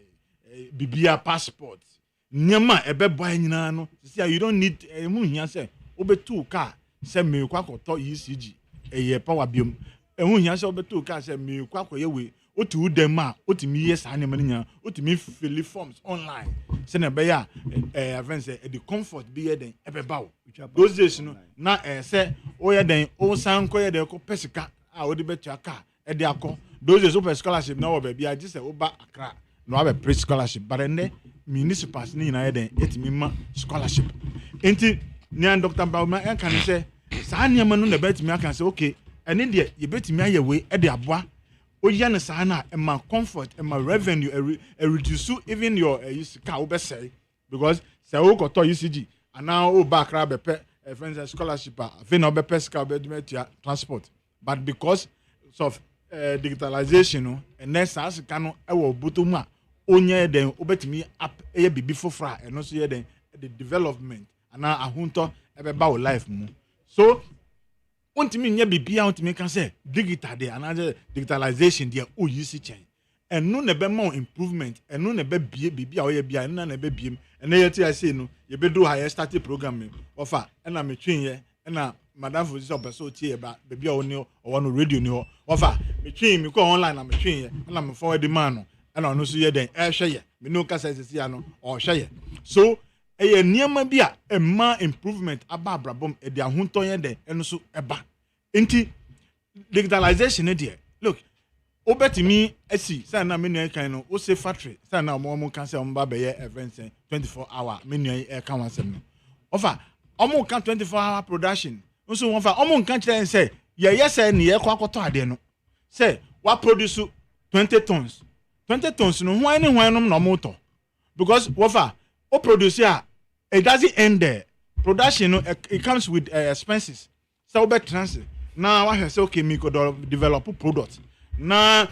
bibia passport. Nyama ebeboa nyina no. Say you don't need mu hia say obetu car say me kwa koto ECG power biom. Ehun hia say obetu car say me kwa koye we otu dem a otimi yes ane manya otimi fill forms online say na be ya friends say the comfort be here den ebeba wo those days no na say o ye den o san ko ye den ko pesika a odi betu aka e de akọ those days open scholarship na wo be bia just say oba Accra no have a pre scholarship but then municipals ni na ye den etimi ma scholarship enti ni Dr. Bauma en kan say sa niam no na betimi aka say okay ene de ye betimi aye we e de aboa oya ne sa na e ma comfort e ma revenue reduce even your car wo be say because say wo ko to UCG and now o back ra be pe friends scholarship a no be pesca be metia transport but because of digitalization no and next as can no e wo botomu a onye den obetimi app e bibi fofra e no so ye den the development and now ahunto e be ba wo life mu so ontimi nya bibia ontimi kan say digital dey and digitalization dey o use chain and no na be more improvement and no na be bibia o ye bia na be biem and na yeti I say no ye be do higher starting program offer and na me twin ye na madam for this person tie ba bibia o ni o no radio ni ho offer me twin me ko online na me twin ye na me forward man no and no so ye den e hwe ye me no ka say ya no o hwe ye so eye niam bi a emma improvement aba abrabom e de ahunto ye de eno so eba enti digitalization there look obetimi asi say na menu kan no o say factory say na omo kan say omo ba be ye events 24 hour menu e kan wansem no ofa omo kan 24 hour production nso won fa omo kan kire say ye say ne ye kwakoto ade no say wa produce 20 tons no hwan ne hwan no na omo to because wofa o produce it doesn't end there. Production, it comes with expenses. So we transfer. Now I say okay, me could develop a product. Now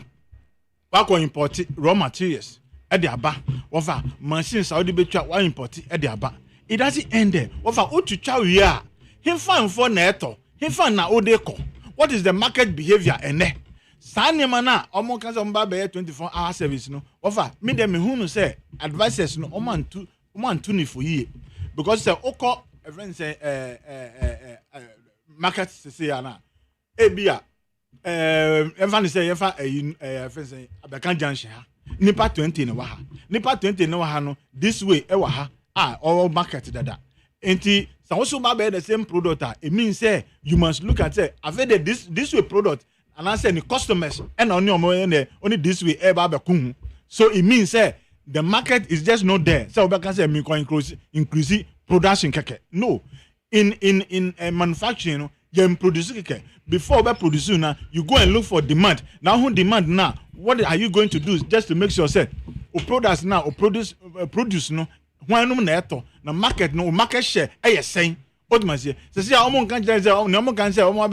we go import raw materials. At the aba, over machines Saudi be try import at the aba. It doesn't end there. Over what to chow ya. Him find for neto. Him find na odeko. What is the market behavior and there? Sanya mana omo kan say mba be 24-hour service no. Over me dem me hu no say advisors no oman tuni for ye because say oko friends say market say ana ebia even say efa friends say abakan junction ha nipa 20 na wa ha nipa 20 na wa ha no this way e wa ha all market dada enti so also ma be the same product it means say you must look at say ave this way product and I say the customers and only this way e ba be kun so it means say the market is just not there. So we can say me increase production keke. No, in manufacturing, you produce keke. Before we produce now, you go and look for demand. Now who demand now? What are you going to do just to make sure say, products now, produce no. Why no neto? Na market no market share. Saying what must say? Say omo kan say omo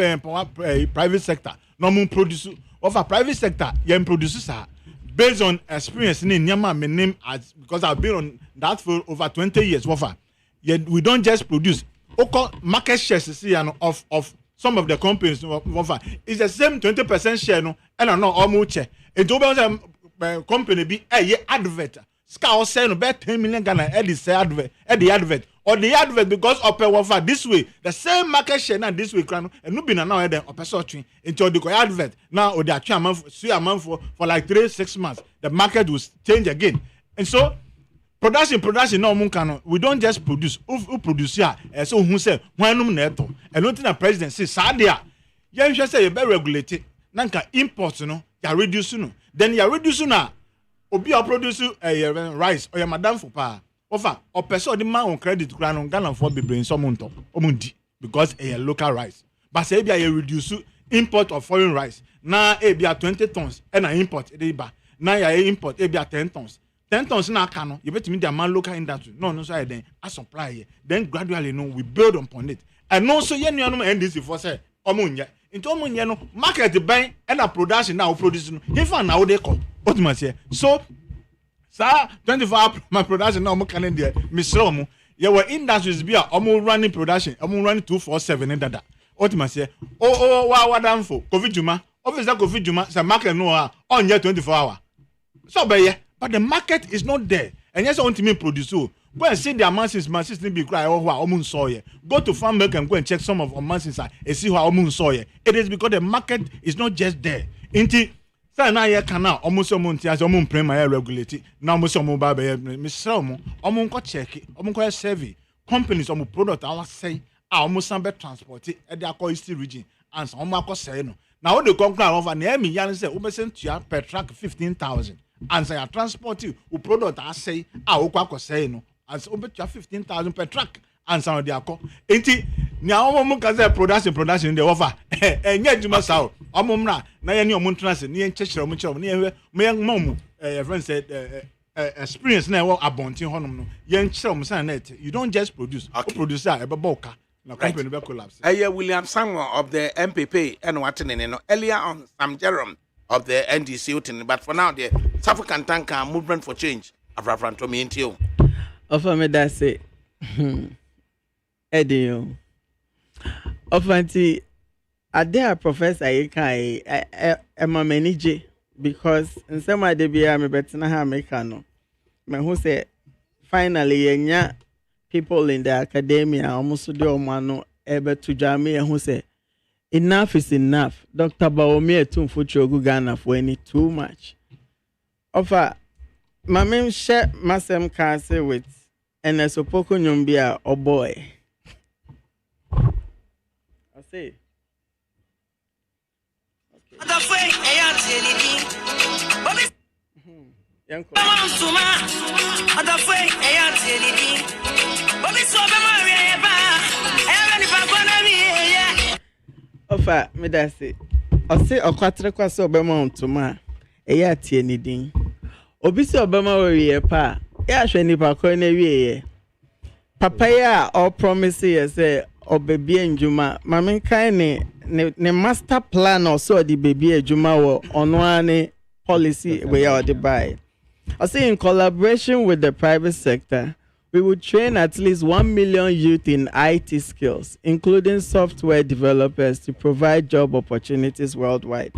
be private sector. No mo produce of a private sector. You produce sa. Based on experience in Nyama, my name as because I've been on that for over 20 years. Yet we don't just produce. Market shares of some of the companies. It's the same 20% share. No, and I know almost share. It opens a company be a advert. Scout say no bet 10 million Ghana at the advert. Or the advert because of this way, the same market share now this way, and no been now then upper sorting until the advert now or the month for like 3-6 months, the market will change again. And so production no mun we don't just produce, who produce here, so who say why no neto, and not in a president say Sadia, you should say you better regulate it, Nanka imports no, you reduce no, then you reduce now, obi a produce rice or your madam for pa. Offer or person the man on credit grant on Ghana for be bring some omundi because a local rice. But say be a reduce import of foreign rice. Now e be 20 tons and I import e ba. Now ya import e be 10 tons. 10 tons na cano. You bet me the man local industry. No so then I supply here. Then gradually no we build upon it. And also ye no NDC for say omunya. Into omunya no market buy and a production now produce no. If na how they come. What must say? So 24 hour my production now can in there misromo you were industries be almost running production almost running 247 in dada what must say wa dam for covid juma officer covid juma say market no on 24 hour so but the market is not there and yes want me produce go and see the amounts masses be cry almost saw here go to farm milk and go and check some of amounts inside and see how almost saw here it is because the market is not just there inti say na ye kana omo so mo ntia so omo prema ya regulate na omo so mo ba be me sra omo nko check omo nko survey companies omo product our say omo san be transport e dey akọ east region and so omo akọ say no na wo dey conclude over na me yan say wo be send to per truck 15,000 and say transport you product I say wo akọ say no and so wo be 15,000 per truck and so dey akọ enti ni awon mo kan say production dey offer enye juma sao omo mra na ye ni omo trans ni en chechire omo chire omo ni ehwe me mom friend said experience na wo abontin honom no ye chire omo san net you don't just produce producer e be boka na company be collapse William Samuel of the MPP and watene no earlier on Sam Jerome of the NDC utin but for now the South African Tanker movement for change afrafran to me ntio offer me that say Eddie Ofanti Ade professor Yekai Emma Menije because in some way they be me betina ha make no me who say finally yenya people in the academia almost do omano ebe to jame who say enough is enough. Dr. Baomi etumfu chogu Ghana for any too much. Offer my mem share masem kase with and a sopoko nyumbia or boy. I say. Offer me that say. I say okwatre kwase obema ontuma eya tie ni din. Obi se obema we pa e ahwe nipa ko na wie papa ya all promise ye say obebi enjuma mame kan ne master plan or so the baby enjuma wo ono ane policy we are the buy. I say in collaboration with the private sector we would train at least 1 million youth in IT skills, including software developers, to provide job opportunities worldwide.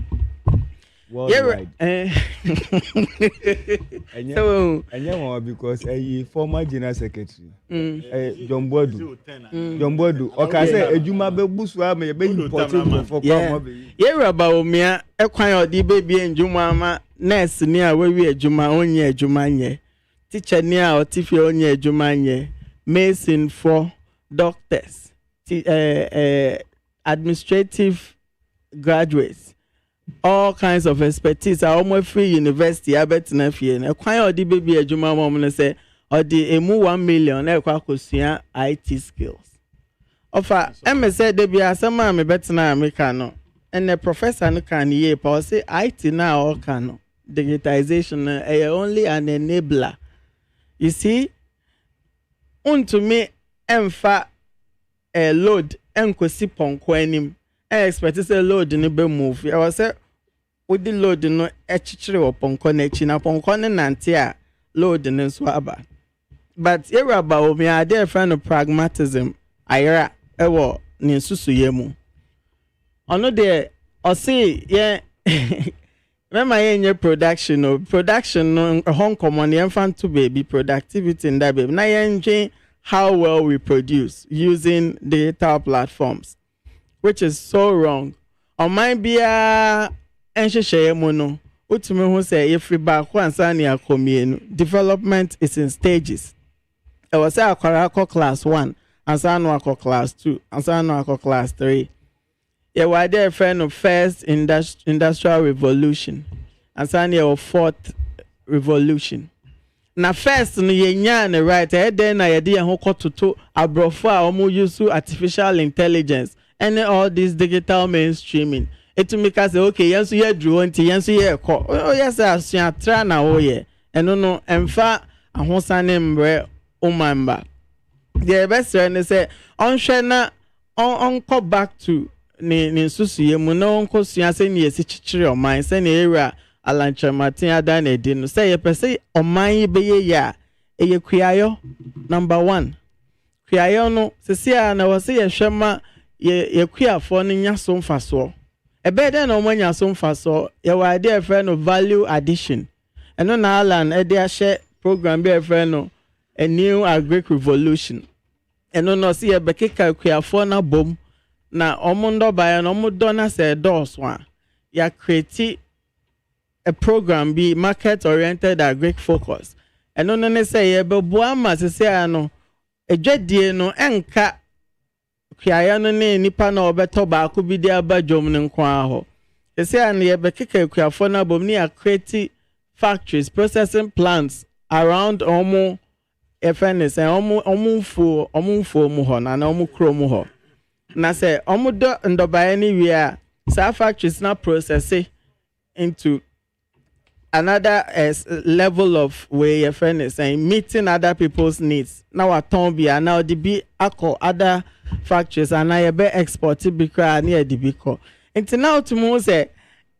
Worldwide. Yeah, so, because a former general secretary, John Bodu, okay, say, Ejuma Bebusu, may be important for yeah, about me, a quiet the baby and Jumama, nurse near where we are Juma onye Jumanye. Teacher near or tiffy onye jumanye, mason for doctors, administrative graduates, all kinds of expertise. I almost free university. I bet na fee. Na kwanya odi baby a juma mom say odi emu 1 million na kwa kosia IT skills. Offer say they be asama me bet na America no. And the professor no can ye pa say IT na all can digitalization only an enabler. You see, unto me, emfa a load, enkosi ponko enim. I expect to say load in be move. I was say, with the load no echichire or ponko nechi na ponko ne nantia load in swaba. But here about me, I dear friend of pragmatism. Ira ewo ni susu yemu. Ono de, I see, yeah. Remember in your production no home common infant to baby productivity in that baby. Now you how well we produce using digital platforms, which is so wrong. On my be a ensheshe mono. Utumi who say if we back one sania commune development is in stages. I was say akwara class 1 and sanwa class 2 and sanwa class 3. Yeah, why they friend of first industrial revolution and then your fourth revolution. Now first no yenya na right then na yede ho kototo abrofo a omo use artificial intelligence and all this digital mainstreaming. It make us say okay, yenso ye dru nti yenso ye ko. Oh yes, asua tra na wo ye. Eno no emfa ahosane mbre umamba. The best one say onhwe na on go back to ni susu ye mu na onko sua se ni esi chichire oman se na era alancha matin ada na edi no se ye pese oman be ye ya eye kuayo number 1 kuayo no se na wo se ye hwema ye kuafo no nya so mfaso ebe de na omanya so mfaso ye wa de efe no value addition eno na alan e de ahye program be efe no a new agric revolution eno no se ye bekeka kuafo na bom na omundo baya no omudo na se dos wa ya create a program be market oriented agric focus. And no ne say ye be boama se say ano edwadie no enka kuaya no ne nipa na obeto ba ko bi dia ba dwom ne nko aho. Se say an ye be keke kuafo na bom ne create factories, processing plants around omo efenes and omo mu ho na omo kro mu ho. Na say omo do ndoba anywhere sa factories na process into another level of way your friend is saying meeting other people's needs. Now at Tombia now the be ako other factories and now you be exported because near the biko. Until now to mo say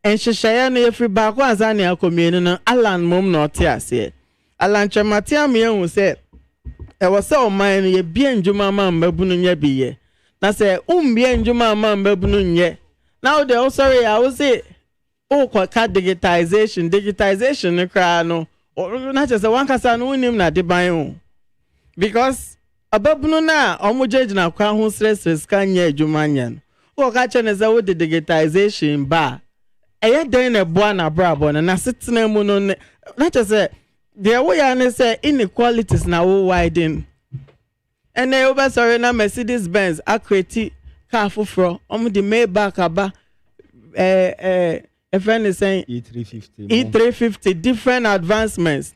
and share no every back was an community Alan mom not here say. Alan Chamatia me who say I was so mine ye bien juma man babunu nye biye. Na say bien juma man babunu nye. Now they also I will say oh kwaka digitalization ne kra no na just one kasa no unim na de ban o because ababunu na omujeji na kwa ho stress kan nya adwuma nya no o ka che ne za wo de digitalization ba eye den na boa na brabo na setena mu no na just say there we are say inequalities na wo widen and e over sorry na Mercedes Benz akreti car foforo omu de Maybach aba a friend is saying E350 different advancements.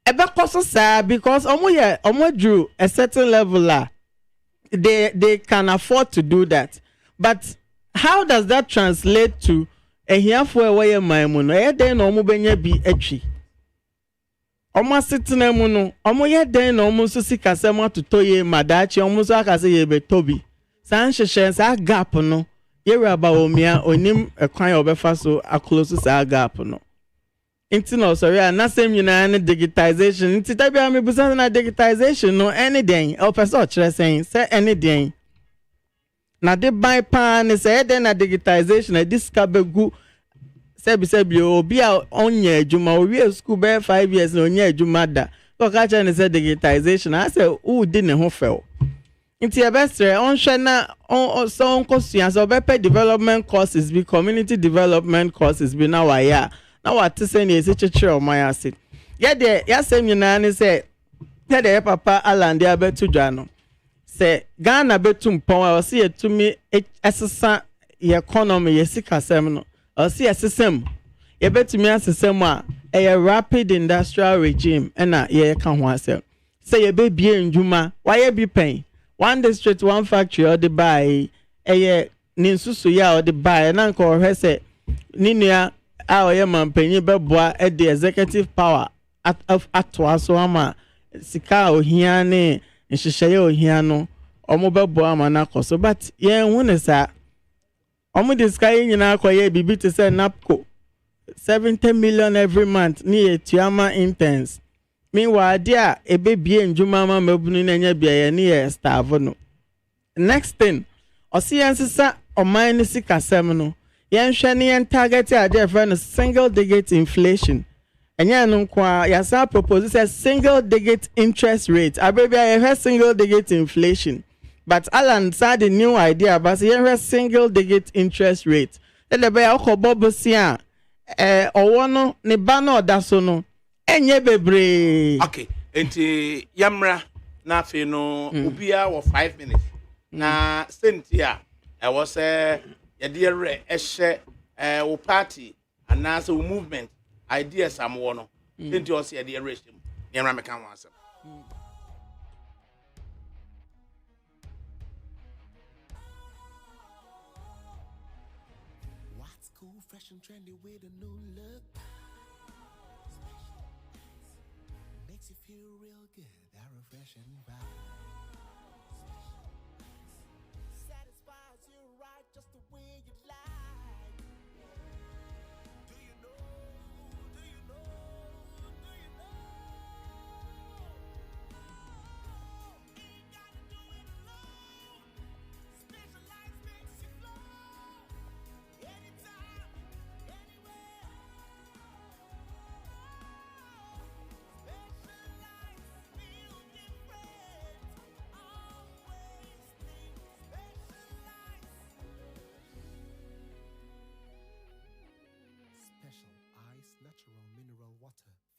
Ebe koso sa because omo drew a certain level they can afford to do that. But how does that translate to a hiafo weye maimu no e den no omo benya bi atwi. Omo sitena mu no omo ye den no omo so sikasem atotoye madachi omo so akase ye betobi. San hwehwe sa gap no yewe aba omia onim ekwan obefa so aclose sa gap no inti no sorry na sem nyina na digitalization inti tabi am busa na digitalization no anything o person kire say anything na de buy pan say den na digitalization na discover sebi obi a onye adwuma o wie school be 5 years na onye adwuma da ko ka kire say digitalization I say who di ne ho fel inti ebestre on hwe na on so on kosua so bepe development courses be community development courses be na waya na what say na ese chechire o man ase ye de ya sem nyina ne say ye de papa alande abetu dwa no say Ghana betum pon o se yetumi esesa ye economy ye sikasem no o se esesem ye betumi asesem a a rapid industrial regime na ye ka ho asem say ye be bie ndwuma why be pen one district one factory or the buy eye ninsusu ya or the buy na nko ohwe se ninua a oye mampanyi beboa e the executive power ato aso ama sika ohia ne nhyehyeye ohia no omo beboa ama na koso but ye hu ne sa omo de sika nyina akoye bibi te say napco 70 million every month ni etuama interns meanwhile dia ebebie njuma ma mabunu na nya bia ye ne staff no next thing osiyansisa oman ni sikasem no yenhwe ne yen target ade friend single digit inflation enya no kwa yasa propose say single digit interest rate abebia ye single digit inflation but Alan said the new idea but ye single digit interest rate the be akobobosia owo no ne ba na odaso no enye bebre okay enti yamra na afi no obia wo 5 minutes na sentia e wo se ye de re ehye wo party and so movement ideas am wo no enti o se ye de re him yamra me kan wan asem what's cool fresh and trendy with a new look makes you feel real good, that refreshing vibe. Satisfies you right just the way you like. Do you know? Do you know? Do you know? Ain't gotta do it alone. Specialized makes you flow. Anytime, anywhere. Specialized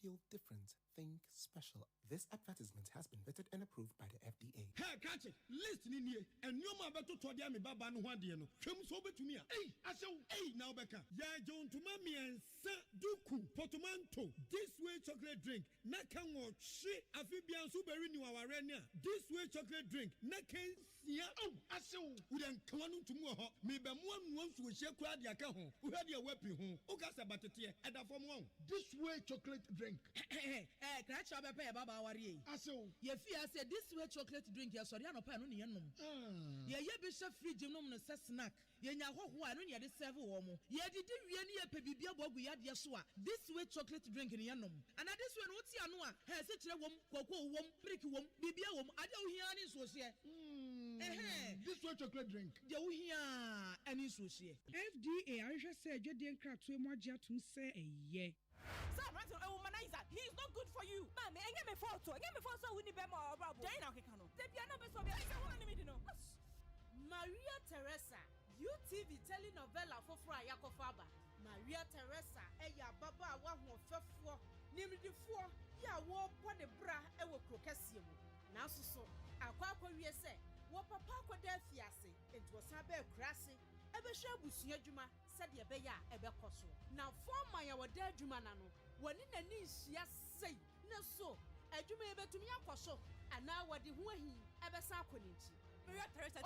Feel different. Think special. This advertisement has been vetted and approved by the FDA. Hey, catch it. Listen in here. And no man better to the baba no one dear no. Come so to me. Hey, I say, hey, now Becca. Ya John to mammy and Sa Duku, Potomanto. This way chocolate drink. Naka watch. She, Amphibian super renew our renia. This way chocolate drink. Naka, yeah. Oh, I say, we then come on to more. Maybe one wants to share crowd your home. Who had your weapon home. Okasa Batatia at the form one. This way chocolate drink. Catch up a pair, Baba Warrior. Aso, Ye fear said this way chocolate drink, your Soriano pan on the enum. Ye bishop free genome and snack. Ye now one on the several woman. Ye did really a pebibia bog we had yasua. This way chocolate drink in the enum. And at this one, what's Yanua? Has it a woman, cocoa woman, pricky woman, bibia woman. I don't hear any social. This way chocolate drink. You hear any social. FDA, I just said you didn't crack to more to say a ye. He is not good for you. Mami, I get me photo. I get me photo. We need be more about. Jane, okay, Kano. They be another so. I want to know. Maria Teresa, UTV telenovela for Fra Yakofaba. Maria Teresa, eya baba wa ho fefo. Nimdifo, ya wo bode bra e wo krokasie mu. Na so akwa wie se, wo papa akoda afiase, enti wo san ba krase. Ebe hwe abusua dwuma sɛ de ebe ya ebe kɔso na forma ya woda dwuma na no woni nani nhia sei na so adwuma ebetumi akɔso ana wode ho ahi ebe sa akɔninti Maria Teresa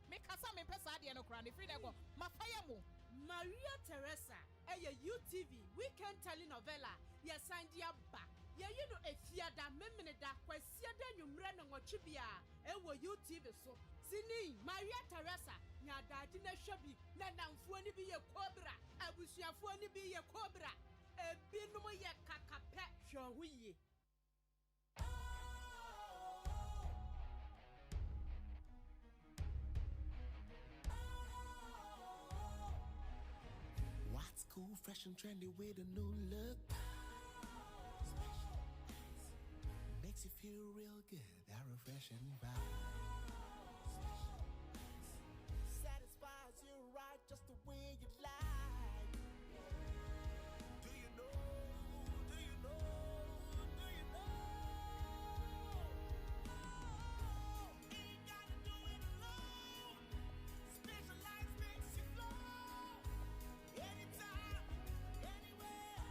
me kasa me pesa de no kra ne free go mafaya mu Maria Teresa eye UTV weekend telenovela yesandia ba ye you know efiada memmeneda kwasiada nwumre no ngotwebia ewo UTV so sini Maria Teresa nya daadi na hwabi na namfo ni bi ye kobra abusuafo ni bi ye kobra ebinum ye kakape hwohuye What's cool, fresh and trendy with a new look? Makes you feel real good, that refreshing vibe. Satisfies you right just the way you like. Do you know? Do you know? Do you know? Oh, ain't gotta do it alone. Specialized makes you flow. Anytime, anywhere.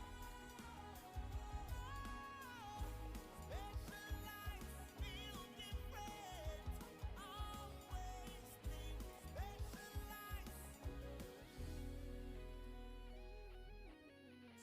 Specialized feel different. Always think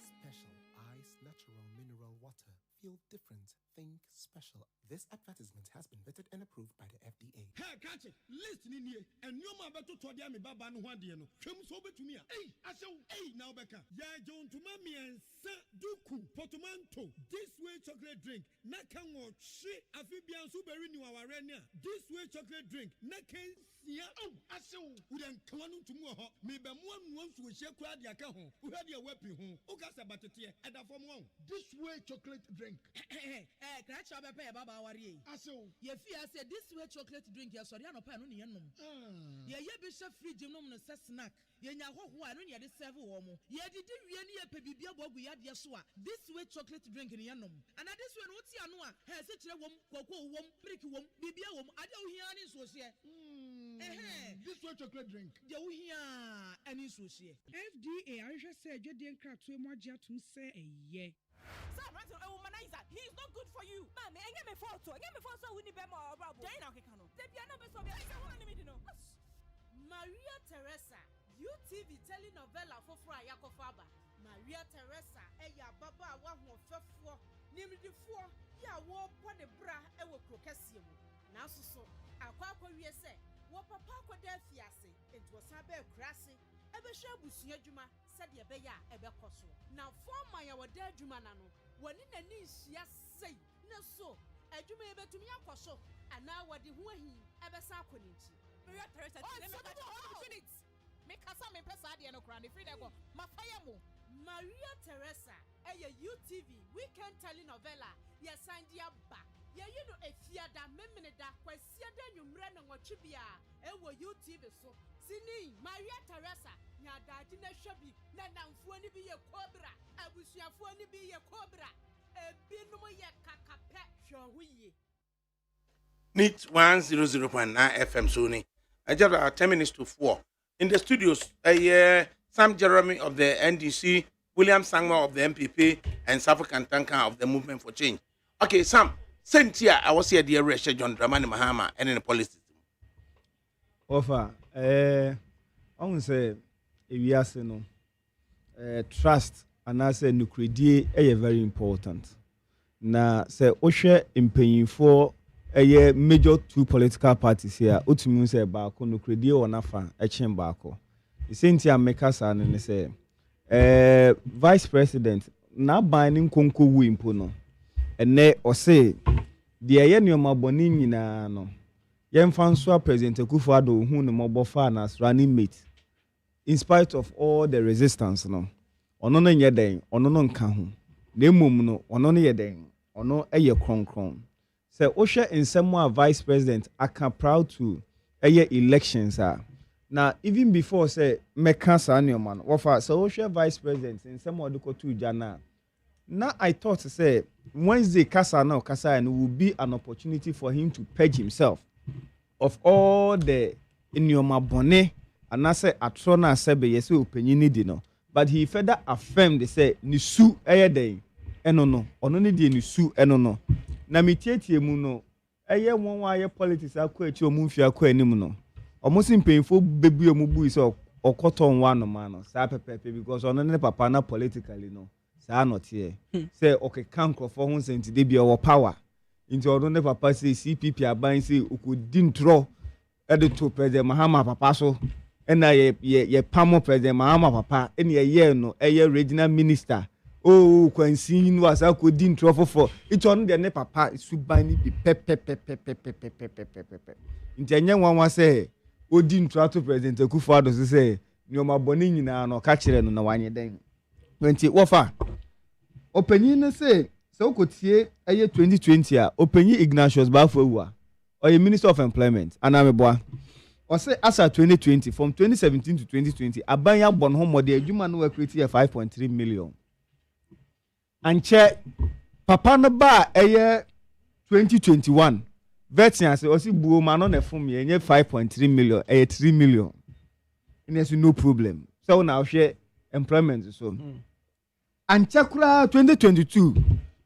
Special Ice Natural Mineral Water. Feel different. Think special. This advertisement has been vetted and approved by the FDA. Hey, catch it. Listen in here. And no man better to the baba no one dear no. Come so to me. Hey, I say, hey, now Becca. Ya John to mammy and Sa Duku, Potomanto. This way chocolate drink. Naka watch. She, Amphibian super renew our renia. This way chocolate drink. Naka, yeah. Oh, I say, we then come on to more. Maybe one wants to share crowd your home. Who had your weapon home. Okasa Batatia at the form one. This way chocolate drink. Catch up a pair, Baba Warrior. Aso, Ye fear said this way chocolate drink, your Soriano pan on the enum. Ye bishop free genome and snack. Ye now one on the several woman. Ye did really a pebibia bog we had yasua. This way chocolate drink in the enum. And at this one, what's Yanua? Has it a woman, cocoa woman, pricky woman, bibia woman. I don't hear any social. This way chocolate drink. You hear any social. FDA, I just said you didn't crack to more to say a ye. He is not good for you. Mami, I get me photo. I get me photo. We need be more about. Jane, okay, Kano. They be another so. I want to know. Maria Teresa, UTV telenovela for Fra Yakofaba. Maria Teresa, eya baba wa ho fefo. Nimdifo, ya wo bode bra e wo krokasie mu. Na so akwa wie se, wo papa akoda afiase, enti wo san ba krase. Ebe hwe abusua dwuma sɛ de ebe ya ebe kɔso na forma ya woda dwuma na no woni nani nhia sei na so adwuma ebetumi akɔso ana wode ho ahi ebe sa akɔninti Maria Teresa me kasa me pesa de no kra ne free go mafaya mu Maria Teresa eye UTV weekend telenovela yesandia ba ye you know efiada memene ne da kwasia da nwumre na ngotwe ewo UTV so sini Maria Teresa nya daji na hwebi na namfo ni bi ye kobra abusuafo ni bi ye kobra ebinom ye kakape hwehuye Neat 100.9 FM Sony. I just 10 minutes to 4. In the studios, Sam Jeremy of the NDC, William Sangma of the MPP, and Safo Kantanka of the Movement for Change. Okay, Sam, same here. I was here, dear Resha John Dramani Mahama, and in the police. Offer, I want to say, if you ask, trust and I say, nuclear is very important. Now, say, Osha in paying for a major two political parties here, Utumu say, Bako, nuclear or Nafa, a chain Bako. The same thing make us and say, Vice President, now binding Konko Wimpono, and ne or say, the Ayenio Mabonini na no. Yen Francois President Kufuado who no mobile farmers running mate. In spite of all the resistance, no, ono no yeden, ono no nka ho. Na emom no, ono no yeden, ono eye kronkron. Say Osha in some Vice President aka proud to elections are. Now even before say meka sa man, wofa say Osha Vice President in some odiko to jana. Now I thought to say Wednesday kasa now kasa and will be an opportunity for him to purge himself of all the in your mabone and I say atrona sebe yes opinion di no, but he further affirmed they say nisu day eno ono di nisu eno na mitietie mu no eye won wa ye politics akọ echi omu mfi akọ anim no omusin painful bebu emu bu is okoton wa no man no sa pepepe because ono ne papa na politically no sa not here say okay kanko for hun senti de bi o power into ono ne papa say CPP aban say okudin tro edito president Mahama papa so na ye pamo president Mahama papa ene ye no eye regional minister oh kwansi no asa kodin tro for it on de ne papa suban ni bi pepe into anya nwanwa say odin tro to president Akufo-Addo say nyoma boni nyina no ka kire no na wanye den 20 wofa opanyin ne say so kotie eye 2020 a opanyin Ignatius Bafoua or Minister of Employment anameboa or say asa 2020 from 2017 to 2020 abanya bon ho mode adwuma no create 5.3 million and che papa no ba eye 2021 veteran say osi buo ma no na fom ye 5.3 million 3 million there's no problem so now share employment so and chakura 2022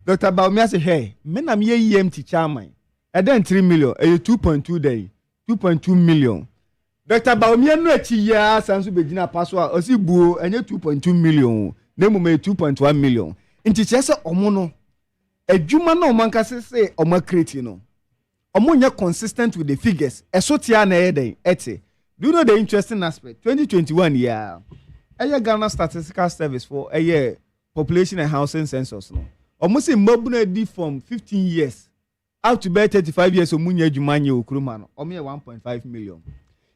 Dr. Baumia say hey me na me EMT chairman and then 3 million 2.2 day 2.2 million Dr. Baumia no achi ya sanso begina paswa osi buo enye 2.2 million na mu 2.1 million nti chese omo no adwuma na omanka say omo create no omo nya consistent with the figures esotia na eden ete. Do you know the interesting aspect 2021 yeah Ghana Statistical Service for a year population and housing census no almost a mobile D from 15 years out to be 35 years so munya jumanye okruma no omo 1.5 million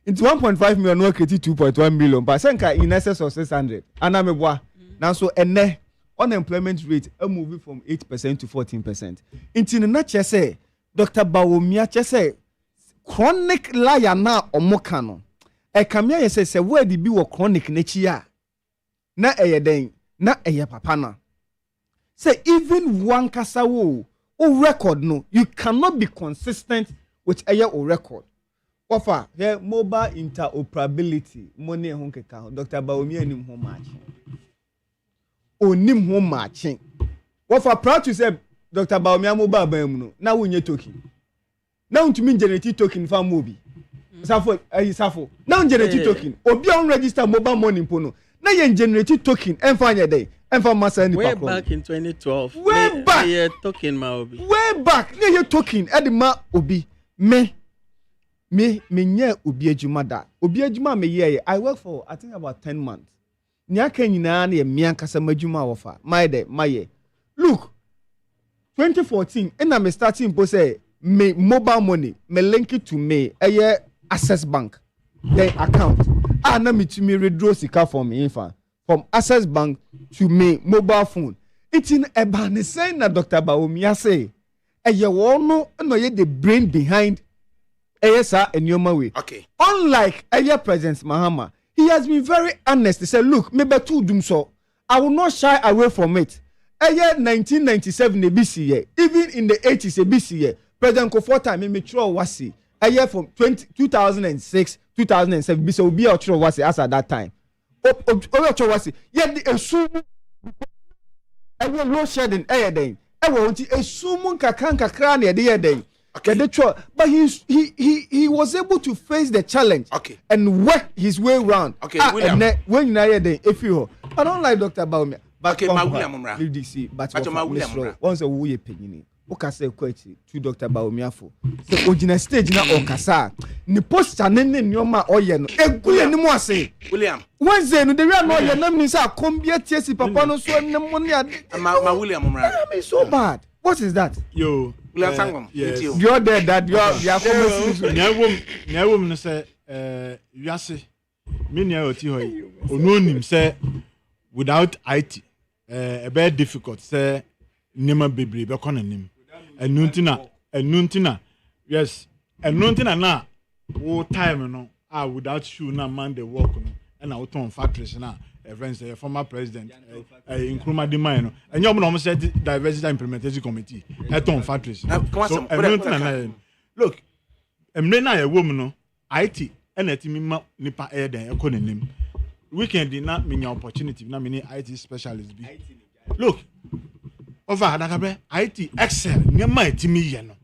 into 1.5 million no create 2.1 million but senka in excess of 600 anameboa now so ene unemployment rate moving from 8% to 14% into na chese Dr. Bawumia chese chronic liar na omoka no e kamia yese se word bi wo chronic nechi a na eyeden na eye papa na say even one kasa wo record no you cannot be consistent with eye o record offer here mobile interoperability money ehun keka Dr. Bawumia anim ho match onim ho match offer proud to say Dr. Bawumia mobile ban mu no na wonye token na untumi generate token fa mobi safo na generate token obi on register mobile money pono na ye generate token enfa nya dey enfa masa ni way back in 2012 way back ye token ma obi way back na ye token edima obi me nya obi adwuma da obi adwuma me ye I work for I think about 10 months ni aka nyina na ye me ankasa madwuma wofa my look 2014 and I'm starting to say me mobile money me link it to me Access Bank then account na me to me withdraw sika from infa from Access Bank to me mobile phone it's in ebane say na Dr. Bawumia say ɛyɛ wɔn no na ɔyɛ the brain behind ɛyɛ saa nneɛma wei. Okay. Unlike ɛyɛ President Mahama, he has been very honest. He said, look, maybe two doom so. I will not shy away from it. Ɛyɛ 1997 ebisi yɛ, even in the 80s ebisi yɛ. President Kofor time me tro wasi. Ɛyɛ from 2006, 2007 bisa obi a tro wasi as at that time. Obi tro wasi. Yɛ the esu ɛyɛ low shedding ɛyɛ den. Ɛwɔ nti esu mu kakra na yɛ de yɛ den. Okay. But he was able to face the challenge and work his way around. Okay, William. And when you know if you I don't like Dr. Baumia. But okay, William DC, but once a way penny. Okase kweti to Dr. Baumia for. So ojina stage na okasa. Ni post chanene nyoma oye no. Eguye ni mo ase. William. Wednesday no the real no ye nam ni say akombia tiesi papa no so ne mo ne ade. Ma William mra. I so bad. What is that? Yo. William Sangom. Yes. You're there that you are from Nyawom no say wiase me nia oti hoy ononim say without IT very difficult say nema bebre be konanim enuntina yes enuntina na wo time no without shoe na man dey work no and out on factories na friends former president Nkrumah de man no enye omo no say diversity implementation committee on factories so enuntina na look emre na ye wom no IT and etimi ma nipa den ekonanim weekend na me opportunity na me IT specialist bi look over ADAKABRI IT excel nyama etimi ye no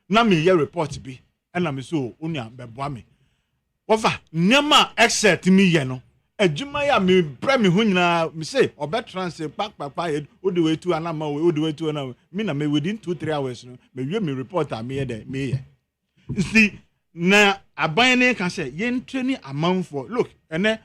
na me ye report bi and na me so onia beboa me over nyama excel etimi ye no adwuma ya me bra me ho nyina me say obetrans pak o de way to anama o de way to na me na me within 2-3 hours no me wie me report am me ye me ye see na aban ne ka say yen training amanfo look ene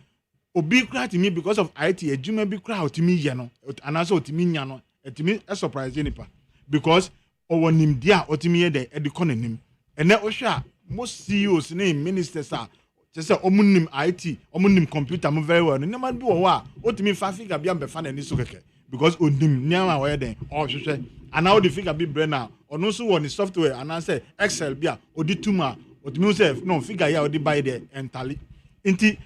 obi kra to me because of IT adwuma bi kra otimi ye no anasa otimi nya no etimi surprise nipa because owonim dia otimi ye de edikonanim ene ohwa most CEOs ne ministers are just say omunim IT omunim computer mo very well no man bi wo a otimi fa figure bi am be fa na ni so keke because onim nyama wo ye den ohwehwe ana wo the figure bi brain na ono so wo ni software ana say Excel bi a odi tuma otimi say no figure ya odi buy there entirely inti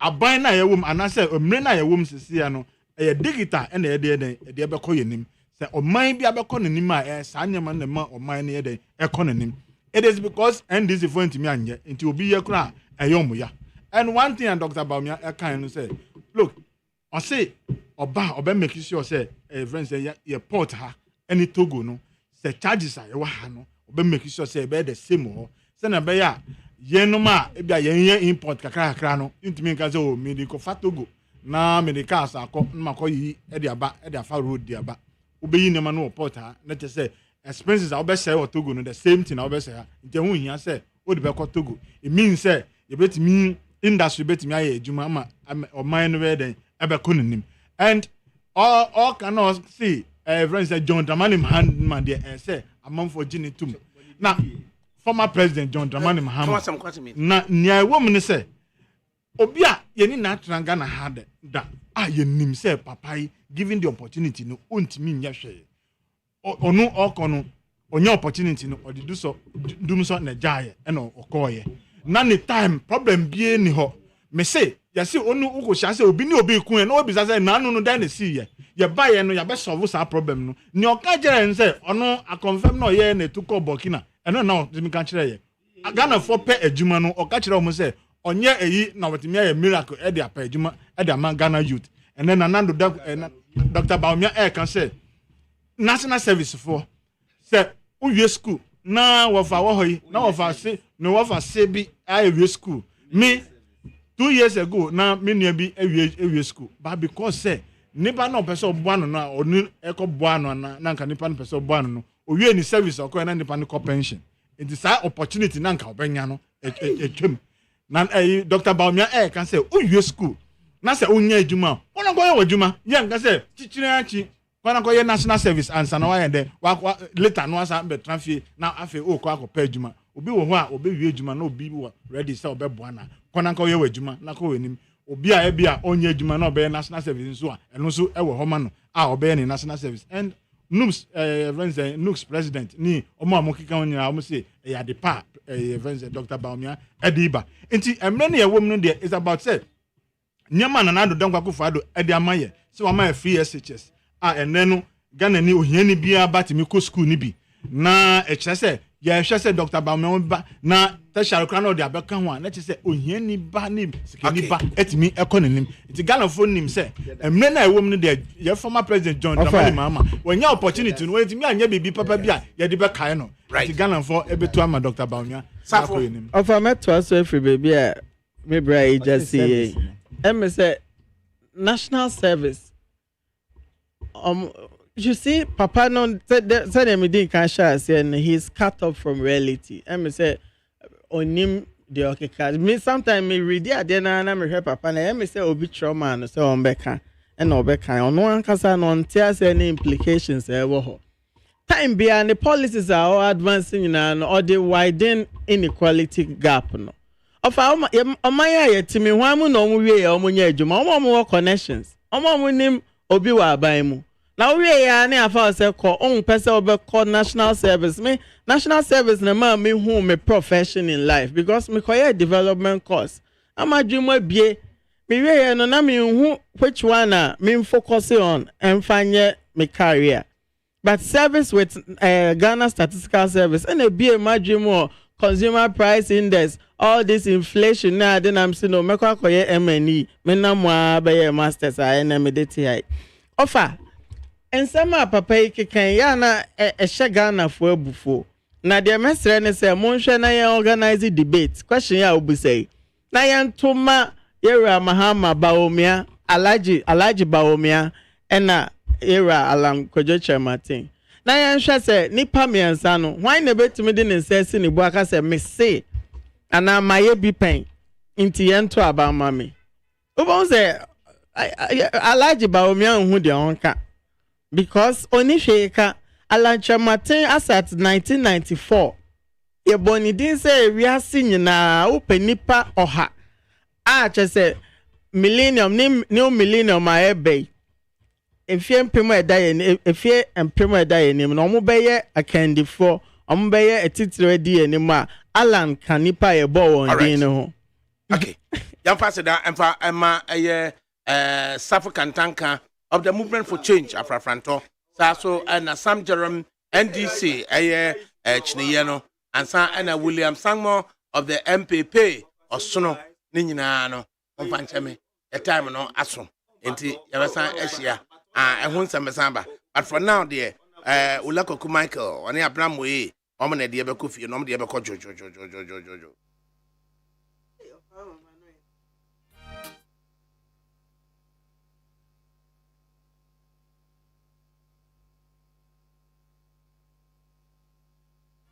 aban na yewom ana say omre na yewom sisi ya no e digital na e de be koyenim say oman bi abekọ nanim a sa nyama na ma oman na ye den ekononim it is because NDC for ntimi anye inti obi ye kura eyomuya and one thing and Dr. Baumia kind no say look I say oba make sure say friends say ye port ha any Togo no say charges are ye wa ha no oba make sure say be the same ho say na be ya ye no ma e bia ye import kakra no ntimi nka say o me di ko fa Togo na me di cars akọ na makọ yi e di aba e di afa road di aba obeyi ne ma no port ha na te say expenses are be say o Togo no the same thing na be say ha nte hu hia say o di be ko Togo it means say you bet me industry bet me aye adwuma ma o man no we den e be konanim and all cannot see friends say John Dramani Mahama there say among for genitum na former president John Dramani Mahama na nia woman say obi a ye ni na tranga na ha da ye nim say papa given the opportunity no ontimi nya hwe onu okono onye opportunity no odi do so na jaye e no okoye na ni time problem bie ni ho me say ya see onu uko sha say obi ni obi ku na obi say na anu no dan na see ye ba ye no ya be solve sa problem no ni oka jere say onu a confirm no ye na tuko Burkina eno na mi kan kire ye Ghana for pe adwuma no oka kire o say onye eyi na wetimi ya miracle e de apa adwuma e de ama Ghana youth and then Nando Dr. Baumia can say national service for say uwie school na wofa wo hoyi na wofa se no wofa se bi awie school me 2 years ago na me nua bi awie school but because say nipa na person boano na onu eko boano na nka nipa na person boano no owie ni service oko na nipa ni pension it is a opportunity na nka obenya no etwem na Dr. Baumia can say uwie school na say onya adwuma ona go ye wadwuma ye nka say chichirachi kwana ko ye national service answer na wa de later no asa be transfer na afi o ko akọ pa adwuma obi wo ho a obi wie adwuma na obi wo ready say obeboa na kwana ko ye wadwuma na ko wenim obi a e bia onye adwuma na obe national service nso a eno so e wo ho ma no a obe ni national service and Nooks president ni omo amokika on nyina omo say ya de pa Dr. Baumia Ediba enti emre na yewom no de is about say nyama na nado dankwa kofado edi amaye se wa ma free SHS ene no Ghana ni ohiani bia batimi ko school ni bi na ekye se ya hwe se Dr. Baumia ba na tasharo kra na de abeka ho na ekye se ohiani ba ni sikani ba etimi ekononim enti Ghana phone nim se emre na yewom no de ye former president John Dramani Mahama wanya opportunity no etimi anya bibi papa bia ye de be kai no enti Ghana for ebetu ama Dr. Baumia Safo of a metro so free baby me bra just say say national service you see papa no said him didn't can share and he's cut off from reality say onim the okay me sometimes me read it then na me hear papa na say obi trauma no say on beka and obeka on one kasa no ntia say any implications e wo ho time bia the policies are all advancing and or they widen inequality gap no of our omaya yetimi hwamu no mu wie ya omunya adwuma omo connections omo nim obi wa aban mu na wie ya na afa se ko on pese obekọ national service me national service na ma me hu me profession in life because me koye development course amadwuma bie me wie ya no na me hu which one me focus on and find me career. But service with Ghana Statistical Service and a be a more consumer price index, all this inflation now, then I'm saying no make koye MNE, me na mo abaye masters NMDTI. Offer. And some papa can yana a Ghana for bufo. Na the mestre ne say monhwe na ye organize debate. Question ya obu say. Na yan toma Yera Mahama Baomia, Alaji Baomia, and era alam kojoche Martin na yan hwe se nipa miensa no why na betumi de ne nsese ne buaka se me se ana maye bi pen inti yento aba mame ubon se alaji ba omi anhu de onka because oni hweka Alaji Martin as at 1994 ye boni din se wiase nyina ope nipa oha a che se millennium new millennium a ebe efie mpem efie mpem nim na omo beye akandifo omo beye etitire di enim a Alan kanipa ye bo won din ho okay yan pass da emma Safo Kantanka of the movement for change afrafranto so and Sam Jerome NDC chineye no ansa and William Sangmo of the MPP osono ni nyina no omfancheme e time no aso enti yabasa ehia ehun samesamba but for now there Ulakoku Michael oni Abraham we omo na de be kofi no omo de be ko jojo